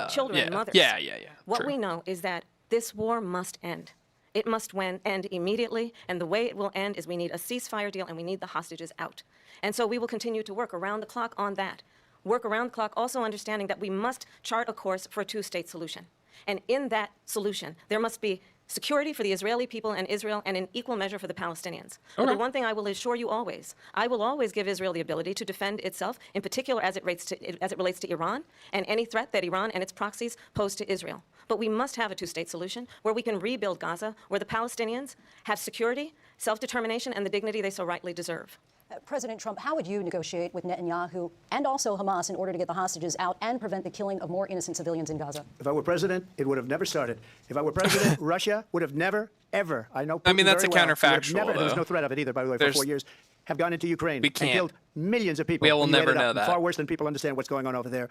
Children, mothers. Yeah. What we know is that this war must end. It must end immediately, and the way it will end is we need a ceasefire deal and we need the hostages out. And so we will continue to work around the clock on that. Work around the clock, also understanding that we must chart a course for a two-state solution. And in that solution, there must be security for the Israeli people and Israel, and in equal measure for the Palestinians. But the one thing I will assure you always, I will always give Israel the ability to defend itself, in particular as it relates to Iran, and any threat that Iran and its proxies pose to Israel. But we must have a two-state solution where we can rebuild Gaza, where the Palestinians have security, self-determination, and the dignity they so rightly deserve. President Trump, how would you negotiate with Netanyahu and also Hamas in order to get the hostages out and prevent the killing of more innocent civilians in Gaza? If I were president, it would have never started. If I were president, Russia would have never, ever, I know Putin I mean, that's very a well, counterfactual, never, though. There's no threat of it either, by the way, for 4 years, have gone into Ukraine and killed millions of people. We will never know that. Far worse than people understand what's going on over there.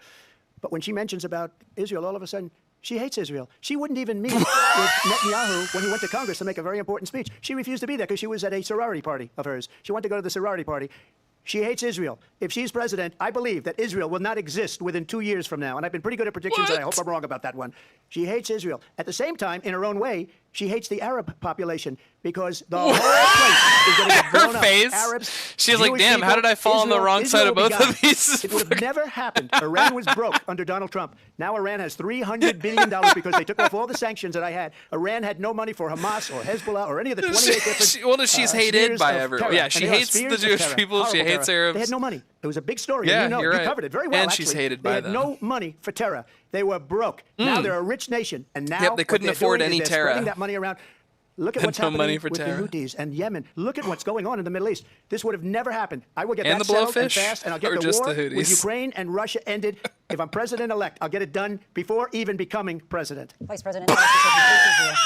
But when she mentions about Israel, all of a sudden, she hates Israel. She wouldn't even meet with Netanyahu when he went to Congress to make a very important speech. She refused to be there because she was at a sorority party of hers. She wanted to go to the sorority party. She hates Israel. If she's president, I believe that Israel will not exist within 2 years from now. And I've been pretty good at predictions, and I hope I'm wrong about that one. She hates Israel. At the same time, in her own way, she hates the Arab population because the whole place is going to get blown up. Face. Arabs, she's like, damn, how did I fall on the wrong side of both of these? It would have never happened. Iran was broke under Donald Trump. Now Iran has $300 billion because they took off all the sanctions that I had. Iran had no money for Hamas or Hezbollah or any of the 28 different she's hated by everyone. Yeah, she hates the Jewish people. She hates Arabs. They had no money. It was a big story. Yeah, and you right. covered it very well, and actually. She's hated by them. They had no money for terror. They were broke. Now they're a rich nation. And now they couldn't afford any they're terror. Spreading that money around. Look at what's happening with terror. the Houthis and Yemen. Look at what's going on in the Middle East. This would have never happened. I will get and that the settled and blowfish, fast, and I'll get or the just war the Houthis? with Ukraine and Russia ended. If I'm president-elect, I'll get it done before even becoming president. Vice President Harris,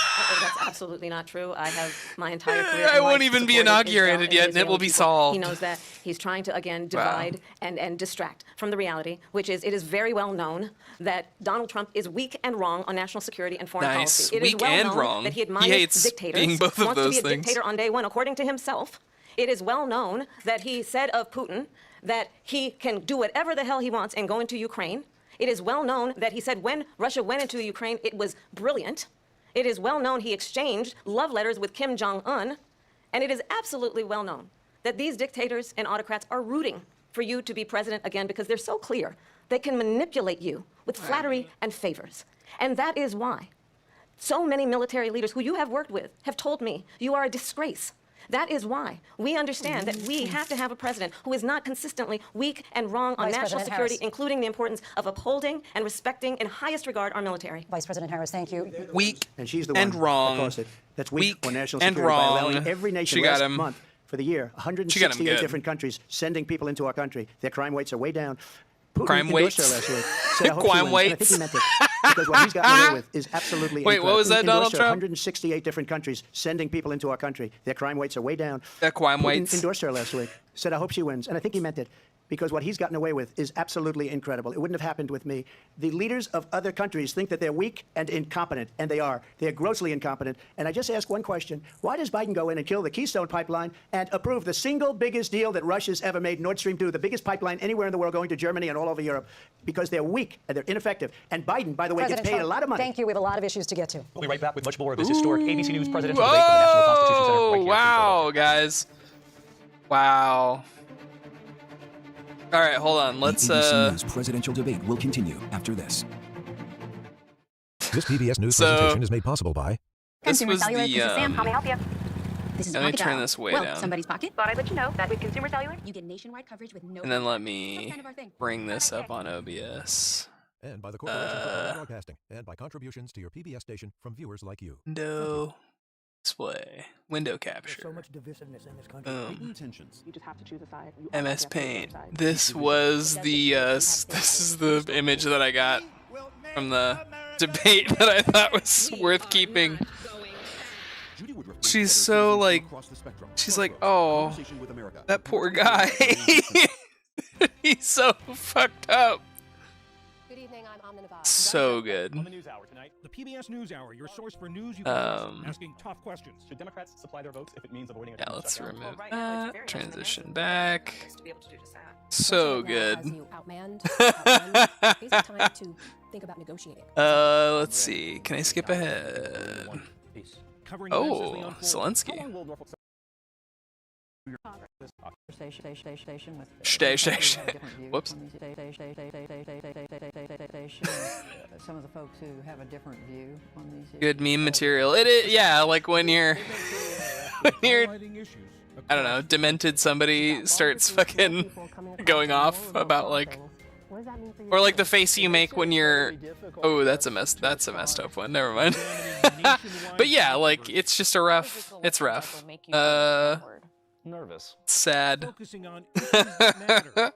that's absolutely not true. I have my entire career. I won't even be inaugurated yet, and it will be solved. He knows that. He's trying to, again, divide and distract from the reality, which is it is very well known that Donald Trump is weak and wrong on national security and foreign policy. It Weak is well and known wrong. that he admires He hates dictators, being both of wants those to be a things. dictator on day one, according to himself. It is well known that he said of Putin that he can do whatever the hell he wants and go into Ukraine. It is well known that he said when Russia went into Ukraine, it was brilliant. It is well known he exchanged love letters with Kim Jong-un. And it is absolutely well known that these dictators and autocrats are rooting for you to be president again because they're so clear. They can manipulate you with flattery and favors. And that is why so many military leaders who you have worked with have told me you are a disgrace. That is why we understand that we have to have a president who is not consistently weak and wrong on national security, including the importance of upholding and respecting in highest regard our military. Vice President Harris, thank you. Weak and she's the and one wrong. That caused it. That's weak on national and security wrong. by allowing every nation She got last him. month for the year, 168 different countries sending people into our country. Their crime rates are way down. Putin Crime endorsed weights. her last week. Said, I hope she Crime wins. And I think he meant it. Because what he's gotten away with is absolutely Wait, what was that, Donald Trump? 168 different countries sending people into our country. Their crime rates are way down. Crime Putin weights. endorsed her last week. Said, I hope she wins. And I think he meant it. because what he's gotten away with is absolutely incredible. It wouldn't have happened with me. The leaders of other countries think that they're weak and incompetent, and they are. They're grossly incompetent. And I just ask one question. Why does Biden go in and kill the Keystone Pipeline and approve the single biggest deal that Russia's ever made, Nord Stream 2, the biggest pipeline anywhere in the world going to Germany and all over Europe? Because they're weak and they're ineffective. And Biden, by the way, gets paid a lot of money. Thank you. We have a lot of issues to get to. We'll be right back with much more of this historic ABC News presidential debate from the National Constitution Center. Right here wow, guys. Wow. All right, hold on. Let's The ABC News presidential debate will continue after this. This PBS News presentation is made possible by this was Cellular. the This is Sam. How may I help you? This is let me Pocket turn Dial. this way well, down. Somebody's pocket. Thought I'd let you know that with Consumer Cellular, You get nationwide coverage with no. And then let me That's kind of our thing. bring this up on OBS. and by the Corporation for Public Broadcasting and by contributions to your PBS station from viewers like you. Window display. Window capture. So much divisiveness in this country. Intentions. you just have to choose a side. You MS Paint. This was the this is the image that I got from the debate that I thought was worth keeping. She's so like, she's like, oh, that poor guy. He's so fucked up. Good evening. I'm Amna Nawaz. So good. On the News Hour tonight, The PBS NewsHour, your source for news you can trust, asking tough questions. should Democrats supply their votes if it means avoiding a Yeah, Trump let's shutdown? remove right now it's that. very Transition much back. to be able to do just that. So Right now, as good. you outmanned, outgunned, it's time to think about negotiating. Let's see. Can I skip ahead? Covering events as they Oh, unfold. How Zelensky. long will Norfolk Station with Station. Whoops. Some of the folks who have a different view on these issues. Good meme material. It is, yeah, like when you're, I don't know, demented somebody starts fucking going off about like, or like the face you make when you're, oh, that's a messed up one. Never mind. But yeah, like it's just a rough. It's rough. Nervous. Sad. Focusing on issues that matter.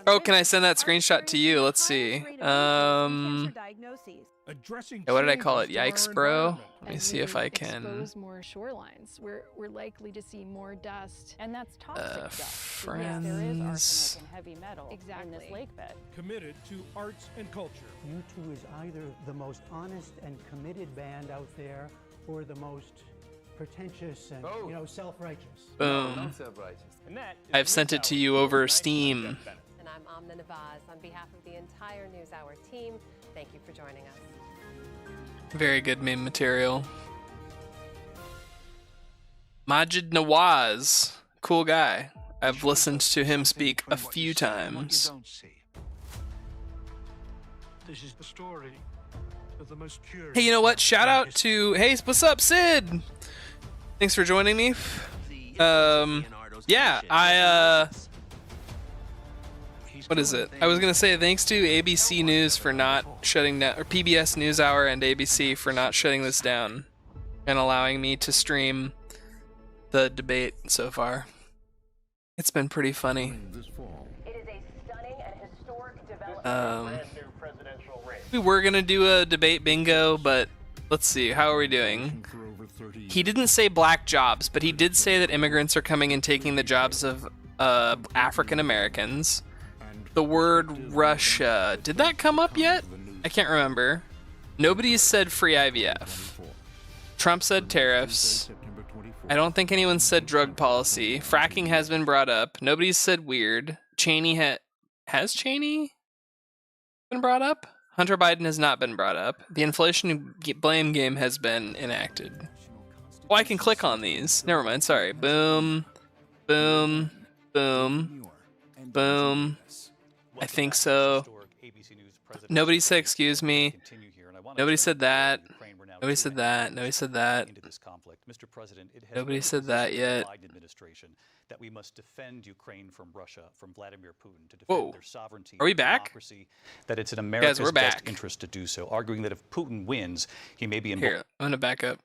Oh, can I send that screenshot to you? Let's see. Addressing What did I changes call it? to our Yikes, bro. environment. Let me see if I can. Expose more shorelines. We're likely to see more dust, and that's toxic dust. Friends. There is arsenic and heavy metal in Exactly. this lake bed. Committed to arts and culture. U2 is either the most honest and committed band out there or the most pretentious and, self-righteous. Boom. And that is I've sent it to you over Steam. And I'm Amna Nawaz. On behalf of the entire NewsHour team, thank you for joining us. Very good meme material. Majid Nawaz. Cool guy. I've listened to him speak a few times. This is the story of the most curious. Hey, you know what? Shout out to, hey, what's up, Sid? Thanks for joining me. Yeah, what is it? I was gonna say thanks to ABC News for not shutting down, or PBS NewsHour and ABC for not shutting this down and allowing me to stream the debate so far. It's been pretty funny. It is a stunning and historic development. We were gonna do a debate bingo, but let's see, how are we doing? He didn't say black jobs, but he did say that immigrants are coming and taking the jobs of African Americans. The word Russia, did that come up yet? I can't remember. Nobody said free IVF. Trump said tariffs. I don't think anyone said drug policy. Fracking has been brought up. Nobody's said weird. Cheney has Cheney been brought up? Hunter Biden has not been brought up. The inflation blame game has been enacted. Oh, I can click on these. Never mind, sorry. Boom, boom, boom, boom. I think so. Nobody said excuse me. Nobody said that. Nobody said that. Nobody said that. Nobody said that yet. That we must defend Ukraine from Russia, from Vladimir Putin, to defend their sovereignty. Are we and back? democracy, that it's in America's we're best back. interest to do so, arguing that if Putin wins, he may be Here, I'm gonna back up.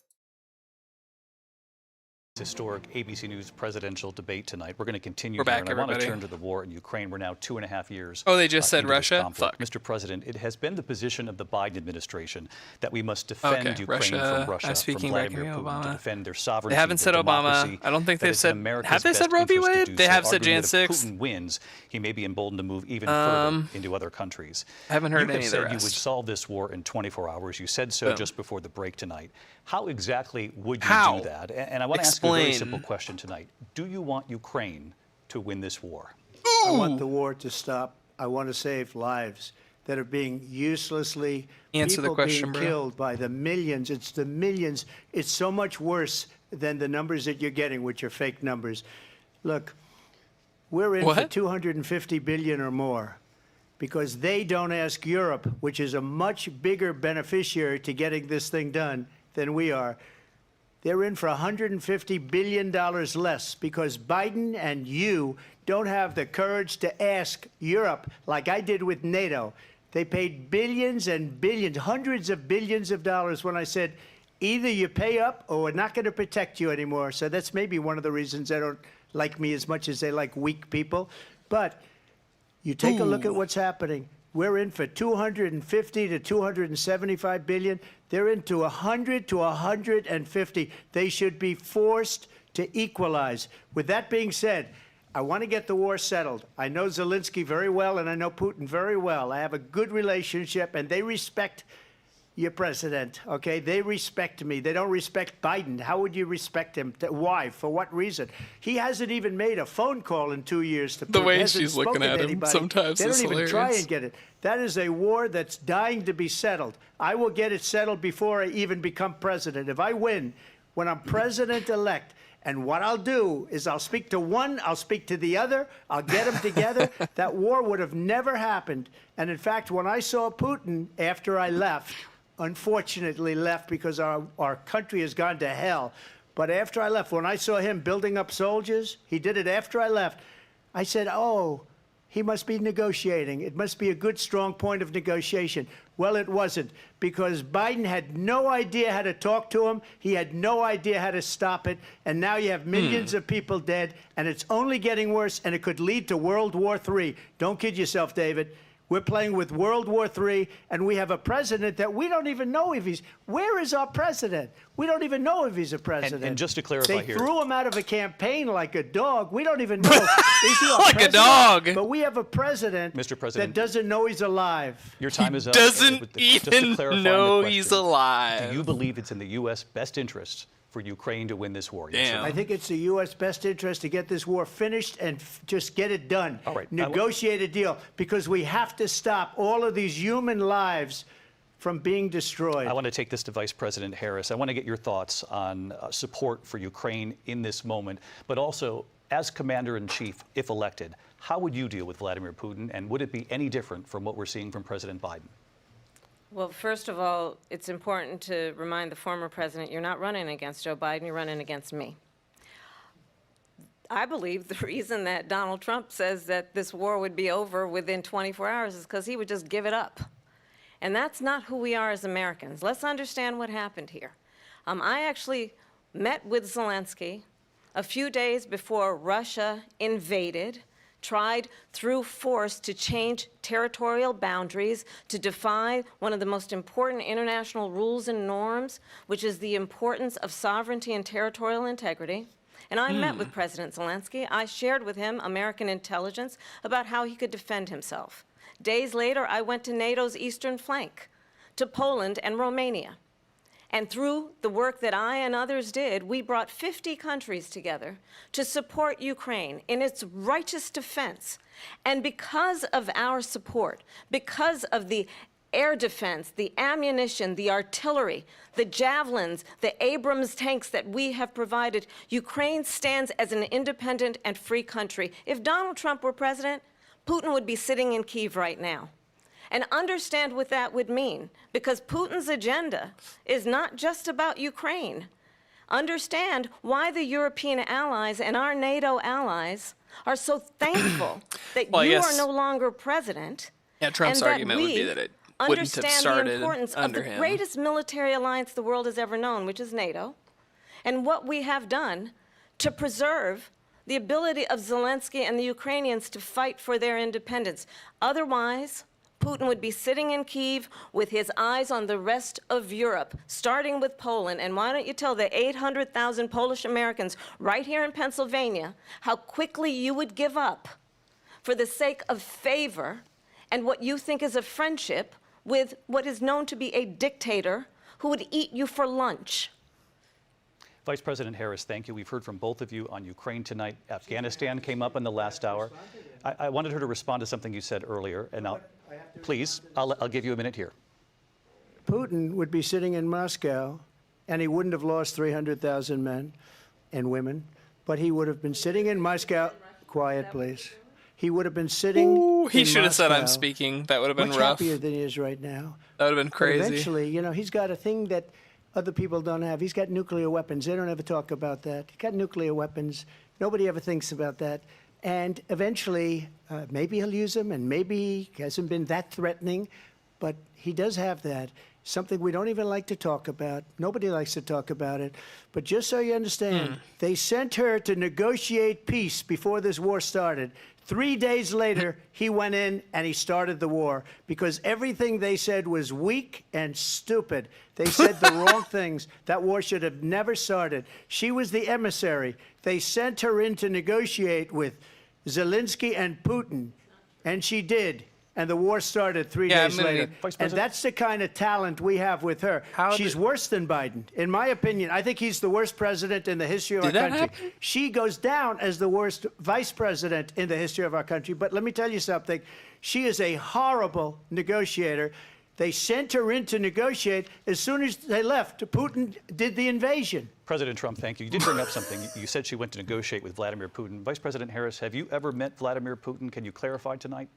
Historic ABC News presidential debate tonight. We're going to continue We're here, back, and I want to everybody. turn to the war in Ukraine. We're now 2.5 years. Oh, they just said into this Russia? conflict. Fuck. Mr. President, it has been the position of the Biden administration that we must defend Ukraine Russia. from Russia, I'm from speaking Vladimir back to Putin, Obama. to defend their sovereignty. They haven't said their Obama. democracy, I don't think that they've it's in said. America's Have they said best Roe v. interest to Wade? do They so, have said arguing Jan that 6. If Putin wins, he may be emboldened to move even further into other countries. I haven't heard you any have of the said rest. you would solve this war in 24 hours. You said so Boom. just before the break tonight. How exactly would you How? do that? And I want to ask you a very Explain. simple question tonight. Do you want Ukraine to win this war? I want the war to stop. I want to save lives that are being uselessly Answer the people question, being bro. killed by the millions. It's the millions. It's so much worse than the numbers that you're getting, which are fake numbers. Look, we're in for What? 250 billion or more because they don't ask Europe, which is a much bigger beneficiary to getting this thing done than we are. They're in for $150 billion less because Biden and you don't have the courage to ask Europe like I did with NATO. They paid billions and billions, hundreds of billions of dollars when I said, either you pay up or we're not going to protect you anymore. So that's maybe one of the reasons they don't like me as much as they like weak people. But you take a look at what's happening. We're in for 250 to 275 billion. They're into 100 to 150. They should be forced to equalize. With that being said, I want to get the war settled. I know Zelensky very well, and I know Putin very well. I have a good relationship, and they respect your president, okay? They respect me. They don't respect Biden. How would you respect him? Why? For what reason? He hasn't even made a phone call in 2 years to Putin. The way Hasn't she's looking spoken to at him anybody. sometimes They is don't even try hilarious. and get it. That is a war that's dying to be settled. I will get it settled before I even become president. If I win, when I'm president-elect, and what I'll do is I'll speak to one, I'll speak to the other, I'll get them together. That war would have never happened. And in fact, when I saw Putin after I left, unfortunately left because our country has gone to hell. But after I left, when I saw him building up soldiers, he did it after I left, I said, oh, he must be negotiating. It must be a good, strong point of negotiation. Well, it wasn't, because Biden had no idea how to talk to him. He had no idea how to stop it. And now you have millions of people dead, and it's only getting worse, and it could lead to World War III. Don't kid yourself, David. We're playing with World War III, and we have a president that we don't even know if he's... Where is our president? We don't even know if he's a president. And just to clarify they here... threw him out of a campaign like a dog. We don't even know. Is he Like a dog. But we have a president, Mr. President, that doesn't know he's alive. Your time is up. Doesn't Just to even clarify know the he's question, alive. Do you believe it's in the U.S. best interest for Ukraine to win this war? Damn. I think it's the U.S. best interest to get this war finished and just get it done. All right. Negotiate a deal, because we have to stop all of these human lives from being destroyed. I want to take this to Vice President Harris. I want to get your thoughts on support for Ukraine in this moment, but also as Commander-in-Chief, if elected, how would you deal with Vladimir Putin, and would it be any different from what we're seeing from President Biden? Well, first of all, it's important to remind the former president you're not running against Joe Biden, you're running against me. I believe the reason that Donald Trump says that this war would be over within 24 hours is because he would just give it up. And that's not who we are as Americans. Let's understand what happened here. I actually met with Zelensky a few days before Russia invaded, tried through force to change territorial boundaries, to defy one of the most important international rules and norms, which is the importance of sovereignty and territorial integrity. And I met with President Zelensky. I shared with him American intelligence about how he could defend himself. Days later, I went to NATO's eastern flank, to Poland and Romania. And through the work that I and others did, we brought 50 countries together to support Ukraine in its righteous defense. And because of our support, because of the air defense, the ammunition, the artillery, the javelins, the Abrams tanks that we have provided, Ukraine stands as an independent and free country. If Donald Trump were president, Putin would be sitting in Kyiv right now. And understand what that would mean, because Putin's agenda is not just about Ukraine. Understand why the European allies and our NATO allies are so thankful that you are no longer president. Yeah, Trump's argument would be that it wouldn't have started understand the importance under of the him. greatest military alliance the world has ever known, which is NATO, and what we have done to preserve the ability of Zelensky and the Ukrainians to fight for their independence. Otherwise, Putin would be sitting in Kyiv with his eyes on the rest of Europe, starting with Poland. And why don't you tell the 800,000 Polish Americans right here in Pennsylvania how quickly you would give up for the sake of favor and what you think is a friendship with what is known to be a dictator who would eat you for lunch. Vice President Harris, thank you. We've heard from both of you on Ukraine tonight. Afghanistan came up in the last hour. I wanted her to respond to something you said earlier, and please, I'll give you a minute here. Putin would be sitting in Moscow, and he wouldn't have lost 300,000 men and women, but he would have been sitting in Moscow. Quiet, please. He would have been sitting. Ooh, he should have said, "I'm speaking." That would have been much rough. happier than he is right now. That would have been crazy. But eventually, you know, he's got a thing that other people don't have. He's got nuclear weapons. They don't ever talk about that. He's got nuclear weapons. Nobody ever thinks about that. And eventually, maybe he'll use them, and maybe he hasn't been that threatening, but he does have that. Something we don't even like to talk about. Nobody likes to talk about it. But just so you understand, they sent her to negotiate peace before this war started. 3 days later, he went in and he started the war because everything they said was weak and stupid. They said the wrong things. That war should have never started. She was the emissary. They sent her in to negotiate with Zelensky and Putin, and she did. And the war started 3 days later. And that's the kind of talent we have with her. She's worse than Biden. In my opinion, I think he's the worst president in the history of our country. Happen? She goes down as the worst vice president in the history of our country. But let me tell you something. She is a horrible negotiator. They sent her in to negotiate. As soon as they left, Putin did the invasion. President Trump, thank you. You did bring up something. You said she went to negotiate with Vladimir Putin. Vice President Harris, have you ever met Vladimir Putin? Can you clarify tonight?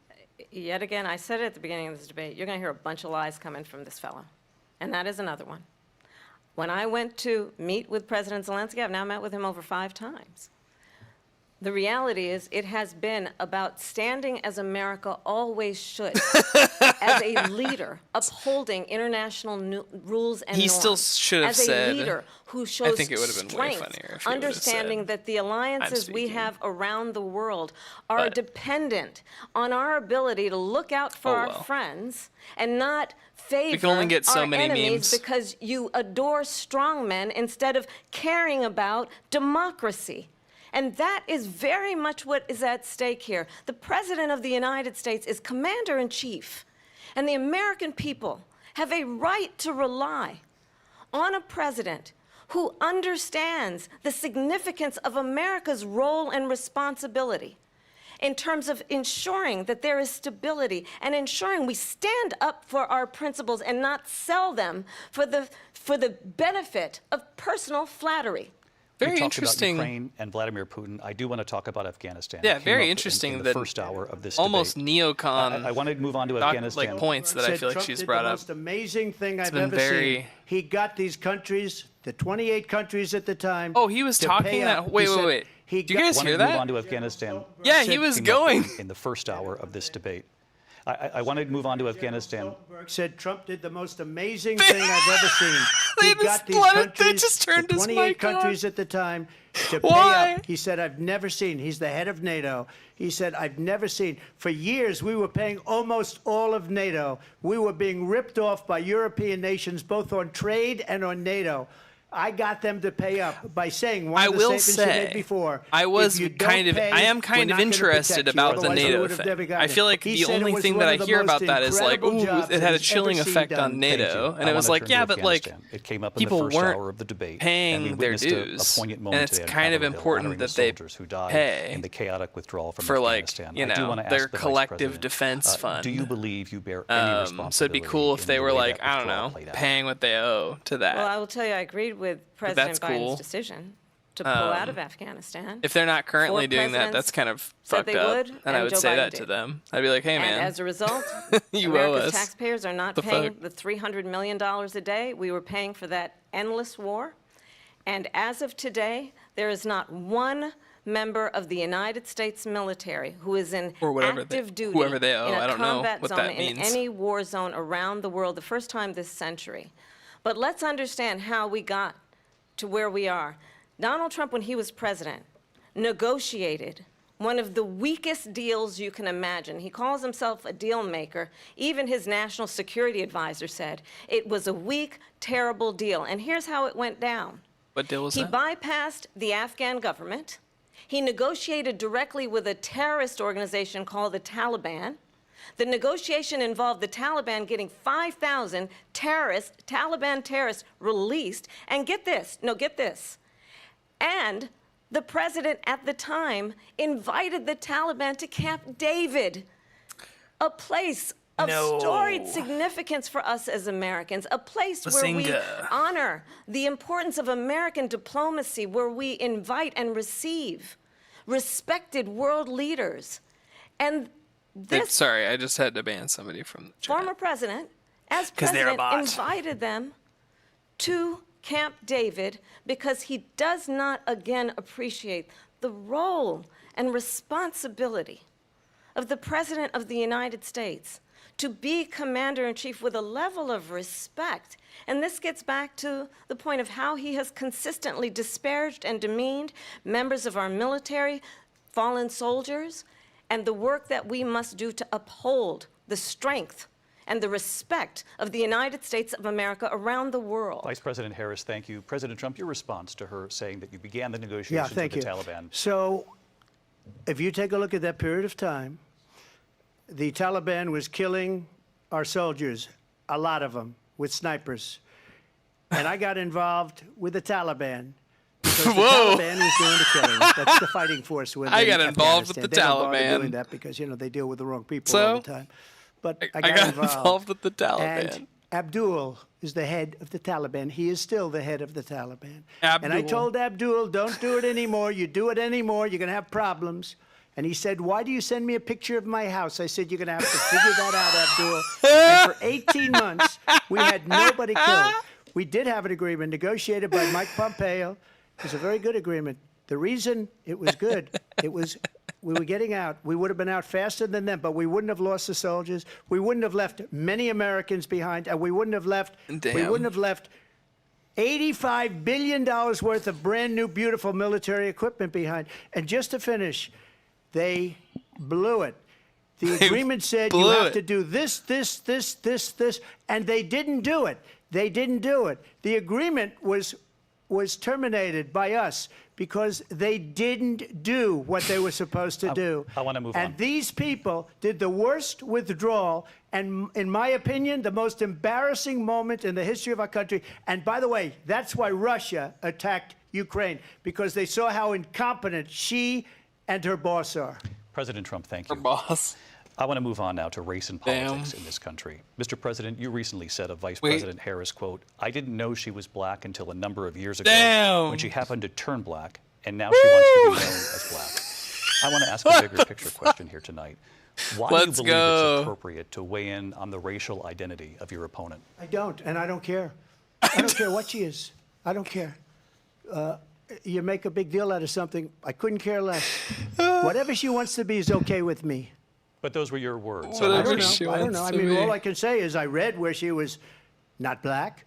Yet again, I said it at the beginning of this debate, you're going to hear a bunch of lies coming from this fellow. And that is another one. When I went to meet with President Zelensky, I've now met with him over 5 times. The reality is it has been about standing as America always should, as a leader, upholding international rules and norms. He still should have said, as a leader who shows I think it would have been way strength, funnier if he understanding would have said, that the alliances we have around the world are dependent on our ability to look out for our friends and not favor we can only get so our many enemies memes. because you adore strong men instead of caring about democracy. And that is very much what is at stake here. The President of the United States is commander-in-chief, and the American people have a right to rely on a president who understands the significance of America's role and responsibility in terms of ensuring that there is stability and ensuring we stand up for our principles and not sell them for the benefit of personal flattery. Very we talked interesting. About Ukraine and Vladimir Putin. I do want to talk about Afghanistan. Yeah, very interesting. In the first hour of this almost debate. neocon. I wanted to move on to Afghanistan. Like points that I feel like Trump she's did brought the up. most amazing thing I've been ever seen. He got these countries, the 28 countries at the time. Oh, he was talking that. Wait. Do you guys hear that? Move on to Afghanistan. Yeah, he was going in the first hour of this debate. I wanted to move on to Afghanistan. Said Trump did the most amazing thing I've ever seen. He got these they just turned the his 28 mic countries on. at the time to pay up. He said, I've never seen. He's the head of NATO. He said, I've never seen. For years, we were paying almost all of NATO. We were being ripped off by European nations, both on trade and on NATO. I got them to pay up by saying one of the statements you made before. I am kind of interested about the NATO thing. I feel like the only thing that I hear about that is like, ooh, it had a chilling effect on NATO, and it was like, yeah, but like people weren't paying their dues, and it's kind of important that they pay in the chaotic withdrawal from for like Afghanistan. their collective defense fund. Do you believe you bear any responsibility? So it'd be cool if they were like, I don't know, paying what they owe to that. Well, I will tell you, I agreed with President Biden's decision to pull out of Afghanistan. If they're not currently doing that, that's kind of fucked up. And I would say that to them. I'd be like, hey, man. And as a result, you owe America's us. taxpayers are not paying the $300 million a day we were paying for that endless war. And as of today, there is not one member of the United States military who is in active duty whoever they owe. in a I don't know combat what zone that in means. any war zone around the world, the first time this century. But let's understand how we got to where we are. Donald Trump, when he was president, negotiated one of the weakest deals you can imagine. He calls himself a deal maker. Even his national security advisor said it was a weak, terrible deal. And here's how it went down. What deal was that? He bypassed the Afghan government. He negotiated directly with a terrorist organization called the Taliban. The negotiation involved the Taliban getting 5,000 Taliban terrorists released. And get this, and the president at the time invited the Taliban to Camp David, a place of storied significance for us as Americans, a place where we honor the importance of American diplomacy, where we invite and receive respected world leaders. And this sorry, I just had to ban somebody from the chat. Former president, as president, invited them to Camp David because he does not again appreciate the role and responsibility of the President of the United States to be commander-in-chief with a level of respect. And this gets back to the point of how he has consistently disparaged and demeaned members of our military, fallen soldiers, and the work that we must do to uphold the strength and the respect of the United States of America around the world. Vice President Harris, thank you. President Trump, your response to her saying that you began the negotiations with the Taliban. So if you take a look at that period of time, the Taliban was killing our soldiers, a lot of them, with snipers. And I got involved with the Taliban because the Taliban was doing the killing. That's the fighting force within I got involved with the they don't bother Taliban. doing that because, they deal with the wrong people all the time. But I got involved with the Taliban. And Abdul is the head of the Taliban. He is still the head of the Taliban. And I told Abdul, don't do it anymore. You do it anymore, you're going to have problems. And he said, why do you send me a picture of my house? I said, you're going to have to figure that out, Abdul. And for 18 months, we had nobody killed. We did have an agreement negotiated by Mike Pompeo. It was a very good agreement. The reason it was good, we were getting out. We would have been out faster than them, but we wouldn't have lost the soldiers. We wouldn't have left many Americans behind, and we wouldn't have left $85 billion worth of brand new, beautiful military equipment behind. And just to finish, they blew it. The agreement said you have to do this, and they didn't do it. They didn't do it. The agreement was terminated by us because they didn't do what they were supposed to do. I want to move on. And these people did the worst withdrawal, and in my opinion, the most embarrassing moment in the history of our country. And by the way, that's why Russia attacked Ukraine, because they saw how incompetent she and her boss are. President Trump, thank you. Her boss. I want to move on now to race and politics in this country. Mr. President, you recently said of Vice President Harris, quote, I didn't know she was black until a number of years ago when she happened to turn black, and now she wants to be known as black. I want to ask a bigger picture question here tonight. Why do you believe it's appropriate to weigh in on the racial identity of your opponent? I don't, and I don't care. I don't care what she is. I don't care. You make a big deal out of something, I couldn't care less. Whatever she wants to be is okay with me. But those were your words. So I don't know. I mean, all I can say is I read where she was not black,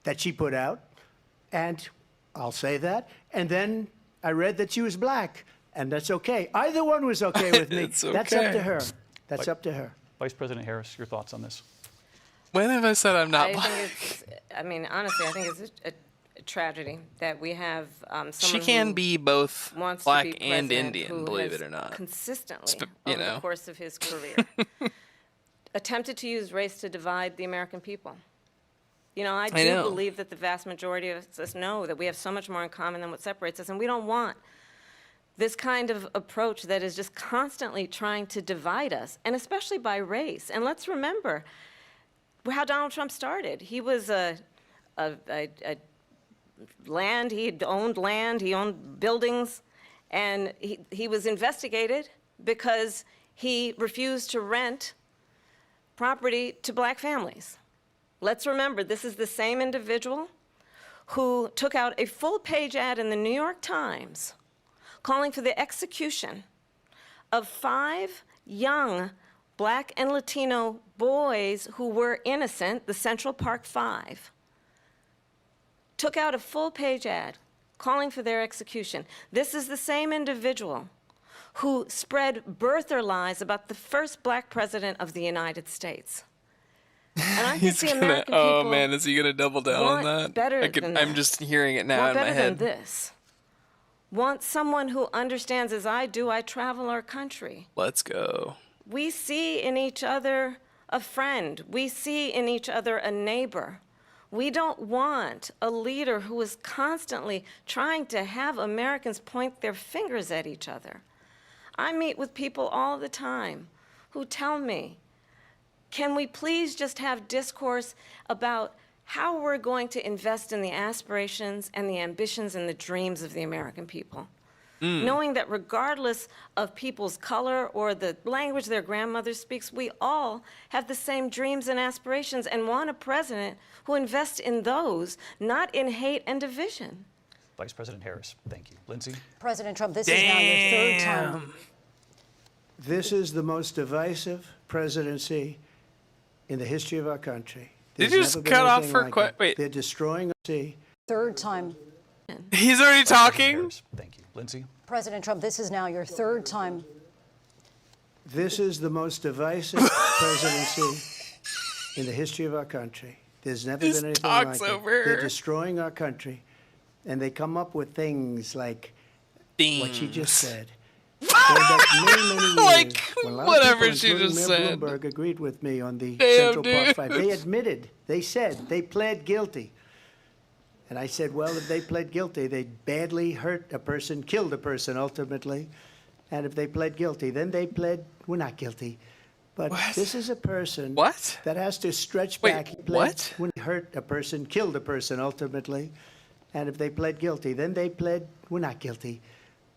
that she put out, and I'll say that. And then I read that she was black, and that's okay. Either one was okay with me. It's okay. That's up to her. That's up to her. Vice President Harris, your thoughts on this? When have I said I'm not black? Honestly, I think it's a tragedy that we have someone she can be both black and Indian, believe it or not. Consistently over the course of his career attempted to use race to divide the American people. I do believe that the vast majority of us know that we have so much more in common than what separates us, and we don't want this kind of approach that is just constantly trying to divide us, and especially by race. And let's remember how Donald Trump started. He was he owned buildings, and he was investigated because he refused to rent property to black families. Let's remember, this is the same individual who took out a full-page ad in the New York Times calling for the execution of 5 young black and Latino boys who were innocent, the Central Park 5. Took out a full-page ad calling for their execution. This is the same individual who spread birther lies about the first black president of the United States. And I think the American people oh man, is he gonna double down on that? Better than I'm just hearing it now want in my better head. than this. Want someone who understands, as I do, I travel our country. Let's go. We see in each other a friend. We see in each other a neighbor. We don't want a leader who is constantly trying to have Americans point their fingers at each other. I meet with people all the time who tell me, can we please just have discourse about how we're going to invest in the aspirations and the ambitions and the dreams of the American people? Knowing that regardless of people's color or the language their grandmother speaks, we all have the same dreams and aspirations and want a president who invests in those, not in hate and division. Vice President Harris, thank you. Lindsay? President Trump, this is now your third time. This is the most divisive presidency in the history of our country. Did you just cut off for wait? They're destroying our Third time. He's already talking? Harris, thank you. Lindsay? President Trump, this is now your third time. This is the most divisive presidency in the history of our country. There's never been anything like it. They're destroying our country, and they come up with things like what she just said. Like whatever she just said. Bloomberg agreed with me on the Central Park Five. They admitted, they said, they pled guilty. And I said, well, if they pled guilty, they badly hurt a person, killed a person ultimately. And if they pled guilty, then they pled, we're not guilty. But this is a person that has to stretch back. What? When he hurt a person, killed a person ultimately. And if they pled guilty, then they pled, we're not guilty.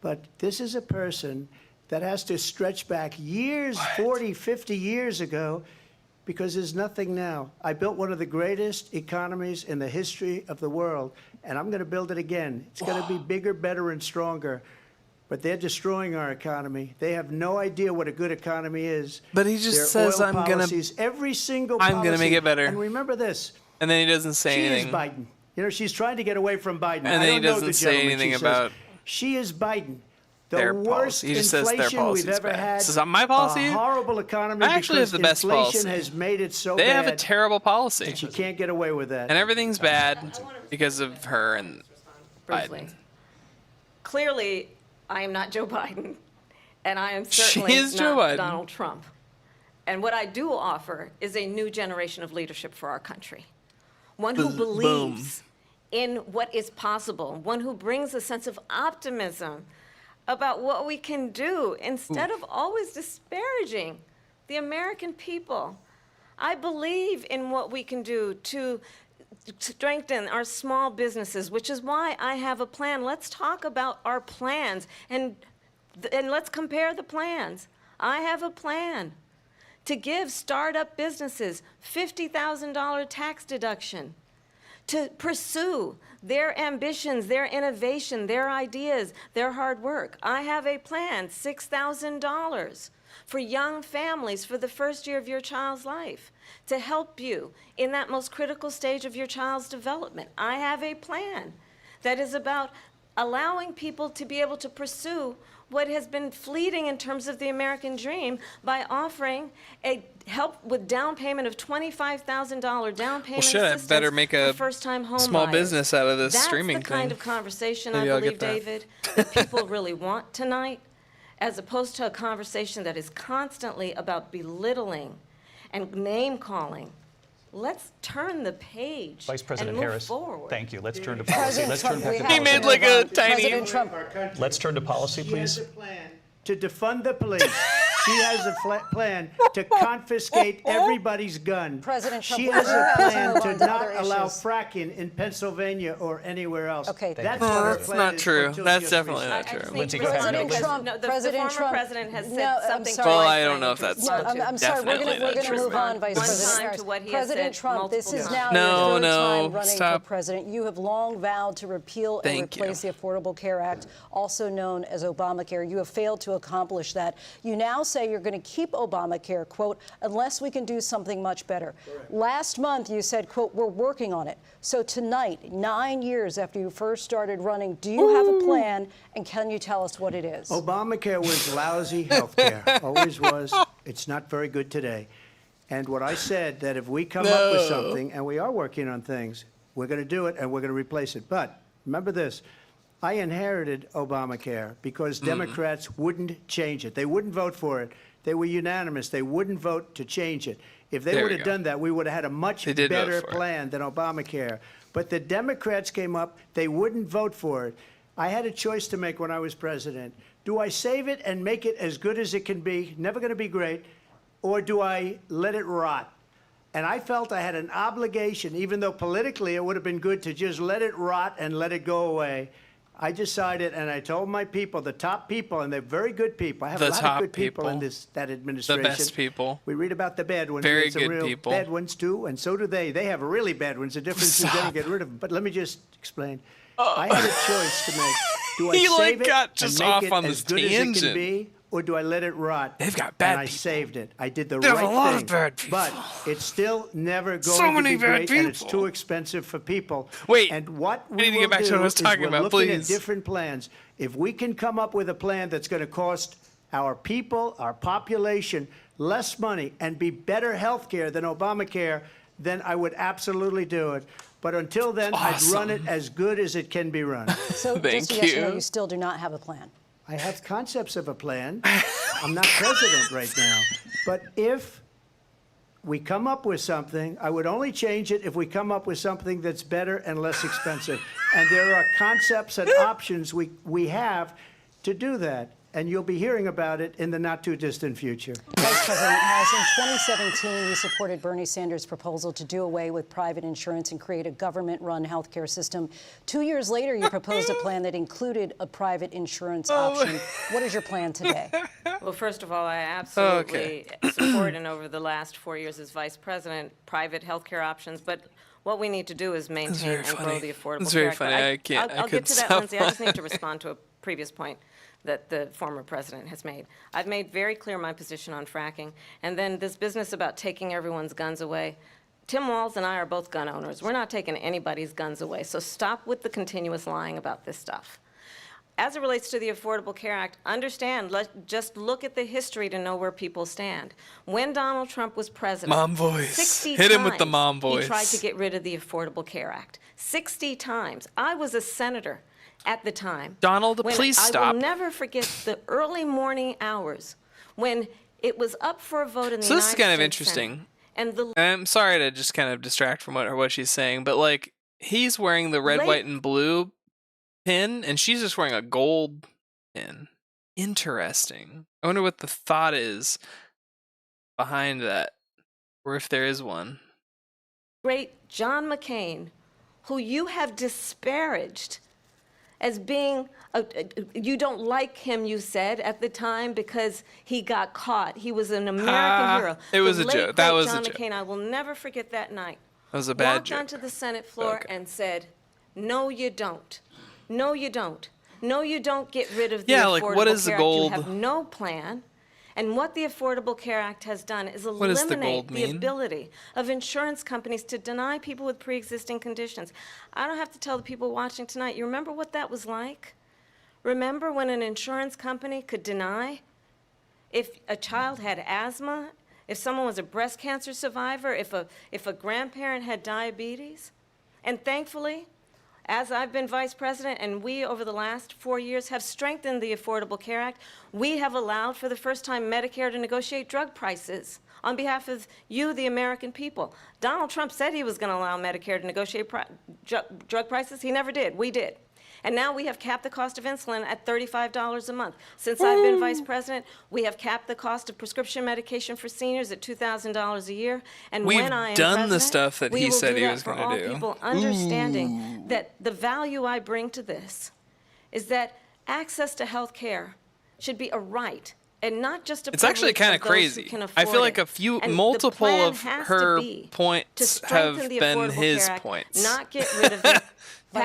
But this is a person that has to stretch back years, 40, 50 years ago, because there's nothing now. I built one of the greatest economies in the history of the world, and I'm going to build it again. It's going to be bigger, better, and stronger. But they're destroying our economy. They have no idea what a good economy is. But he just says, I'm going to... Every single policy. I'm going to make it better. And remember this. And then he doesn't say anything. She is Biden. You know, she's trying to get away from Biden. And then he doesn't say anything about... She is Biden. Their worst policy. He just says their policy we've ever had. This is my policy? A horrible economy. I actually have the best policy. Inflation has made it so they bad. have a terrible policy. And she can't get away with that. And everything's bad because of her and Biden. Clearly, I am not Joe Biden, and I am certainly not Donald Trump. And what I do offer is a new generation of leadership for our country. One who believes in what is possible, one who brings a sense of optimism about what we can do instead of always disparaging the American people. I believe in what we can do to strengthen our small businesses, which is why I have a plan. Let's talk about our plans and let's compare the plans. I have a plan to give startup businesses $50,000 tax deduction, to pursue their ambitions, their innovation, their ideas, their hard work. I have a plan, $6,000 for young families for the first year of your child's life, to help you in that most critical stage of your child's development. I have a plan that is about allowing people to be able to pursue what has been fleeting in terms of the American dream by offering a help with down payment of $25,000 down payment assistance better make a for first-time home small buyers. business out of this streaming That's the kind thing. of conversation Maybe I believe, that. David, that people really want tonight, as opposed to a conversation that is constantly about belittling and name-calling. Let's turn the page Vice President and move Harris, forward. thank you. Let's turn to policy. Let's turn back to He policy. made like a tiny... President Trump. Let's turn to policy, She please. has a plan to defund the police. She has a plan to confiscate everybody's gun. President Trump, she has a plan to on to not other allow issues. fracking in Pennsylvania or anywhere else. Okay. That's what her That's plan not is true. until That's she definitely is not resigned. true. Lindsay, President Trump, No, the President former Trump. president has said No, I'm something. sorry. Well, I don't know if that's I'm sorry. We're definitely going not to true. move on, Vice One President time Harris. to what he has President said Trump, this multiple is times. now No, your third no, time running stop. for president. You have long vowed to repeal and Thank replace the Affordable Care Act, also known as Obamacare. You have failed to accomplish that. You now say say you're going to keep Obamacare, quote, unless we can do something much better. Correct. Last month, you said, quote, we're working on it. So tonight, 9 years after you first started running, do you have a plan, and can you tell us what it is? Obamacare was lousy health care. Always was. It's not very good today. And what I said, that if we come up with something, and we are working on things, we're going to do it, and we're going to replace it. But remember this. I inherited Obamacare because Democrats wouldn't change it. They wouldn't vote for it. They were unanimous. They wouldn't vote to change it. If they would have done that, we would have had a much better plan than Obamacare. But the Democrats came up. They wouldn't vote for it. I had a choice to make when I was president. Do I save it and make it as good as it can be, never going to be great, or do I let it rot? And I felt I had an obligation, even though politically it would have been good to just let it rot and let it go away. I decided, and I told my people, the top people, and they're very good people. I have a lot of good people in that administration. The best people. We read about the bad ones. Very some good real people. Bad ones too, and so do they. They have really bad ones. The difference is they don't get rid of them. But let me just explain. I had a choice to make. Do I save it got just and make off it on as this good as it can tangent. be, or do I let it rot? They've got bad and I people. saved it. I did the They have right a lot of thing. bad people. But it's still never going So to many be bad great, and it's people. too expensive for people. Wait, and what I we need to will get back to what I was do talking is we're about, looking please. at different plans. If we can come up with a plan that's going to cost our people, our population, less money and be better health care than Obamacare, then I would absolutely do it. But until then, I'd run it as good as it can be run. So just yes or no, you still do not have a plan. I have concepts of a plan. I'm not president right now. But if we come up with something, I would only change it if we come up with something that's better and less expensive. And there are concepts and options we have to do that. And you'll be hearing about it in the not-too-distant future. Vice President, as in 2017, you supported Bernie Sanders' proposal to do away with private insurance and create a government-run health care system. 2 years later, you proposed a plan that included a private insurance option. What is your plan today? Well, first of all, I absolutely support, and over the last 4 years as vice president, private health care options. But what we need to do is maintain and grow the Affordable That's Care very Act. funny. I'll get to that, Lindsay. I just need to respond to a previous point that the former president has made. I've made very clear my position on fracking. And then this business about taking everyone's guns away. Tim Walz and I are both gun owners. We're not taking anybody's guns away. So stop with the continuous lying about this stuff. As it relates to the Affordable Care Act, understand, just look at the history to know where people stand. When Donald Trump was president, Mom voice. 60 Hit him times with the mom voice. he tried to get rid of the Affordable Care Act. 60 times. I was a senator at the time. Donald, please stop. I will never forget the early morning hours when it was up for a vote in the United States This is kind of Senate, interesting. and I'm sorry to just kind of distract from what she's saying, but like he's wearing the red, white, and blue pin, and she's just wearing a gold pin. Interesting. I wonder what the thought is behind that, or if there is one. great John McCain, who you have disparaged as being, you don't like him, you said, at the time because he got caught. He was an American hero. It was The a late, joke. That great was John a joke. McCain, I will never forget that night. That was a bad Walked joke. onto the Senate floor and said, no, you don't. No, you don't. No, you don't get rid of the Affordable what is the Care Act. gold? You have no plan. And what the Affordable Care Act has done is What does the eliminate gold the mean? ability of insurance companies to deny people with pre-existing conditions. I don't have to tell the people watching tonight, you remember what that was like? Remember when an insurance company could deny if a child had asthma, if someone was a breast cancer survivor, if a grandparent had diabetes? And thankfully, as I've been vice president and we over the last 4 years have strengthened the Affordable Care Act, we have allowed for the first time Medicare to negotiate drug prices on behalf of you, the American people. Donald Trump said he was going to allow Medicare to negotiate drug prices. He never did. We did. And now we have capped the cost of insulin at $35 a month. Since I've been vice president, we have capped the cost of prescription medication for seniors at $2,000 a year. And We've when I am done the president, stuff that we he will said do he that was for gonna all do. people, understanding that the value I bring to this is that access to health care should be a right and not just a It's actually kind of crazy. I feel like multiple of her points have been his points. Not get rid of it.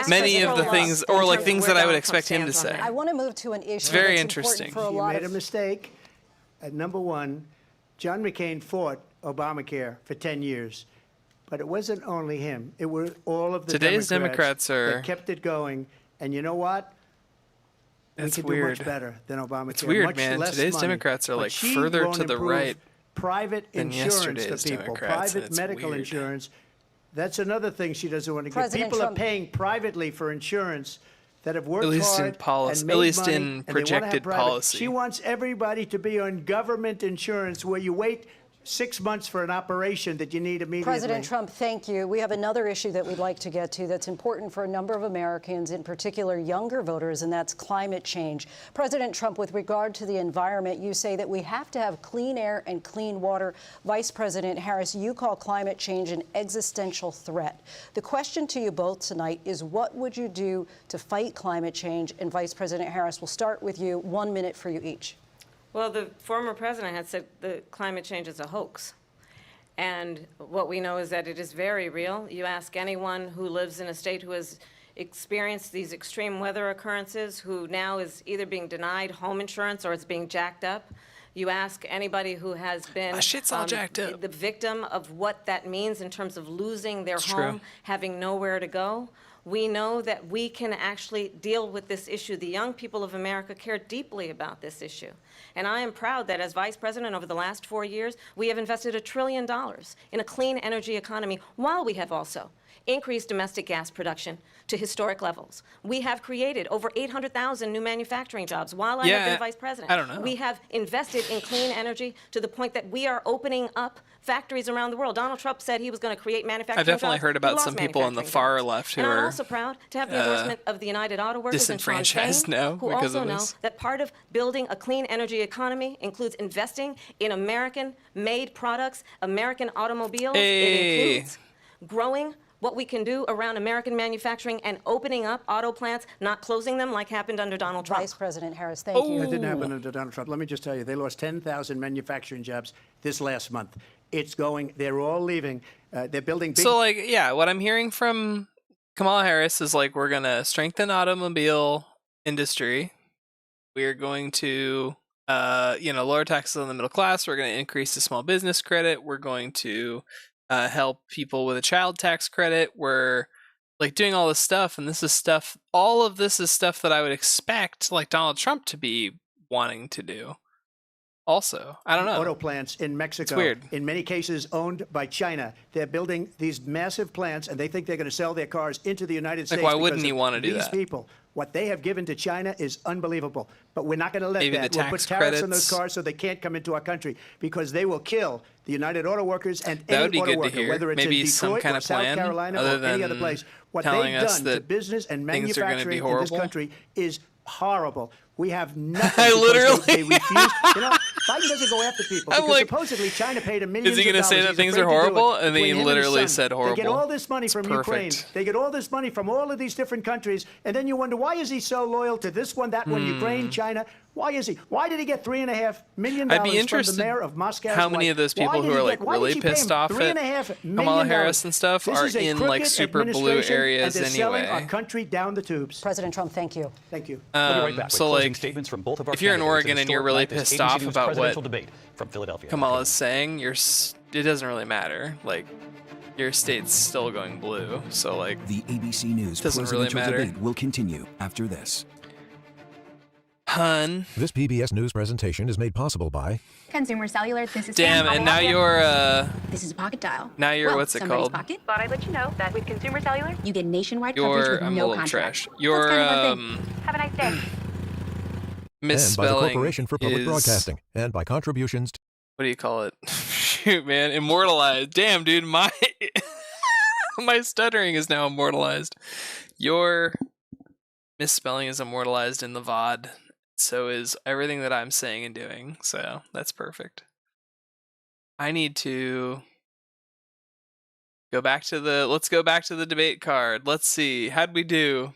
Many of the things, or like things that I would expect him to say. I want to move to an issue very that's interesting. important for a You lot made a of mistake. Number one, John McCain fought Obamacare for 10 years. But it wasn't only him. It were all of the Today's Democrats are that kept it going. And you know what? We could do much better than Obamacare. It's weird, much man. Less Today's money. Democrats are But like she further won't to the improve right private than insurance yesterday's for people, Democrats, and private it's medical weird. insurance. That's another thing she doesn't want to give. President People Trump. are paying privately for insurance that have worked At least in hard policy, and made at least money, in and they wanna have projected private. policy. She wants everybody to be on government insurance where you wait 6 months for an operation that you need immediately. President Trump, thank you. We have another issue that we'd like to get to that's important for a number of Americans, in particular younger voters, and that's climate change. President Trump, with regard to the environment, you say that we have to have clean air and clean water. Vice President Harris, you call climate change an existential threat. The question to you both tonight is, what would you do to fight climate change? And Vice President Harris, we'll start with you. 1 minute for you each. Well, the former president had said the climate change is a hoax. And what we know is that it is very real. You ask anyone who lives in a state who has experienced these extreme weather occurrences, who now is either being denied home insurance or it's being jacked up. You ask anybody who has been shit's all jacked up. the victim of what that means in terms of losing their home, having nowhere to go. We know that we can actually deal with this issue. The young people of America care deeply about this issue. And I am proud that as Vice President over the last 4 years, we have invested $1 trillion in a clean energy economy, while we have also increased domestic gas production to historic levels. We have created over 800,000 new manufacturing jobs while I have been Vice President. I don't know. We have invested in clean energy to the point that we are opening up factories around the world. Donald Trump said he was going to create manufacturing jobs. I've definitely heard He about lost some people on the manufacturing far jobs. left who and I'm are also proud to have the endorsement of the United Auto Workers and Sean disenfranchised Fain, now who because also of know this. that part of building a clean energy economy includes investing in American-made products, American automobiles. Hey. It includes growing what we can do around American manufacturing and opening up auto plants, not closing them like happened under Donald Trump. Vice President Harris, thank you. That didn't happen under Donald Trump. Let me just tell you, they lost 10,000 manufacturing jobs this last month. It's going, they're all leaving. They're building big. So, like, yeah, what I'm hearing from Kamala Harris is like, we're going to strengthen automobile industry. We're going to, lower taxes on the middle class. We're going to increase the small business credit. We're going to help people with a child tax credit. We're like doing all this stuff, and all of this is stuff that I would expect like Donald Trump to be wanting to do. Also, I don't know. Auto plants in Mexico, It's weird. in many cases owned by China. They're building these massive plants, and they think they're going to sell their cars into the United States. Why wouldn't he want to do these that? people, what they have given to China is unbelievable. But we're not going to let Maybe that. the We'll put tax tariffs on those credits. cars so they can't come into our country, because they will kill the United Auto Workers and That would any be auto good to worker, hear. whether it's Maybe in some Detroit kind or of South plan, Carolina other or any than other place. What telling they've us done to that business and things are gonna be manufacturing in this horrible. country is horrible. We have nothing. I because literally- they refuse. Biden doesn't go after people I'm because like, supposedly China paid $1 million. is he gonna say that things are horrible? And then he literally said They get horrible. all this money It's from perfect. Ukraine. They get all this money from all of these different countries, and then you wonder, why is he so loyal to this one, that one, Ukraine, China? Why is he? Why did he get $3.5 million I'd be from the interested mayor of Moscow? how many of those people who are like really pissed off at Kamala Harris and stuff are in like super blue areas and they're selling our anyway. country down the tubes. President Trump, thank you. Thank you. We'll be right back with So closing like, statements from both of our if you're in candidates Oregon an and you're historic really night as pissed ABC off News about presidential what debate from Philadelphia. Kamala's saying, it doesn't really matter. Like, your state's still going blue, so like, The ABC News doesn't really presidential matter. debate will continue after this. Hun. This PBS News presentation is made possible by Consumer Cellular, this is Damn, Sam. and now This is a pocket dial. now you're Well, what's it somebody's called? Pocket. Thought I'd let you know that with Consumer Cellular, you get nationwide coverage You're, with I'm a no little contract. trash. That's You're, kind of our thing. Have a nice day. and by the misspelling Corporation for Public is- Broadcasting and by contributions to What do you call it? Shoot, man, immortalized. Damn, dude, my my stuttering is now immortalized. Your misspelling is immortalized in the VOD. So is everything that I'm saying and doing. So that's perfect. I need to let's go back to the debate card. Let's see. How'd we do?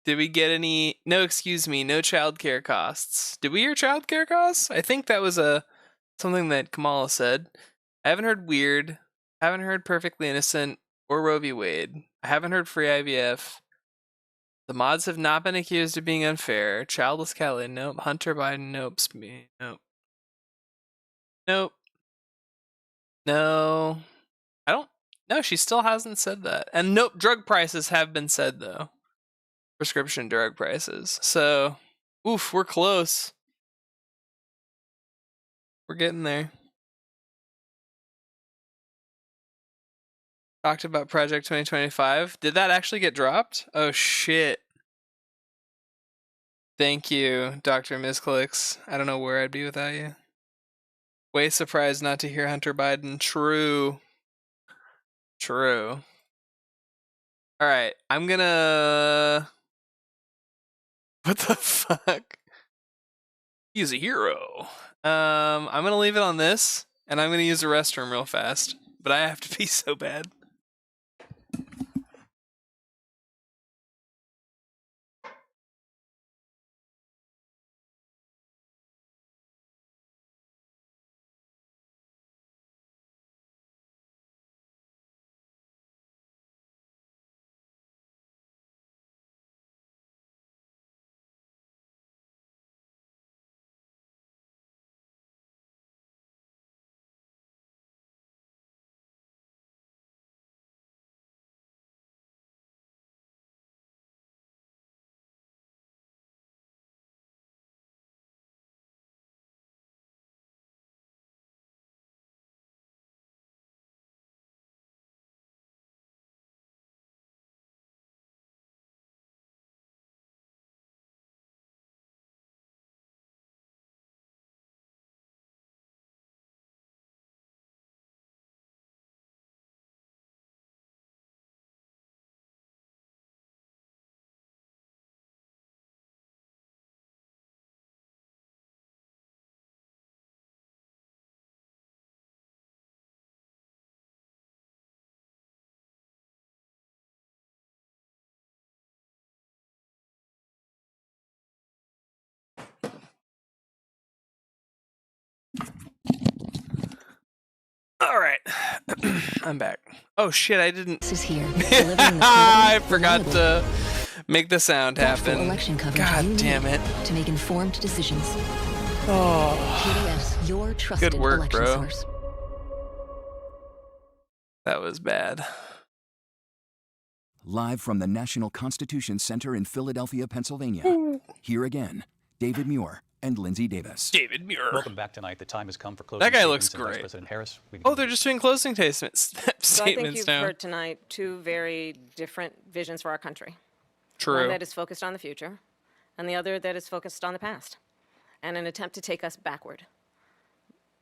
Did we get any? No, excuse me. No childcare costs. Did we hear childcare costs? I think that was something that Kamala said. I haven't heard weird. I haven't heard perfectly innocent or Roe v. Wade. I haven't heard free IVF. The mods have not been accused of being unfair. Childless Kelly, nope. Hunter Biden, nope. Nope. Nope. No. I don't. No, she still hasn't said that. And nope, drug prices have been said, though. Prescription drug prices. So, oof, we're close. We're getting there. Talked about Project 2025. Did that actually get dropped? Oh, shit. Thank you, Dr. Misclicks. I don't know where I'd be without you. Way surprised not to hear Hunter Biden. True. True. All right, I'm gonna... What the fuck? He's a hero. I'm gonna leave it on this, and I'm gonna use the restroom real fast. But I have to pee so bad. All right, I'm back. Oh shit, I didn't. Is here. I forgot to make the sound happen. Election coverage God damn it. To make informed decisions. Oh. KDS, your trusted Good work, election bro. source. That was bad. Live from the National Constitution Center in Philadelphia, Pennsylvania. Here again, David Muir and Lindsay Davis. David Muir. Welcome back tonight. The time has come for closing That guy statements looks and Vice great. President Harris. Oh, they're just doing closing statements So I think you've now. heard tonight two very different visions for our country. True. One that is focused on the future, and the other that is focused on the past, and an attempt to take us backward.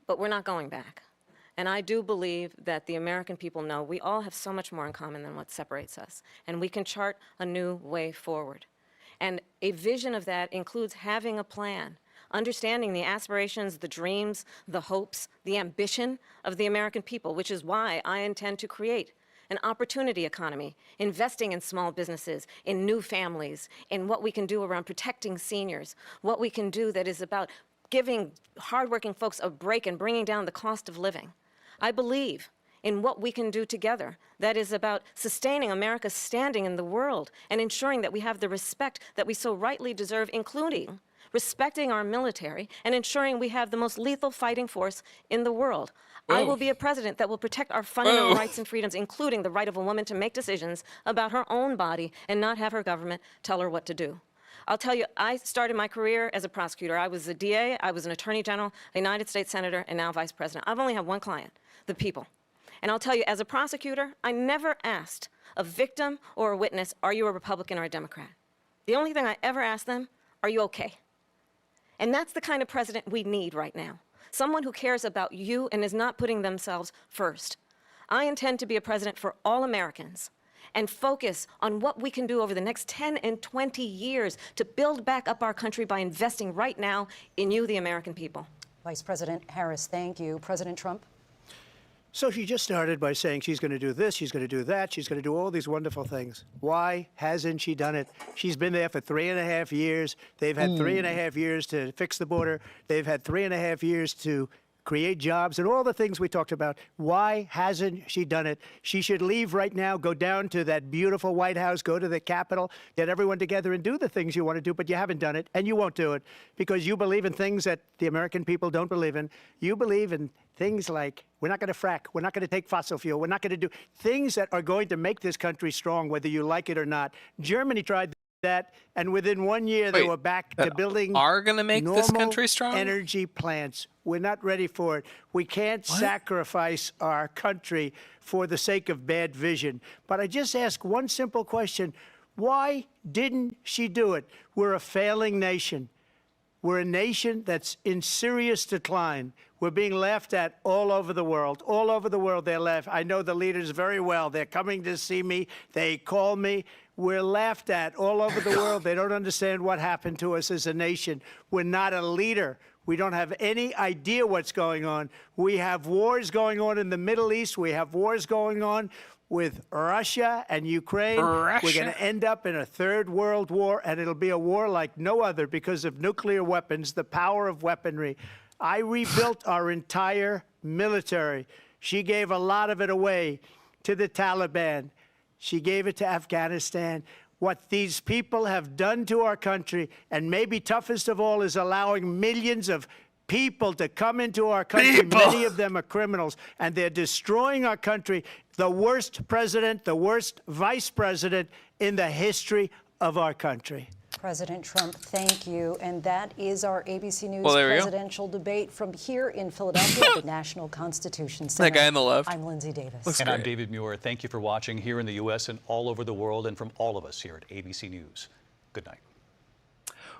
But we're not going back. And I do believe that the American people know we all have so much more in common than what separates us, and we can chart a new way forward. And a vision of that includes having a plan, understanding the aspirations, the dreams, the hopes, the ambition of the American people, which is why I intend to create an opportunity economy, investing in small businesses, in new families, in what we can do around protecting seniors, what we can do that is about giving hardworking folks a break and bringing down the cost of living. I believe in what we can do together that is about sustaining America's standing in the world and ensuring that we have the respect that we so rightly deserve, including respecting our military and ensuring we have the most lethal fighting force in the world. I will be a president that will protect our fundamental rights and freedoms, including the right of a woman to make decisions about her own body and not have her government tell her what to do. I'll tell you, I started my career as a prosecutor. I was a DA, I was an attorney general, a United States senator, and now vice president. I've only had one client, the people. And I'll tell you, as a prosecutor, I never asked a victim or a witness, are you a Republican or a Democrat? The only thing I ever asked them, are you okay? And that's the kind of president we need right now. Someone who cares about you and is not putting themselves first. I intend to be a president for all Americans and focus on what we can do over the next 10 and 20 years to build back up our country by investing right now in you, the American people. Vice President Harris, thank you. President Trump? So she just started by saying she's going to do this, she's going to do that, she's going to do all these wonderful things. Why hasn't she done it? She's been there for 3.5 years. They've had 3.5 years to fix the border. They've had 3.5 years to create jobs, and all the things we talked about. Why hasn't she done it? She should leave right now, go down to that beautiful White House, go to the Capitol, get everyone together and do the things you want to do, but you haven't done it, and you won't do it because you believe in things that the American people don't believe in. You believe in things like we're not going to frack, we're not going to take fossil fuel, we're not going to do things that are going to make this country strong, whether you like it or not. Germany tried that, and within 1 year they were back to building are going to make this country strong energy plants. We're not ready for it. We can't sacrifice our country for the sake of bad vision. But I just ask one simple question. Why didn't she do it? We're a failing nation. We're a nation that's in serious decline. We're being laughed at all over the world. All over the world they're laughed. I know the leaders very well. They're coming to see me. They call me. We're laughed at all over the world. They don't understand what happened to us as a nation. We're not a leader. We don't have any idea what's going on. We have wars going on in the Middle East. We have wars going on with Russia and Ukraine. We're going to end up in a third world war, and it'll be a war like no other because of nuclear weapons, the power of weaponry. I rebuilt our entire military. She gave a lot of it away to the Taliban. She gave it to Afghanistan. What these people have done to our country, and maybe toughest of all, is allowing millions of people to come into our country. Many of them are criminals, and they're destroying our country. The worst president, the worst vice president in the history of our country. President Trump, thank you. And that is our ABC News presidential debate from here in Philadelphia at the National Constitution Center. That guy on the left. I'm Lindsay Davis. And I'm David Muir. Thank you for watching here in the U.S. and all over the world, and from all of us here at ABC News. Good night.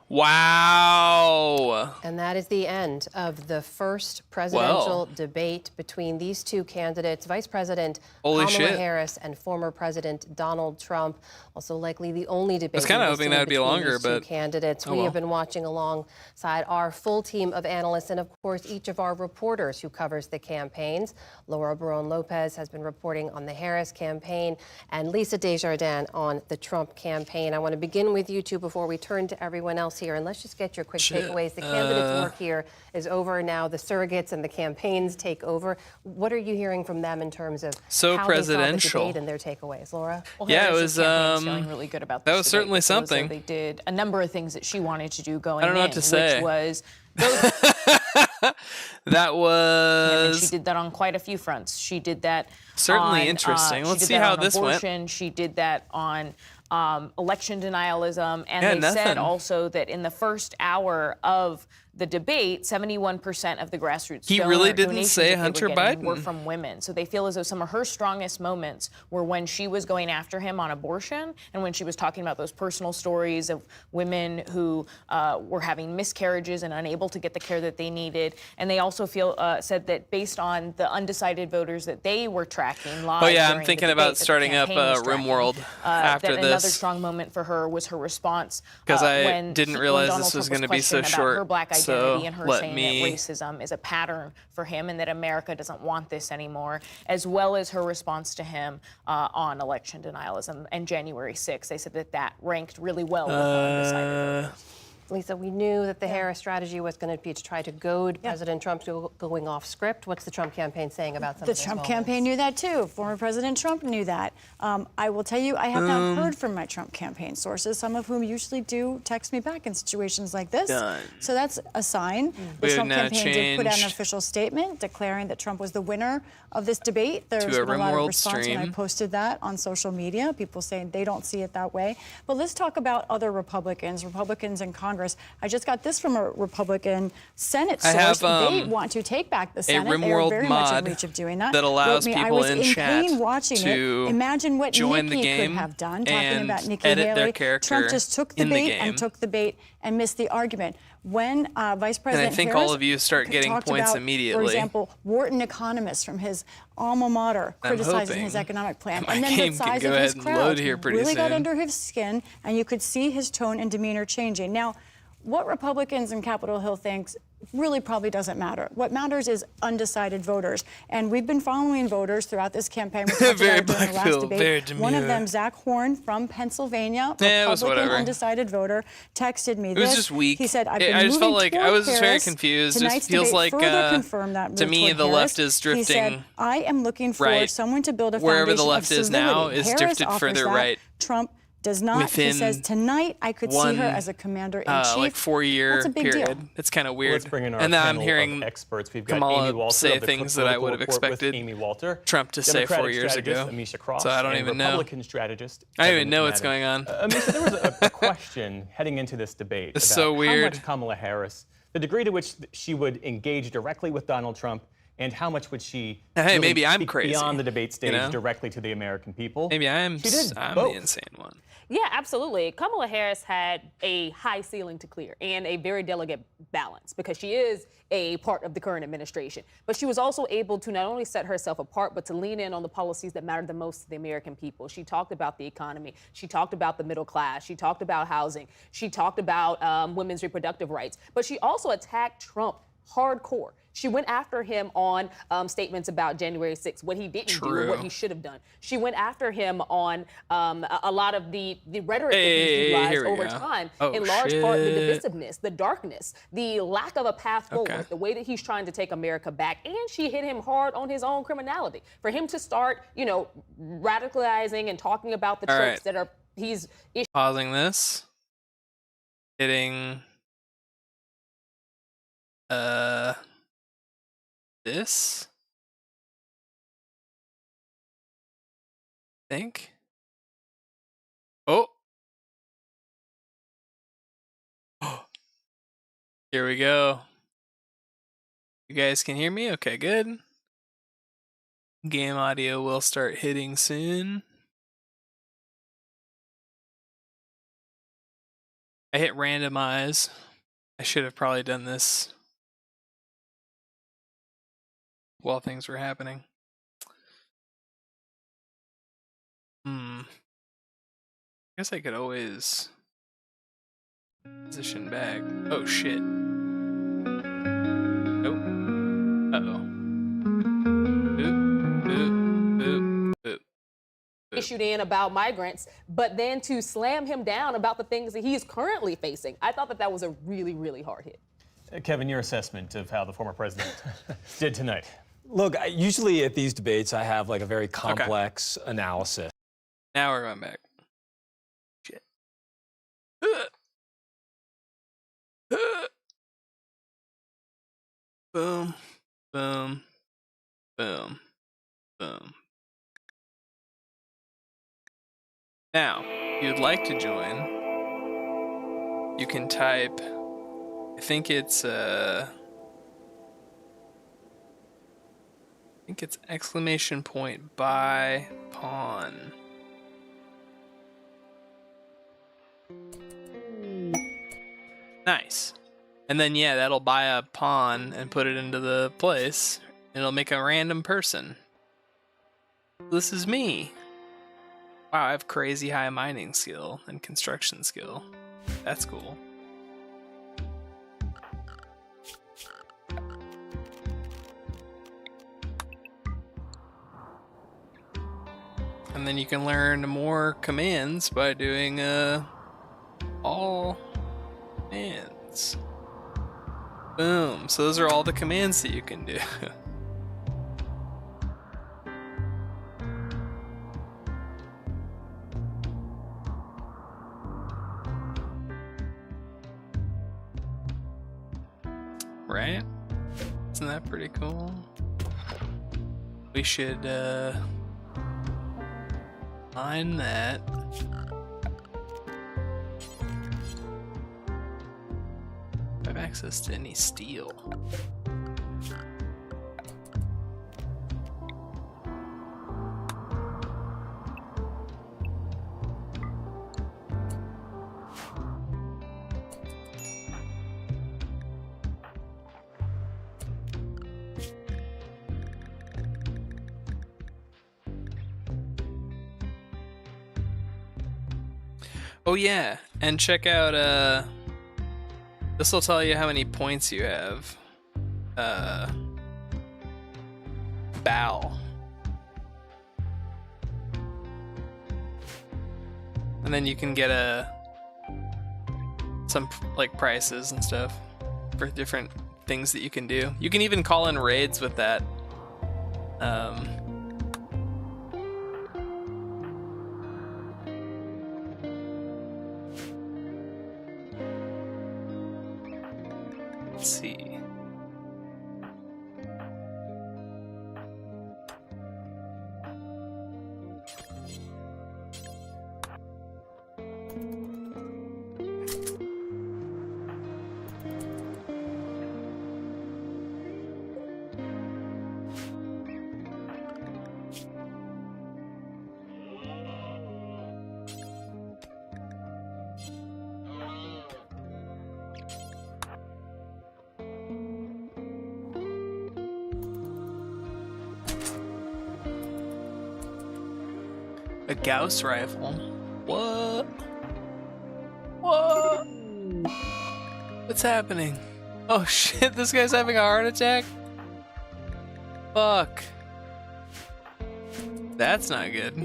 Wow. And that is the end of the first presidential debate between these two candidates, Vice President Kamala Harris and former President Donald Trump. Also likely the only debate. I was kind of hoping that would be longer, but candidates. We have been watching alongside our full team of analysts and, of course, each of our reporters who covers the campaigns. Laura Barone-Lopez has been reporting on the Harris campaign, and Lisa Desjardins on the Trump campaign. I want to begin with you two before we turn to everyone else here, and let's just get your quick takeaways. The candidates' work here is over now. The surrogates and the campaigns take over. What are you hearing from them in terms of how they saw the debate and their takeaways? Laura? Well, yeah, it was feeling really good about this that was certainly something. They did a number of things that she wanted to do going I don't know in, what to say. Which was that was. She did that on quite a few fronts. She did that certainly on, interesting. Let's see how this abortion. went. She did that on election denialism, and they said also that in the first hour of the debate, 71% of the grassroots he really didn't say Hunter Biden were from women. So they feel as though some of her strongest moments were when she was going after him on abortion and when she was talking about those personal stories of women who were having miscarriages and unable to get the care that they needed. And they also said that based on the undecided voters that they were tracking live. Oh yeah, I'm thinking about starting up RimWorld after that this. Another strong moment for her was her response because I didn't realize this was going to be so short. Her black identity and her saying me... that racism is a pattern for him and that America doesn't want this anymore, as well as her response to him on election denialism and January 6th. They said that ranked really well with undecided voters. Lisa, we knew that the Harris strategy was going to be to try to goad President Trump to going off script. What's the Trump campaign saying about some of those The Trump campaign knew that, too. Former President Trump knew that. I will tell you, I have not heard from my Trump campaign sources, some of whom usually do text me back in situations like this. So that's a sign. The Trump campaign did put out an official statement declaring that Trump was the winner of this debate. There's been a lot of response when I posted that on social media, people saying they don't see it that way. But let's talk about other Republicans in Congress. I just got this from a Republican Senate source. They want to take back the Senate. They are very much in reach of doing that. That allows people in chat to imagine what Nikki could have done, talking about Nikki Haley. Trump just took the bait and took the bait and missed the argument. When Vice President and I think Harris all of you start getting points about, immediately. For example, Wharton economists from his alma mater criticizing his economic plan. And then the size of his crowd really got under his skin, and you could see his tone and demeanor changing. Now, what Republicans in Capitol Hill think really probably doesn't matter. What matters is undecided voters. And we've been following voters throughout this campaign. We talked about it during the last debate. One of them, Zach Horn from Pennsylvania, Republican undecided voter, texted me this. It was just weak. He said, I just felt like I was just very Harris. confused. Tonight's It feels debate like, further confirmed that to me, the left is drifting. He said, I am looking for someone to build a wherever foundation the left of is now is Harris drifted offers further that. right. Trump does not. He says, tonight I could see her as a commander-in-chief. Like 4-year That's a big period. deal. It's kind of weird. Let's bring in our and then I'm panel hearing of experts. We've got Kamala Amy Walter say of the things that I would have Political Report with expected Amy Walter, Trump to say 4 years strategist ago. Amisha Cross, So I don't and even know. Republican strategist. I don't even Kevin know what's Madden. going on. Amisha, there was a question heading into this debate It's about so weird. how much Kamala Harris, the degree to which she would engage directly with Donald Trump, and how much would she really maybe I'm speak crazy, beyond the debate stage you know? directly to the American people. Maybe I'm both. the insane one. Yeah, absolutely. Kamala Harris had a high ceiling to clear and a very delicate balance because she is a part of the current administration. But she was also able to not only set herself apart, but to lean in on the policies that matter the most to the American people. She talked about the economy. She talked about the middle class. She talked about housing. She talked about women's reproductive rights. But she also attacked Trump hardcore. She went after him on statements about January 6th, what he didn't do, and what he should have done. She went after him on a lot of the rhetoric that he's utilized over time, in large part the divisiveness, the darkness, the lack of a path forward, the way that he's trying to take America back. And she hit him hard on his own criminality. For him to start, radicalizing and talking about the tropes that are pausing this, hitting this, I think. Oh. Here we go. You guys can hear me? Okay, good. Game audio will start hitting soon. I hit randomize. I should have probably done this while things were happening. I guess I could always position back. Oh shit. Nope. Uh-oh. Issued in about migrants, but then to slam him down about the things that he is currently facing. I thought that was a really, really hard hit. Kevin, your assessment of how the former president did tonight. Look, usually at these debates, I have like a very complex analysis. Now we're going back. Shit. Boom, boom, boom, boom. Now, if you'd like to join, you can type, I think it's exclamation point buy pawn. Nice. And then, yeah, that'll buy a pawn and put it into the place. It'll make a random person. This is me. Wow, I have crazy high mining skill and construction skill. That's cool. And then you can learn more commands by doing all commands. Boom. So those are all the commands that you can do. Right? Isn't that pretty cool? We should line that. I have access to any steel. Oh yeah, and check out This will tell you how many points you have. Bow. And then you can get some like prices and stuff for different things that you can do. You can even call in raids with that. Let's see. A Gauss rifle. What? What? What's happening? Oh shit, this guy's having a heart attack? Fuck. That's not good.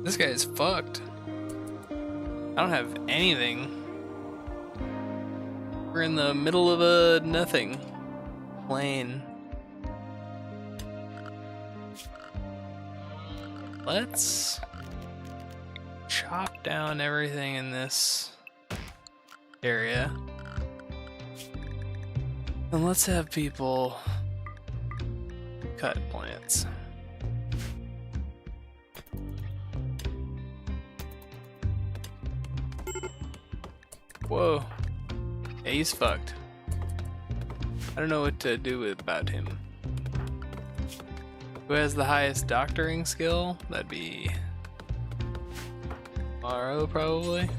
This guy is fucked. I don't have anything. We're in the middle of a nothing. Plain. Let's chop down everything in this area. And let's have people cut plants. Whoa. Yeah, he's fucked. I don't know what to do about him. Who has the highest doctoring skill? That'd be Morrow, probably.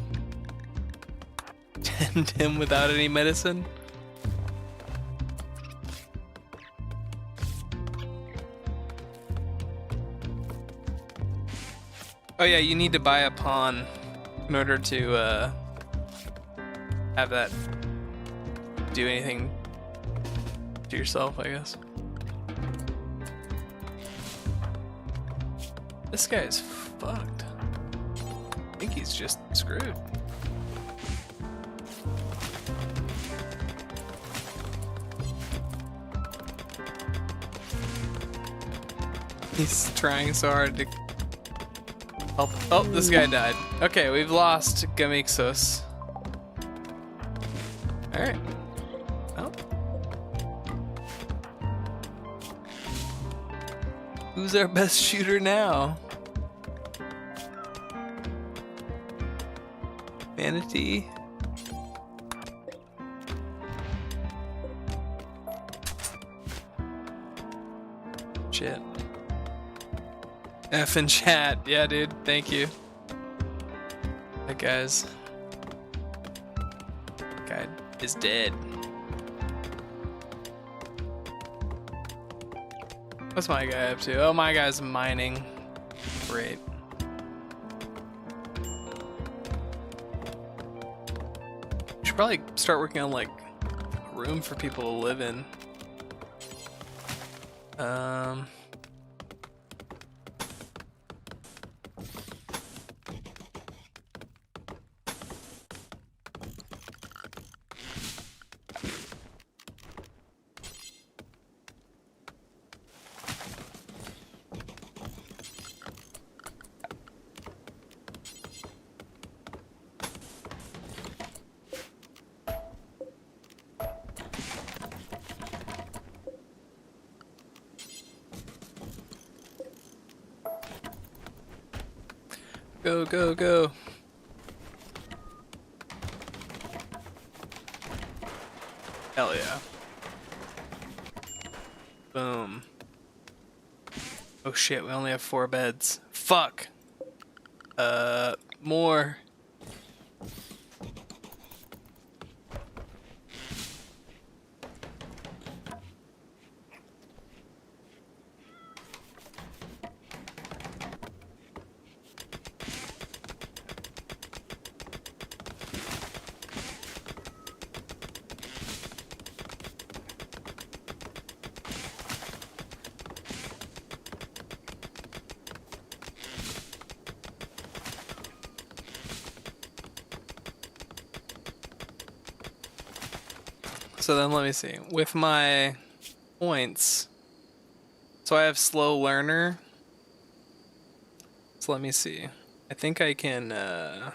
Tend him without any medicine. Oh yeah, you need to buy a pawn in order to have that do anything to yourself, I guess. This guy's fucked. I think he's just screwed. He's trying so hard to help. Oh, this guy died. Okay, we've lost Gamixos. Alright. Oh. Who's our best shooter now? Manatee. Shit. F in chat. Yeah, dude. Thank you. That guy is dead. What's my guy up to? Oh, my guy's mining. Great. Should probably start working on like a room for people to live in. Go, go, go. Hell yeah. Boom. Oh shit, we only have 4 beds. Fuck. More. So then let me see. With my points, so I have slow learner. So let me see. I think I can, hang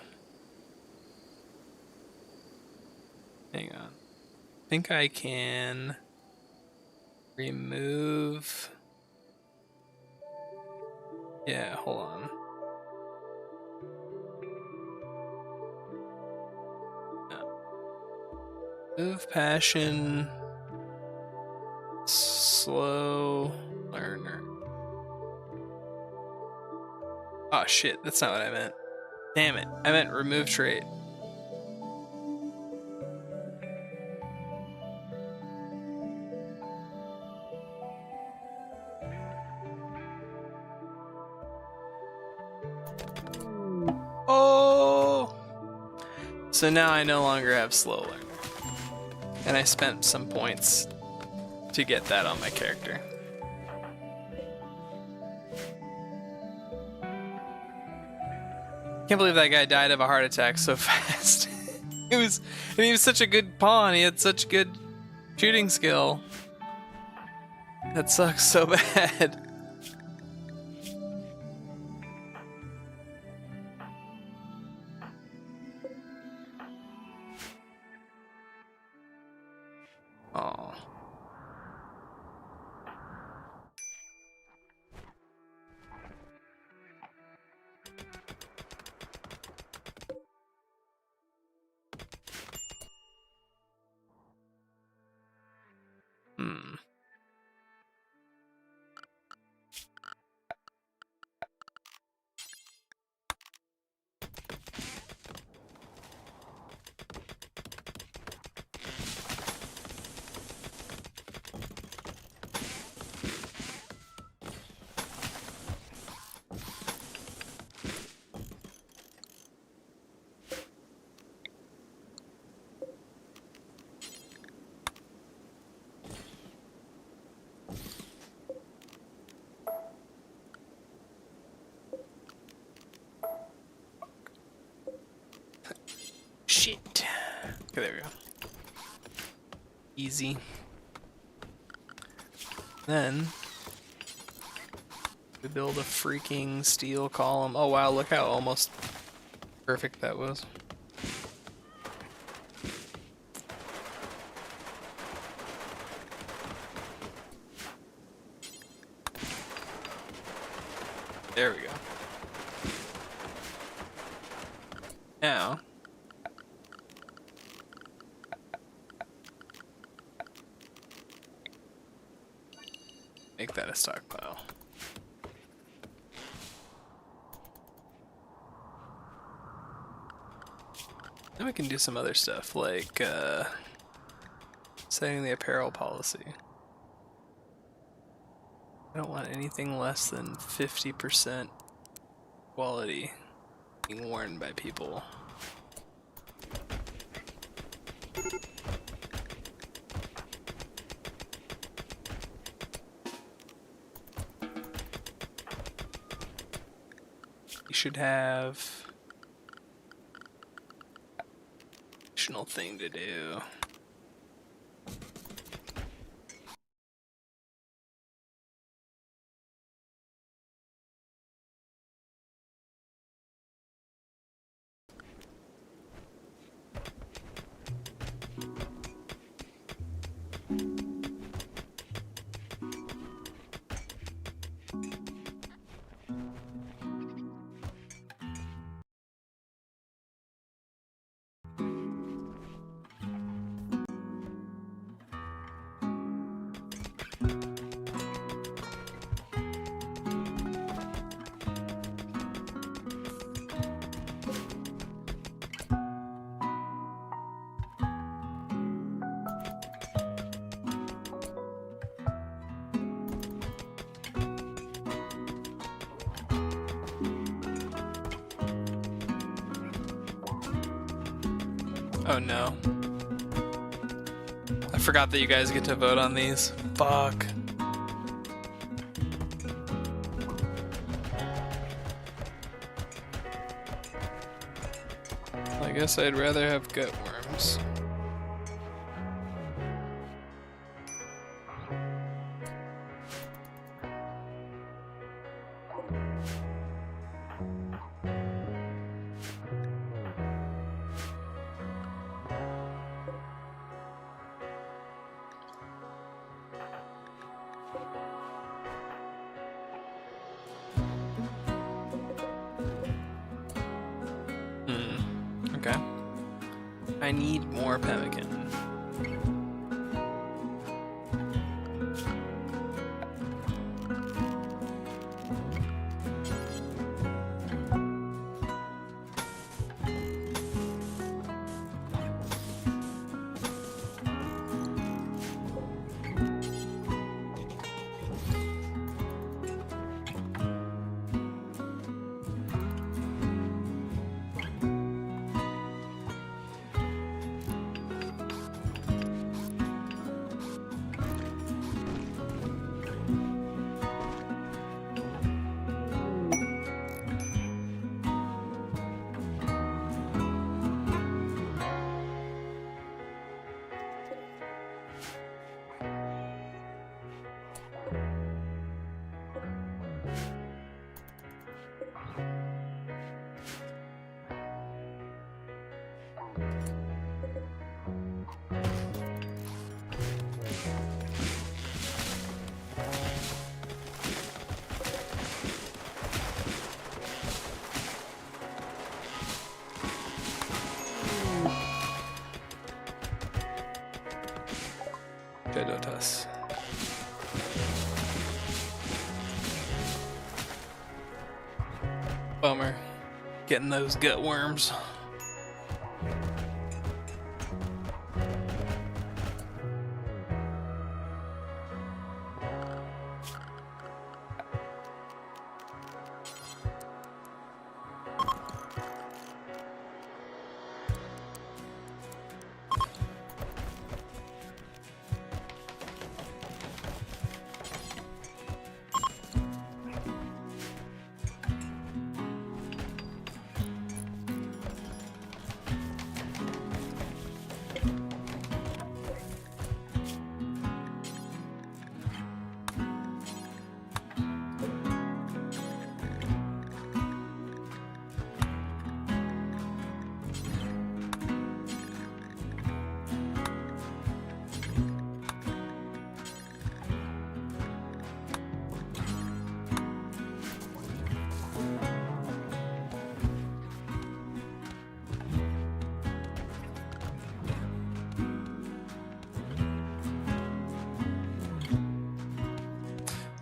on. I think I can remove, yeah, hold on. Move passion, slow learner. Oh shit, that's not what I meant. Damn it, I meant remove trait. Oh! So now I no longer have slow learner. And I spent some points to get that on my character. Can't believe that guy died of a heart attack so fast. he was such a good pawn. He had such good shooting skill. That sucks so bad. Oh. Shit. Okay, there we go. Easy. Then we build a freaking steel column. Oh wow, look how almost perfect that was. There we go. Now make that a stockpile. Then we can do some other stuff like setting the apparel policy. I don't want anything less than 50% quality being worn by people. You should have additional thing to do. Oh no. I forgot that you guys get to vote on these. Fuck. I guess I'd rather have gut worms. I need more pemmican. Vedotas. Bummer. Getting those gut worms.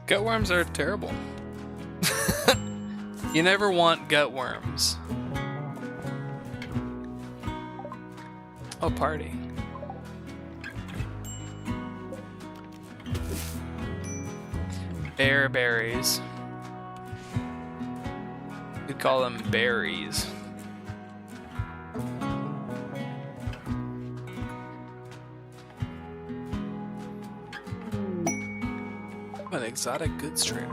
Gut worms are terrible. You never want gut worms. Oh, party. Bearberries. You'd call them berries. An exotic goods trader.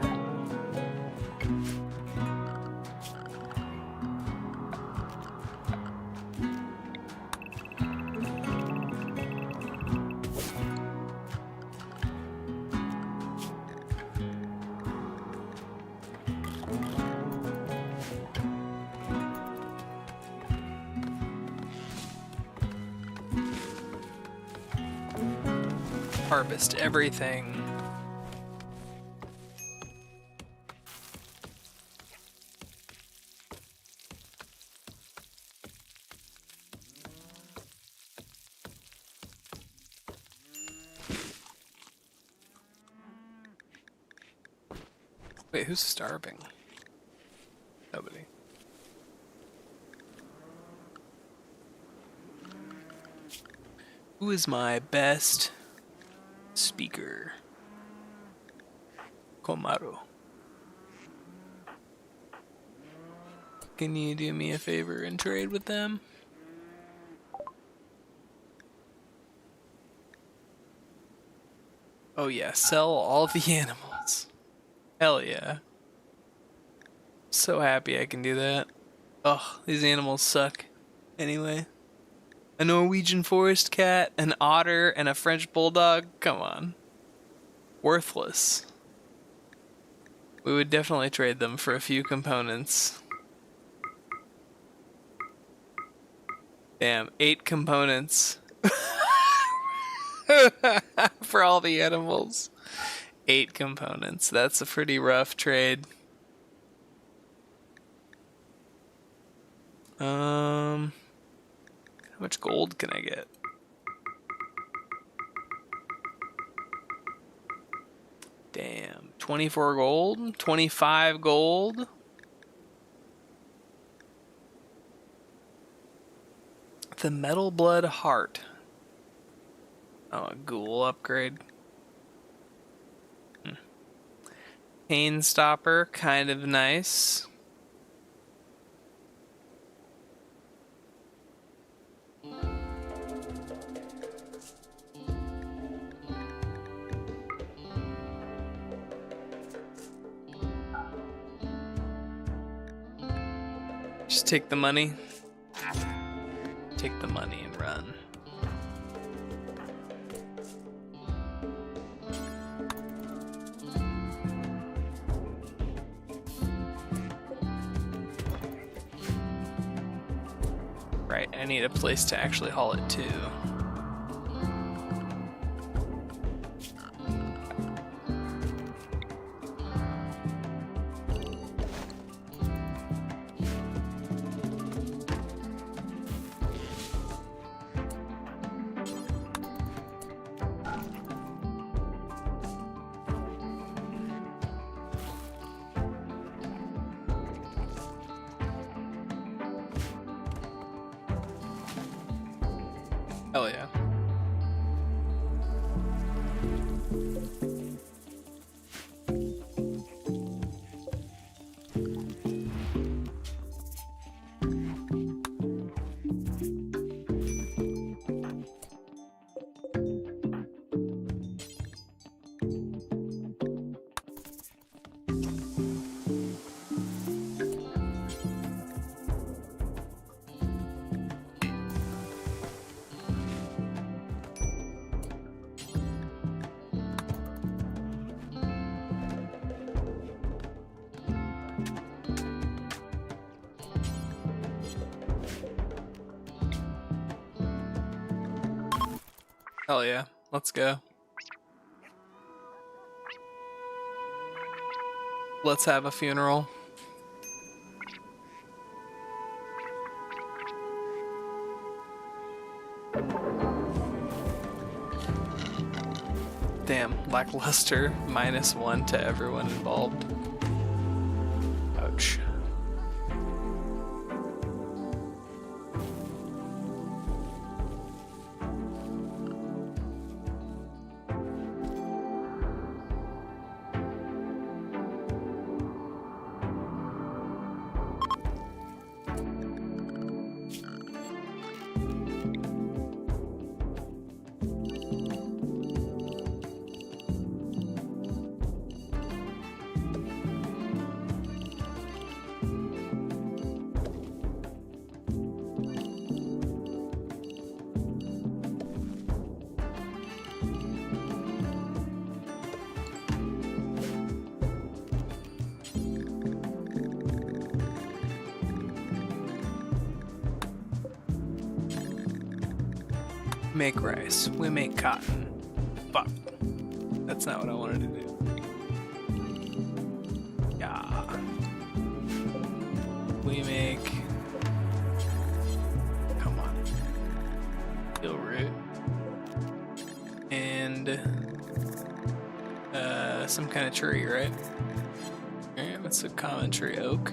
Harvest everything. Wait, who's starving? Nobody. Who is my best speaker? Komaru. Can you do me a favor and trade with them? Oh yeah, sell all the animals. Hell yeah. So happy I can do that. Ugh, these animals suck. Anyway. A Norwegian forest cat, an otter, and a French bulldog? Come on. Worthless. We would definitely trade them for a few components. Damn, 8 components. For all the animals. 8 components. That's a pretty rough trade. How much gold can I get? Damn. 24 gold? 25 gold? The Metal Blood Heart. Oh, a ghoul upgrade. Pain Stopper, kind of nice. Just take the money. Take the money and run. Right, I need a place to actually haul it to. Hell yeah. Hell yeah, let's go. Let's have a funeral. Damn, lackluster, -1 to everyone involved. Ouch. Make rice. We make cotton. Fuck. That's not what I wanted to do. Yeah. We make... Come on. Steel root. And... some kind of tree, right? Alright, what's a common tree? Oak.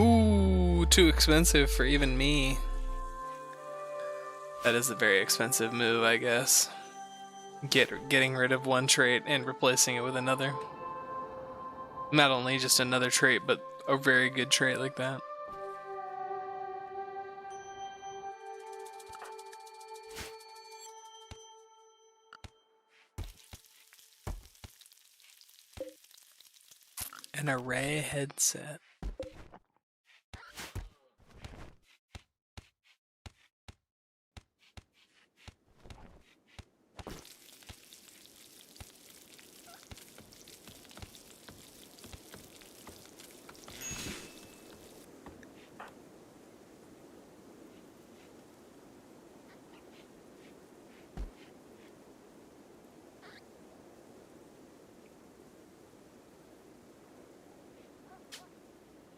Ooh, too expensive for even me. That is a very expensive move, I guess. Getting rid of one trait and replacing it with another. Not only just another trait, but a very good trait like that. An array headset.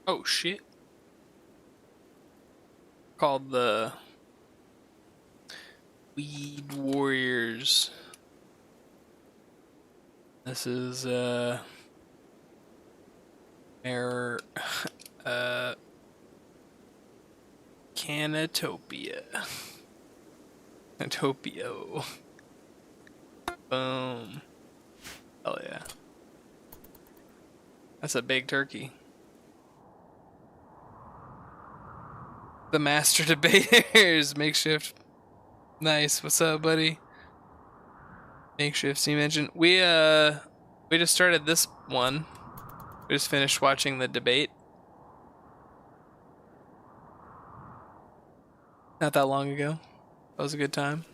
Oh shit. Called the Weed Warriors. This is Canatopia. Canatopio. Boom. Hell yeah. That's a big turkey. The Master Debaters. Makeshift. Nice. What's up, buddy? Makeshift steam engine. We just started this one. We just finished watching the debate. Not that long ago. That was a good time.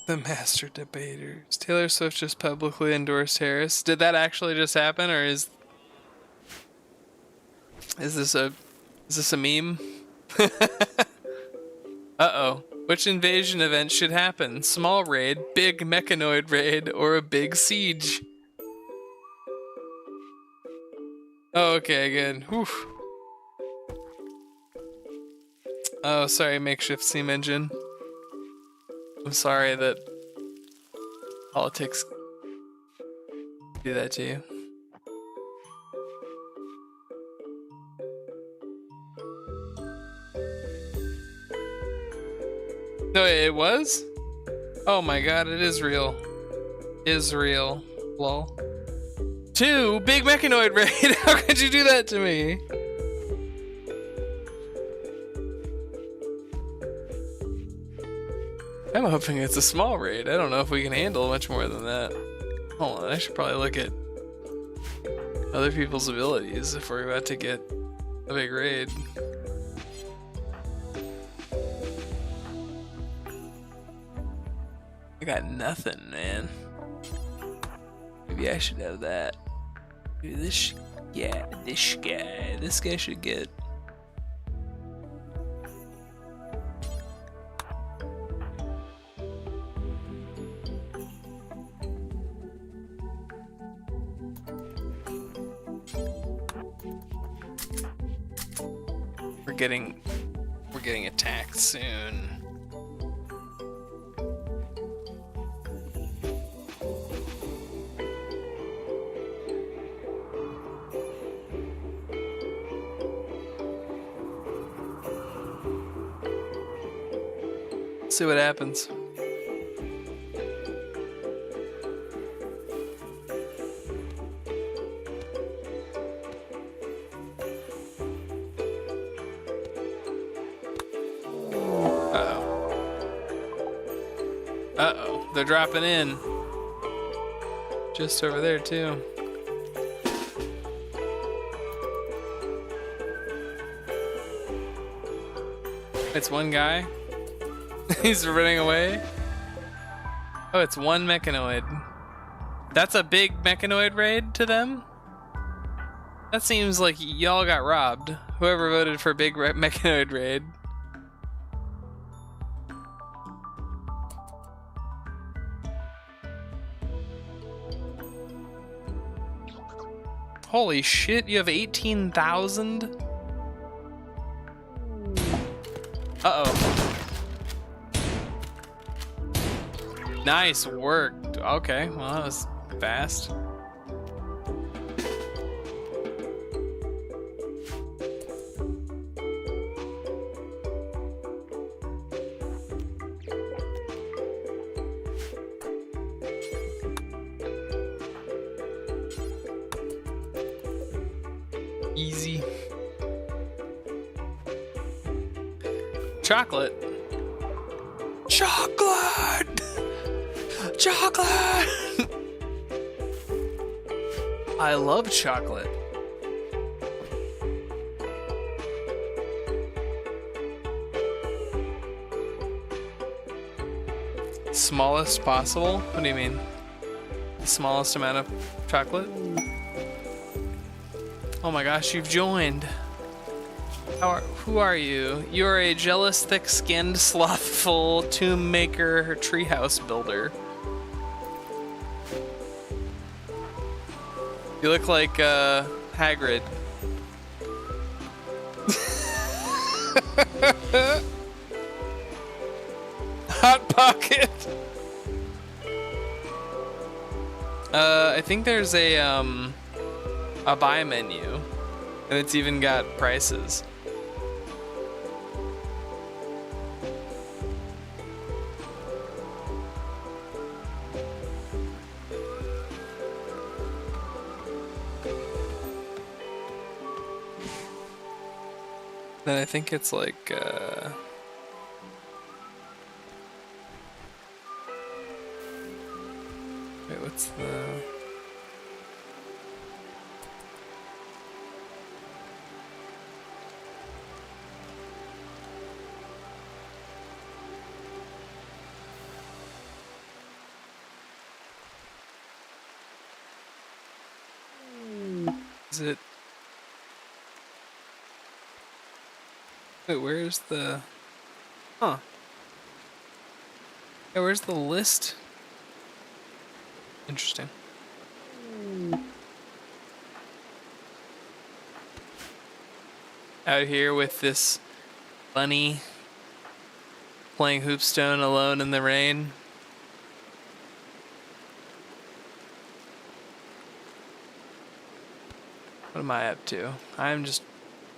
The Master Debaters. Taylor Swift just publicly endorsed Harris. Did that actually just happen, or is this a meme? Uh-oh. Which invasion event should happen? Small raid, big mechanoid raid, or a big siege? Oh, okay, good. Whew. Oh, sorry, makeshift steam engine. I'm sorry that politics do that to you. No, it was? Oh my god, it is real. Is real. Lol. 2, big mechanoid raid. How could you do that to me? I'm hoping it's a small raid. I don't know if we can handle much more than that. Hold on, I should probably look at other people's abilities if we're about to get a big raid. I got nothing, man. Maybe I should have that. Maybe this guy should get. We're getting attacked soon. See what happens. Uh-oh, they're dropping in. Just over there, too. It's one guy. He's running away. Oh, it's one mechanoid. That's a big mechanoid raid to them? That seems like y'all got robbed. Whoever voted for big mechanoid raid. Holy shit, you have 18,000? Uh-oh. Nice work. Okay, well, that was fast. Easy. Chocolate. Chocolate! Chocolate! I love chocolate. Smallest possible? What do you mean? The smallest amount of chocolate? Oh my gosh, you've joined. Who are you? You are a jealous, thick-skinned, slothful tomb maker, treehouse builder. You look like Hagrid. Hot Pocket. I think there's a buy menu, and it's even got prices. Then I think it's like, wait, what's the... Is it... Wait, where's the... Huh. Yeah, where's the list? Interesting. Out here with this bunny playing hoopstone alone in the rain. What am I up to? I'm just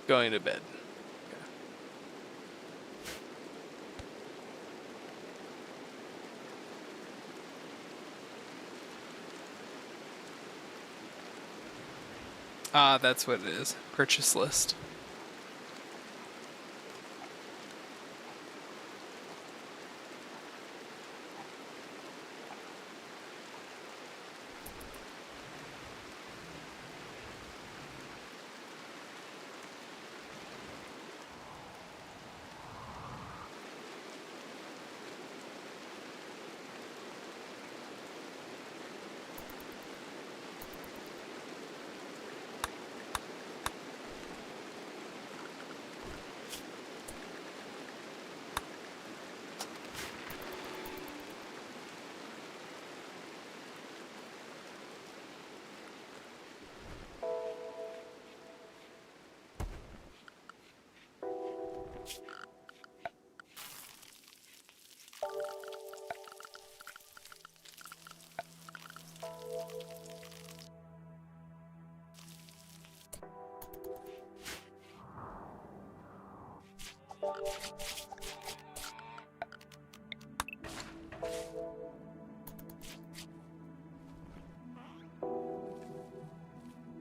going to bed. Ah, that's what it is. Purchase list.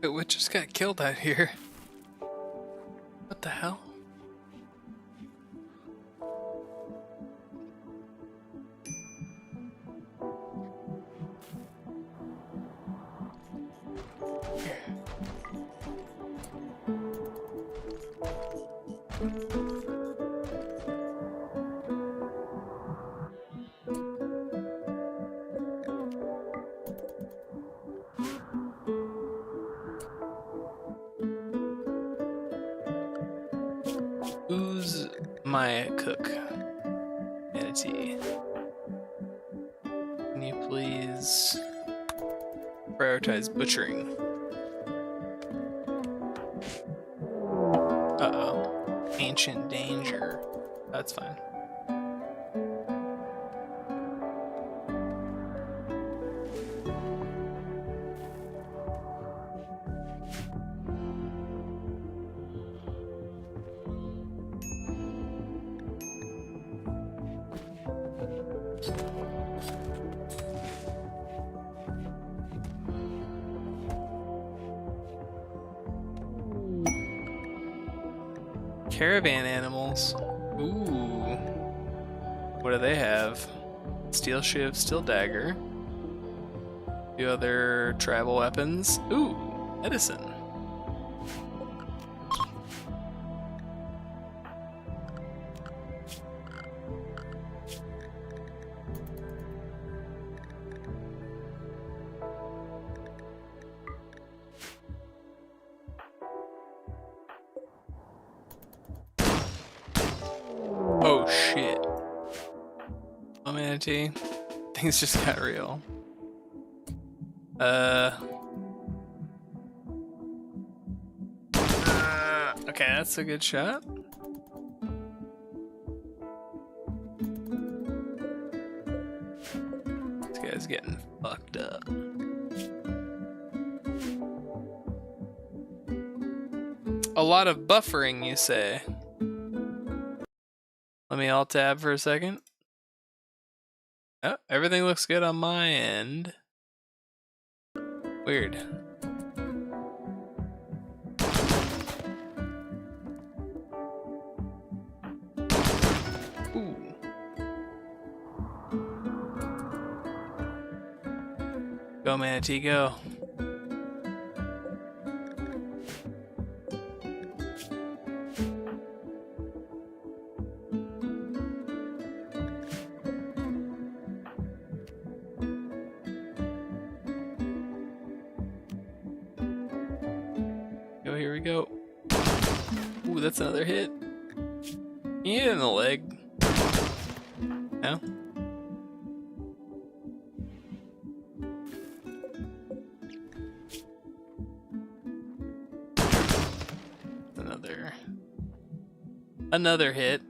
Wait, what just got killed out here? What the hell? Who's my cook? Manatee. Can you please prioritize butchering? Uh-oh. Ancient danger. That's fine. Caravan animals. Ooh. What do they have? Steel shiv, steel dagger. A few other travel weapons. Ooh, medicine. Oh shit. Oh, manatee. Things just got real. Okay, that's a good shot. This guy's getting fucked up. A lot of buffering, you say? Let me alt tab for a second. Oh, everything looks good on my end. Weird. Ooh. Go, manatee, go. Here we go. Ooh, that's another hit. You hit in the leg. No? Another hit.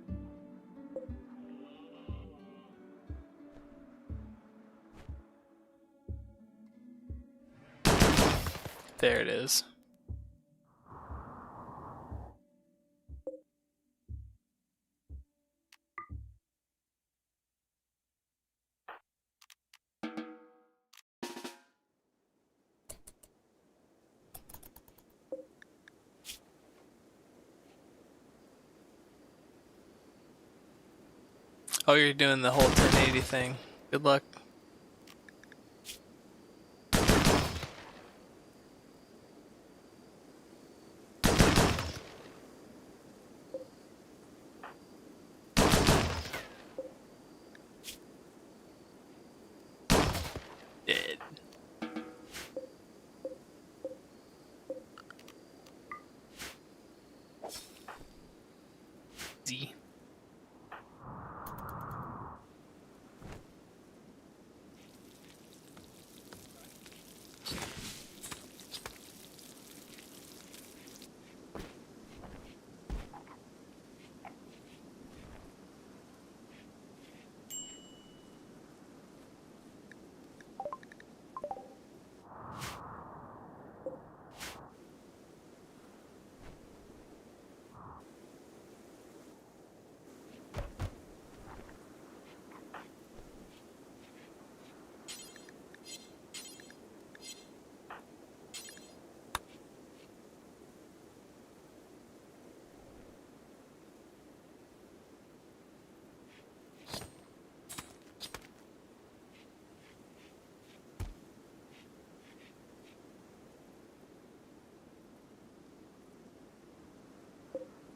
There it is. Oh, you're doing the whole 1080 thing. Good luck. Dead. Z.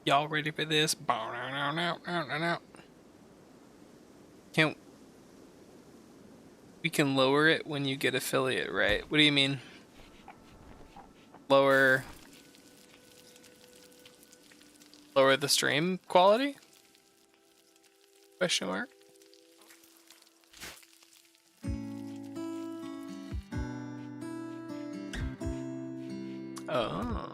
Y'all ready for this? Can't we can lower it when you get affiliate, right? What do you mean? Lower the stream quality? Question mark. Oh.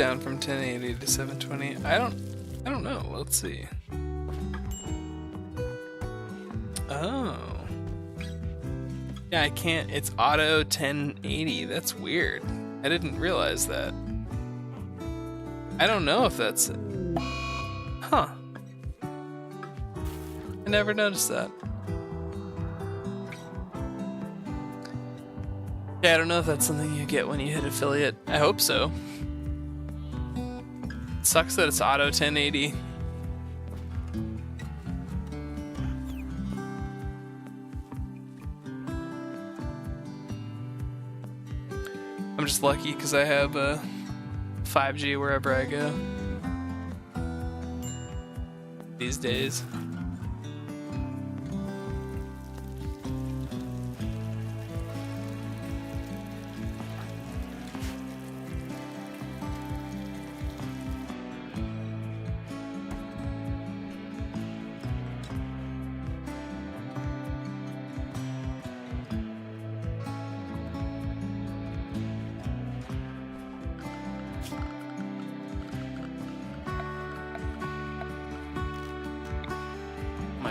Down from 1080 to 720. I don't know. Let's see. Oh. Yeah, I can't. It's auto 1080. That's weird. I didn't realize that. I don't know if that's... Huh. I never noticed that. Yeah, I don't know if that's something you get when you hit affiliate. I hope so. It sucks that it's auto 1080. I'm just lucky because I have 5G wherever I go these days.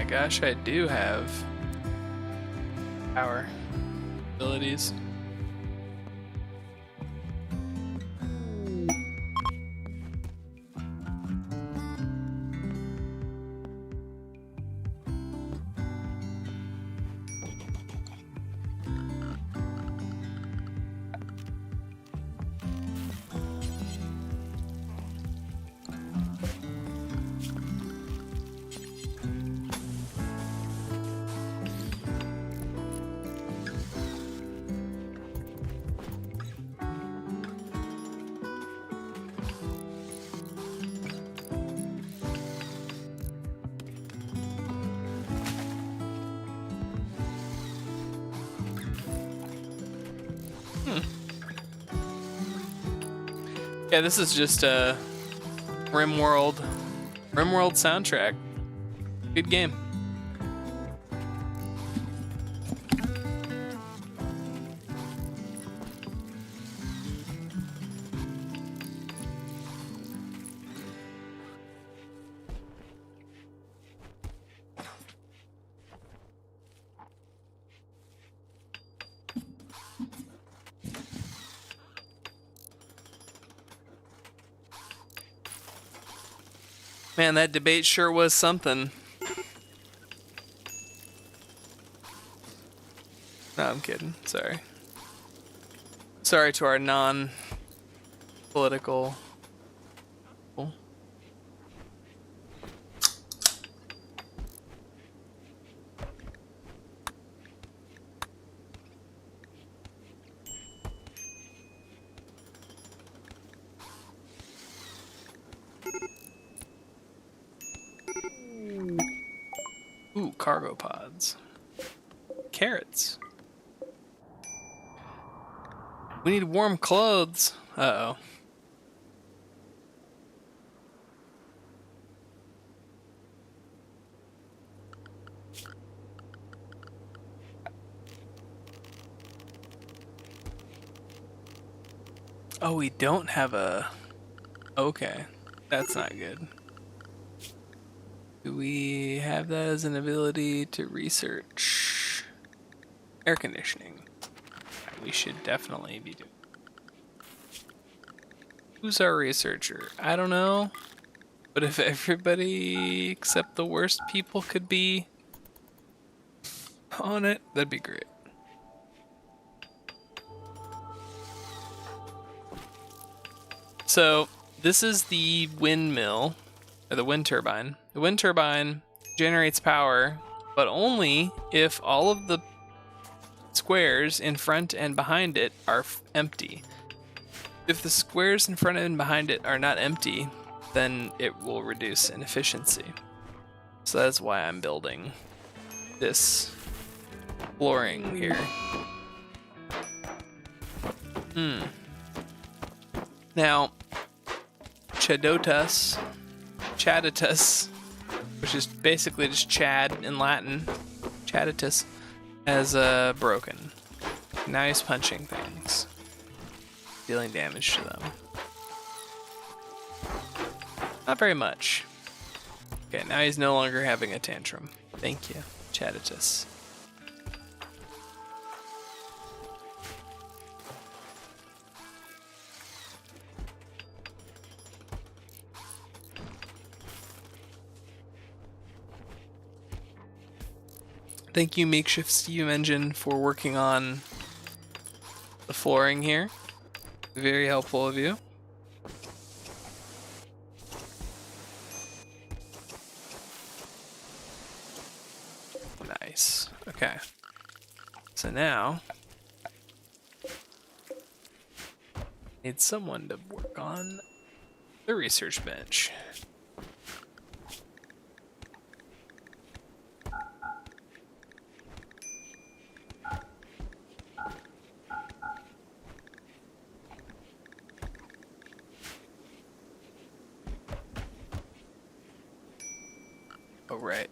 Gosh, I do have power abilities. Yeah, this is just a RimWorld soundtrack. Good game. Man, that debate sure was something. No, I'm kidding. Sorry. Sorry to our non-political people. Ooh, cargo pods. Carrots. We need warm clothes. Uh-oh. Oh, we don't have a... Okay. That's not good. Do we have that as an ability to research? Air conditioning. We should definitely be doing. Who's our researcher? I don't know. But if everybody except the worst people could be on it, that'd be great. So this is the windmill, or the wind turbine. The wind turbine generates power, but only if all of the squares in front and behind it are empty. If the squares in front and behind it are not empty, then it will reduce in efficiency. So that's why I'm building this flooring here. Now, Chaditas, which is basically just Chad in Latin, Chaditas, has broken. Now he's punching things, dealing damage to them. Not very much. Okay, now he's no longer having a tantrum. Thank you, Chaditus. Thank you, Makeshift Steam Engine, for working on the flooring here. Very helpful of you. Nice. Okay. So now, need someone to work on the research bench. Oh, right.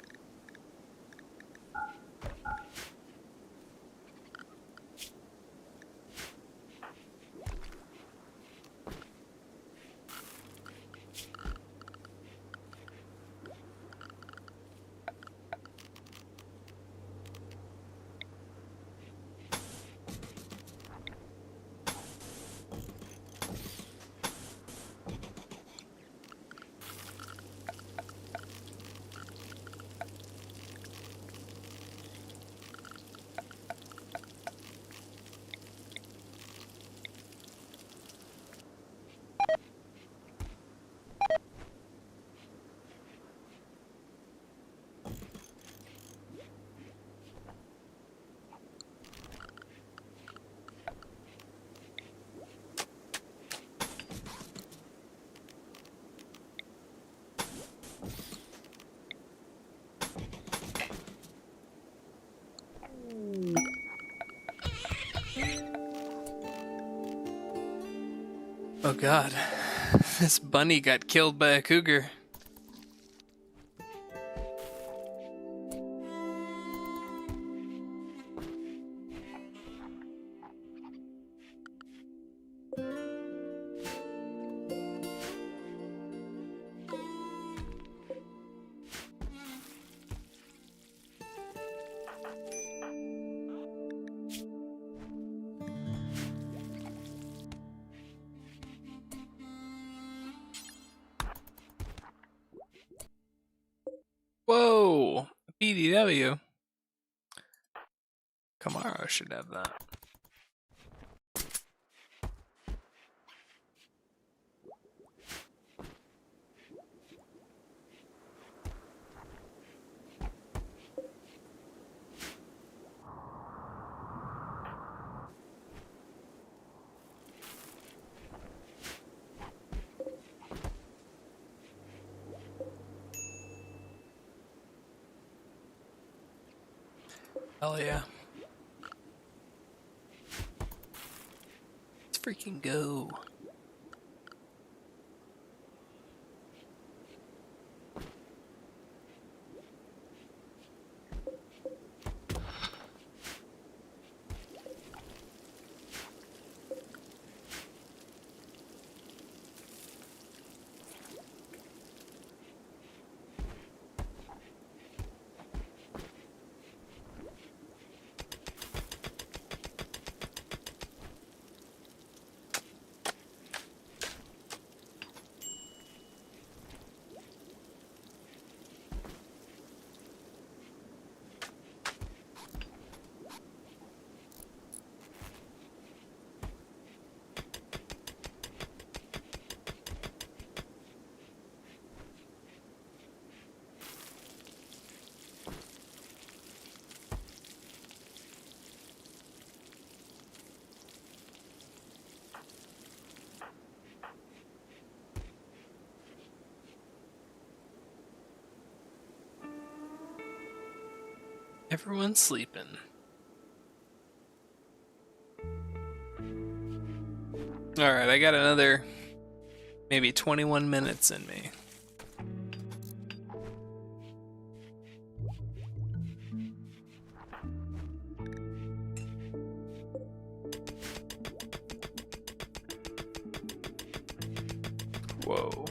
Oh god, this bunny got killed by a cougar. Whoa! BDW. Camaro should have that. Hell yeah. Let's freaking go. Everyone's sleeping. Alright, I got another maybe 21 minutes in me. Whoa.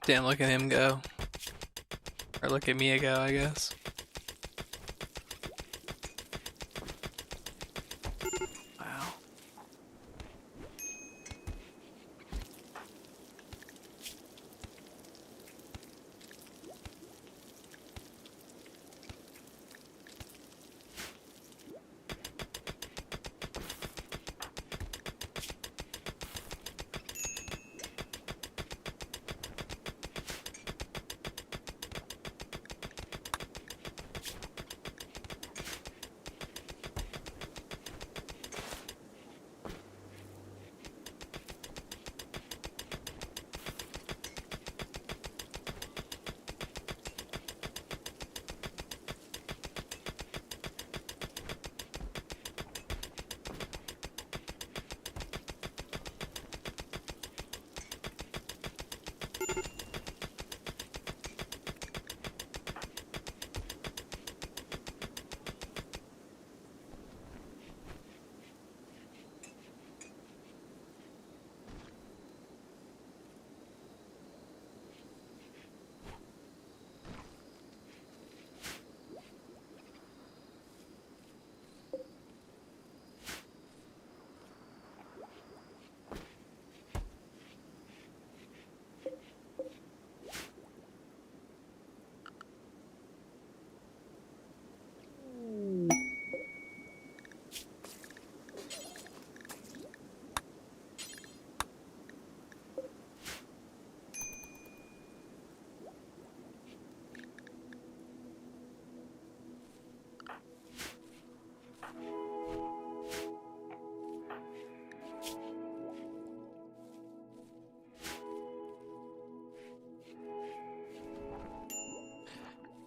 Damn, look at him go. Or look at Mia go, I guess. Wow.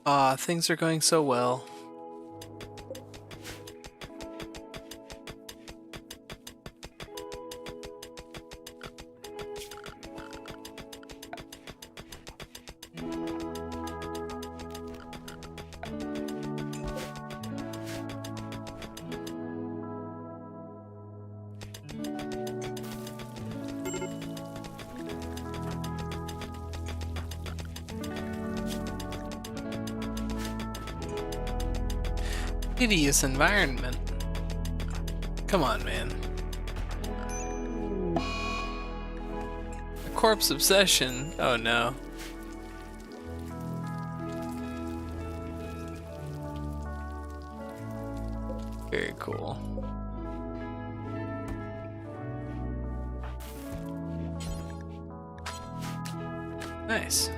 Ah, things are going so well. Hideous environment. Come on, man. A corpse obsession. Oh no. Very cool. Nice.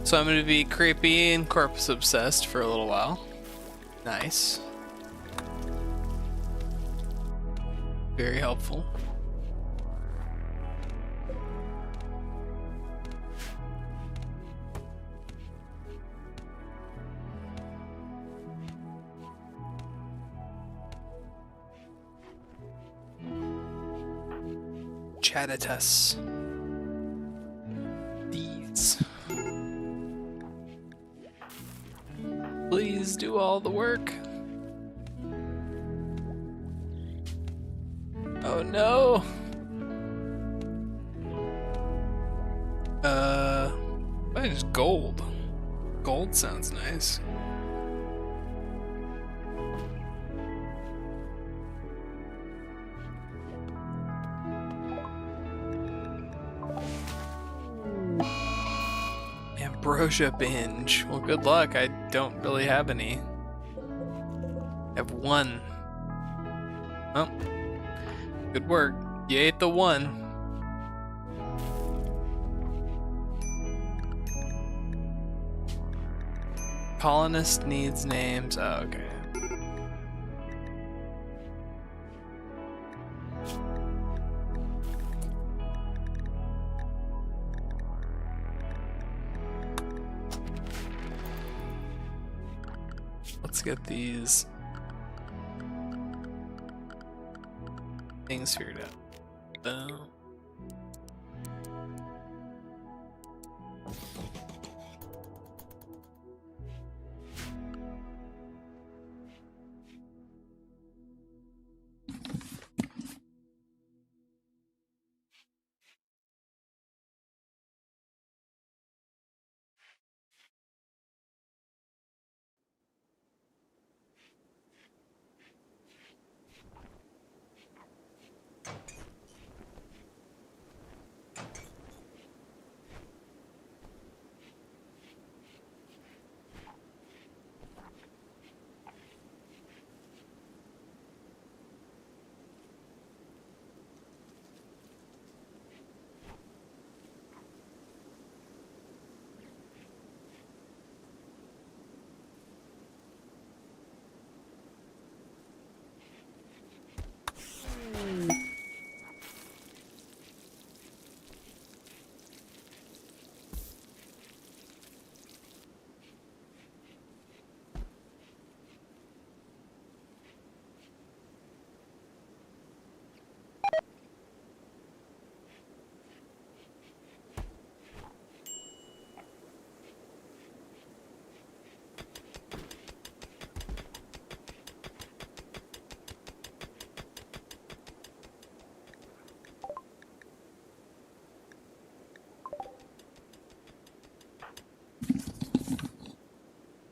So I'm going to be creepy and corpse obsessed for a little while. Nice. Very helpful. Chatatus. These. Please do all the work. Oh no. Why just gold? Gold sounds nice. Ambrosia binge. Well, good luck. I don't really have any. I have one. Oh. Good work. You ate the one. Colonist needs names. Oh, okay. Let's get these things figured out. Boom.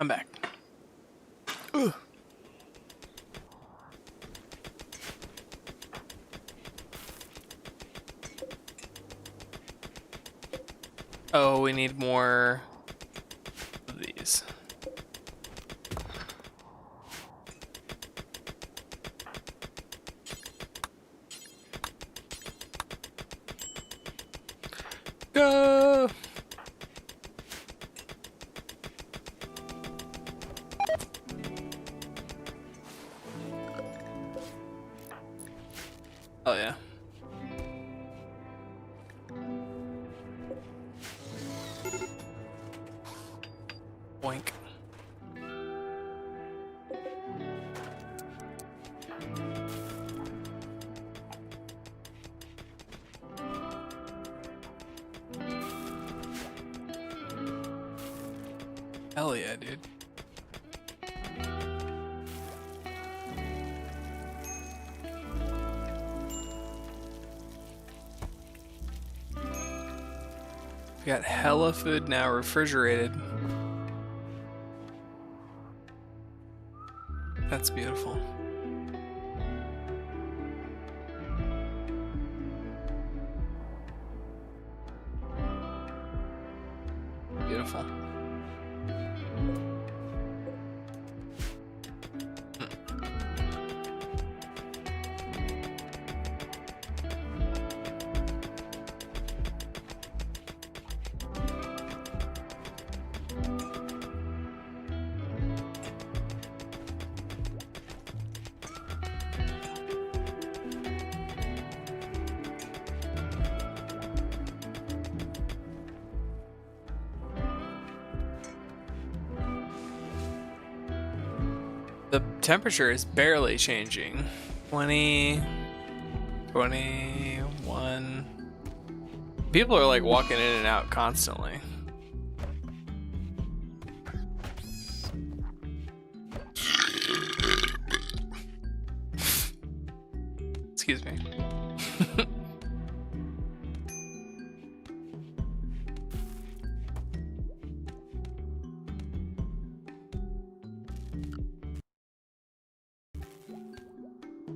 I'm back. Ugh. Oh, we need more of these. Go! Oh yeah. Boink. Hell yeah, dude. We got hella food now refrigerated. That's beautiful. Beautiful. The temperature is barely changing. 20, 21. People are like walking in and out constantly. Excuse me.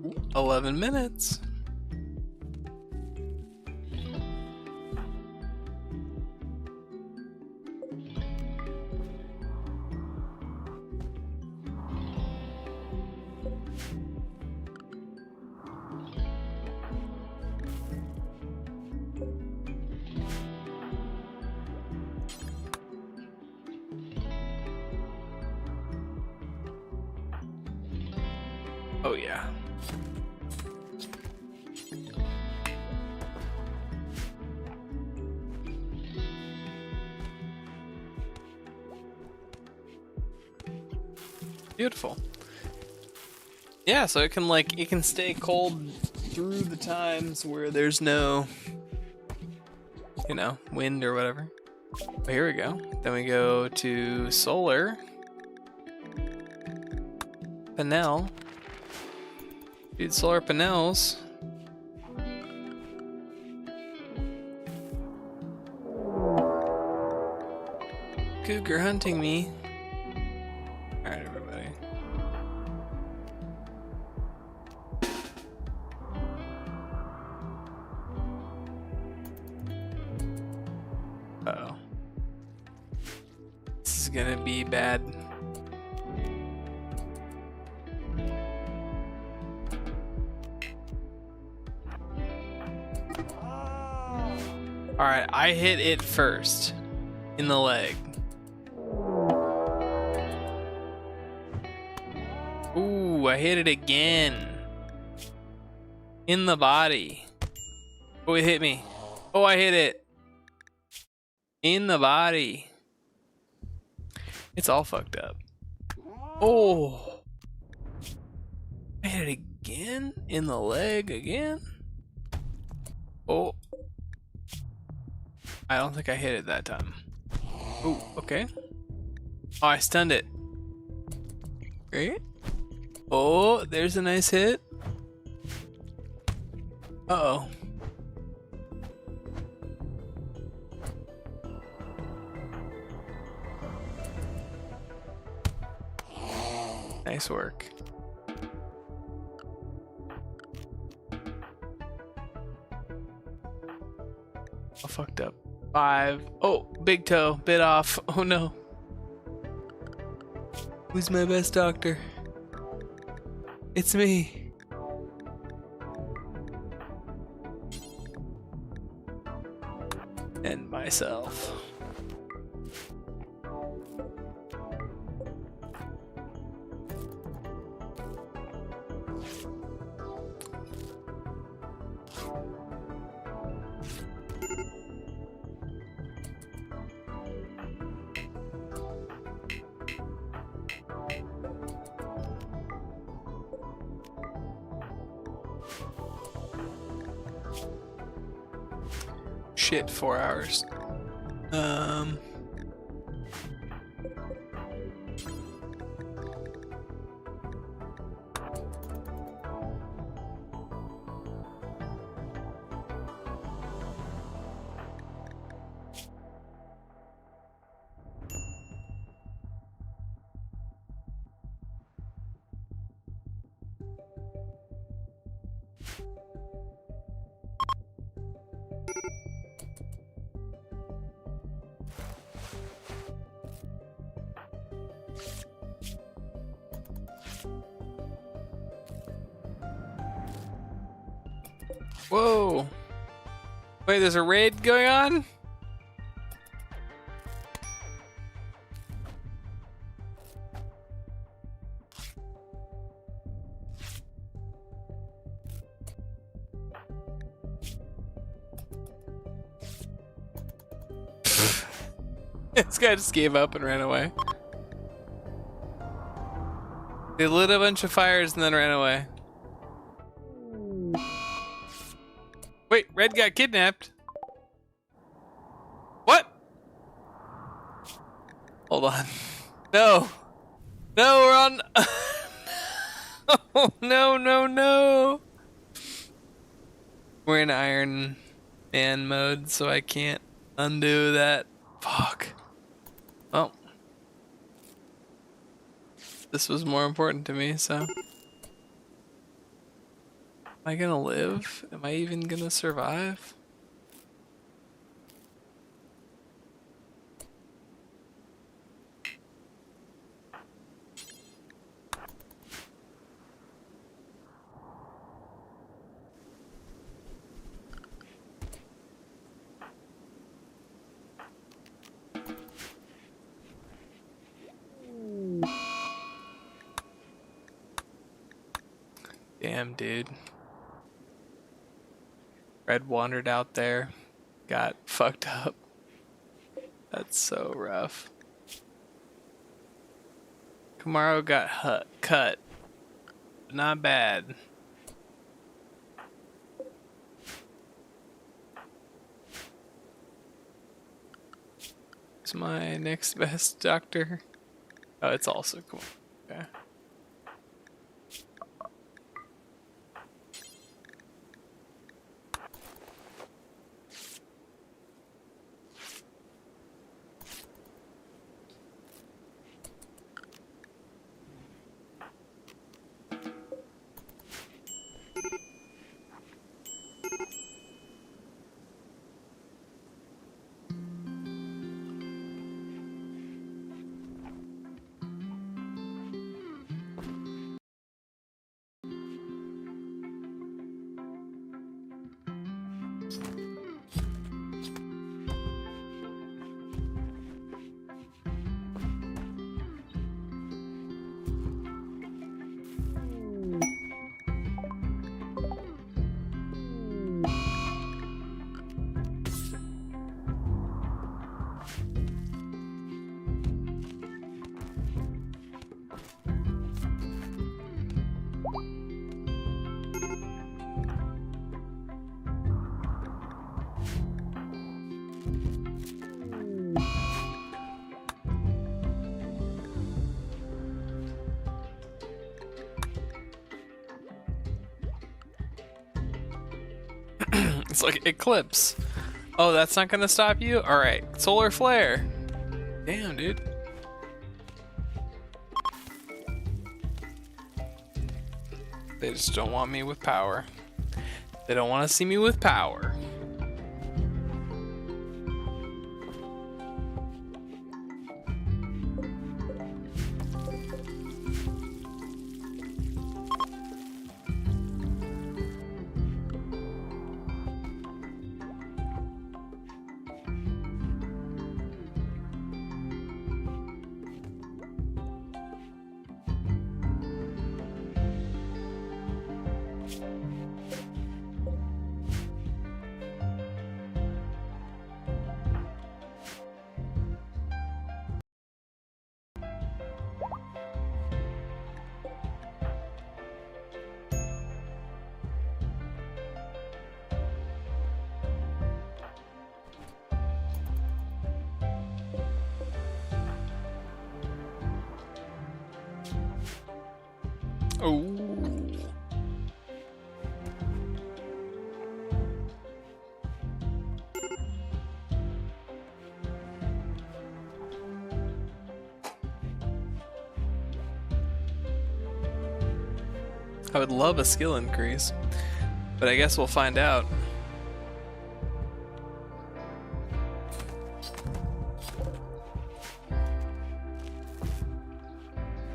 Ooh, 11 minutes. Oh yeah. Beautiful. Yeah, so it can stay cold through the times where there's no, you know, wind or whatever. But here we go. Then we go to solar panel. Feed solar panels. Cougar hunting me. Alright, everybody. Uh-oh. This is gonna be bad. Alright, I hit it first. In the leg. Ooh, I hit it again. In the body. Oh, it hit me. Oh, I hit it. In the body. It's all fucked up. Oh. I hit it again. In the leg again. Oh. I don't think I hit it that time. Ooh, okay. Oh, I stunned it. Great. Oh, there's a nice hit. Uh-oh. Nice work. I fucked up. 5. Oh, big toe. Bit off. Oh no. Who's my best doctor? It's me. And myself. Shit, 4 hours. Whoa. Wait, there's a raid going on? This guy just gave up and ran away. They lit a bunch of fires and then ran away. Wait, Red got kidnapped. What? Hold on. No. No, we're on. Oh, no, no, no. We're in Iron Man mode, so I can't undo that. Fuck. Well. This was more important to me, so. Am I gonna live? Am I even gonna survive? Damn, dude. Red wandered out there, got fucked up. That's so rough. Camaro got cut. Not bad. Who's my next best doctor? Oh, it's also cool. Okay. It's like Eclipse. Oh, that's not gonna stop you? Alright, Solar Flare. Damn, dude. They just don't want me with power. They don't want to see me with power. Oh. I would love a skill increase, but I guess we'll find out.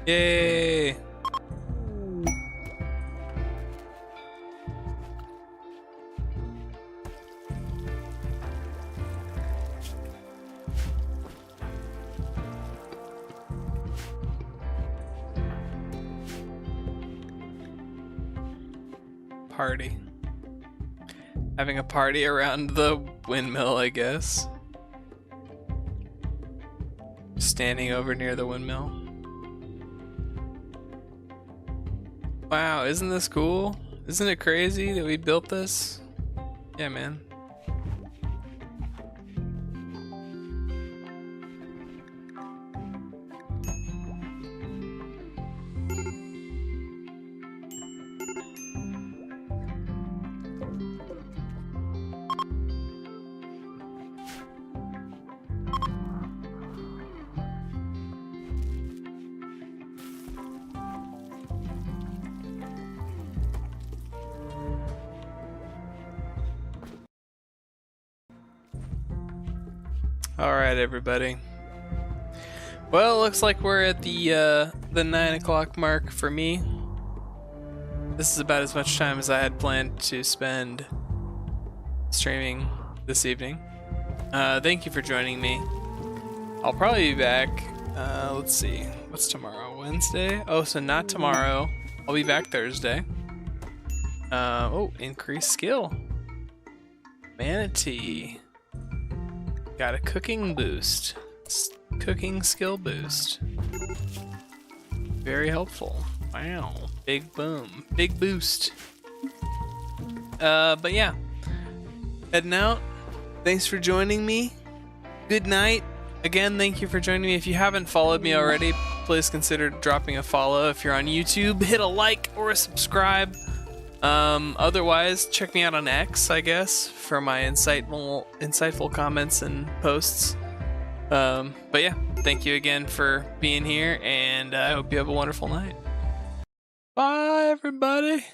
Yay! Party. Having a party around the windmill, I guess. Standing over near the windmill. Wow, isn't this cool? Isn't it crazy that we built this? Yeah, man. All right, everybody. Well, it looks like we're at the 9 o'clock mark for me. This is about as much time as I had planned to spend streaming this evening. Thank you for joining me. I'll probably be back. Let's see. What's tomorrow? Wednesday? Oh, so not tomorrow. I'll be back Thursday. Oh, increased skill. Manatee. Got a cooking boost. Cooking skill boost. Very helpful. Wow. Big boom. Big boost. But yeah. Heading out. Thanks for joining me. Good night. Again, thank you for joining me. If you haven't followed me already, please consider dropping a follow. If you're on YouTube, hit a like or a subscribe. Otherwise, check me out on X, I guess, for my insightful comments and posts. But yeah, thank you again for being here, and I hope you have a wonderful night. Bye, everybody.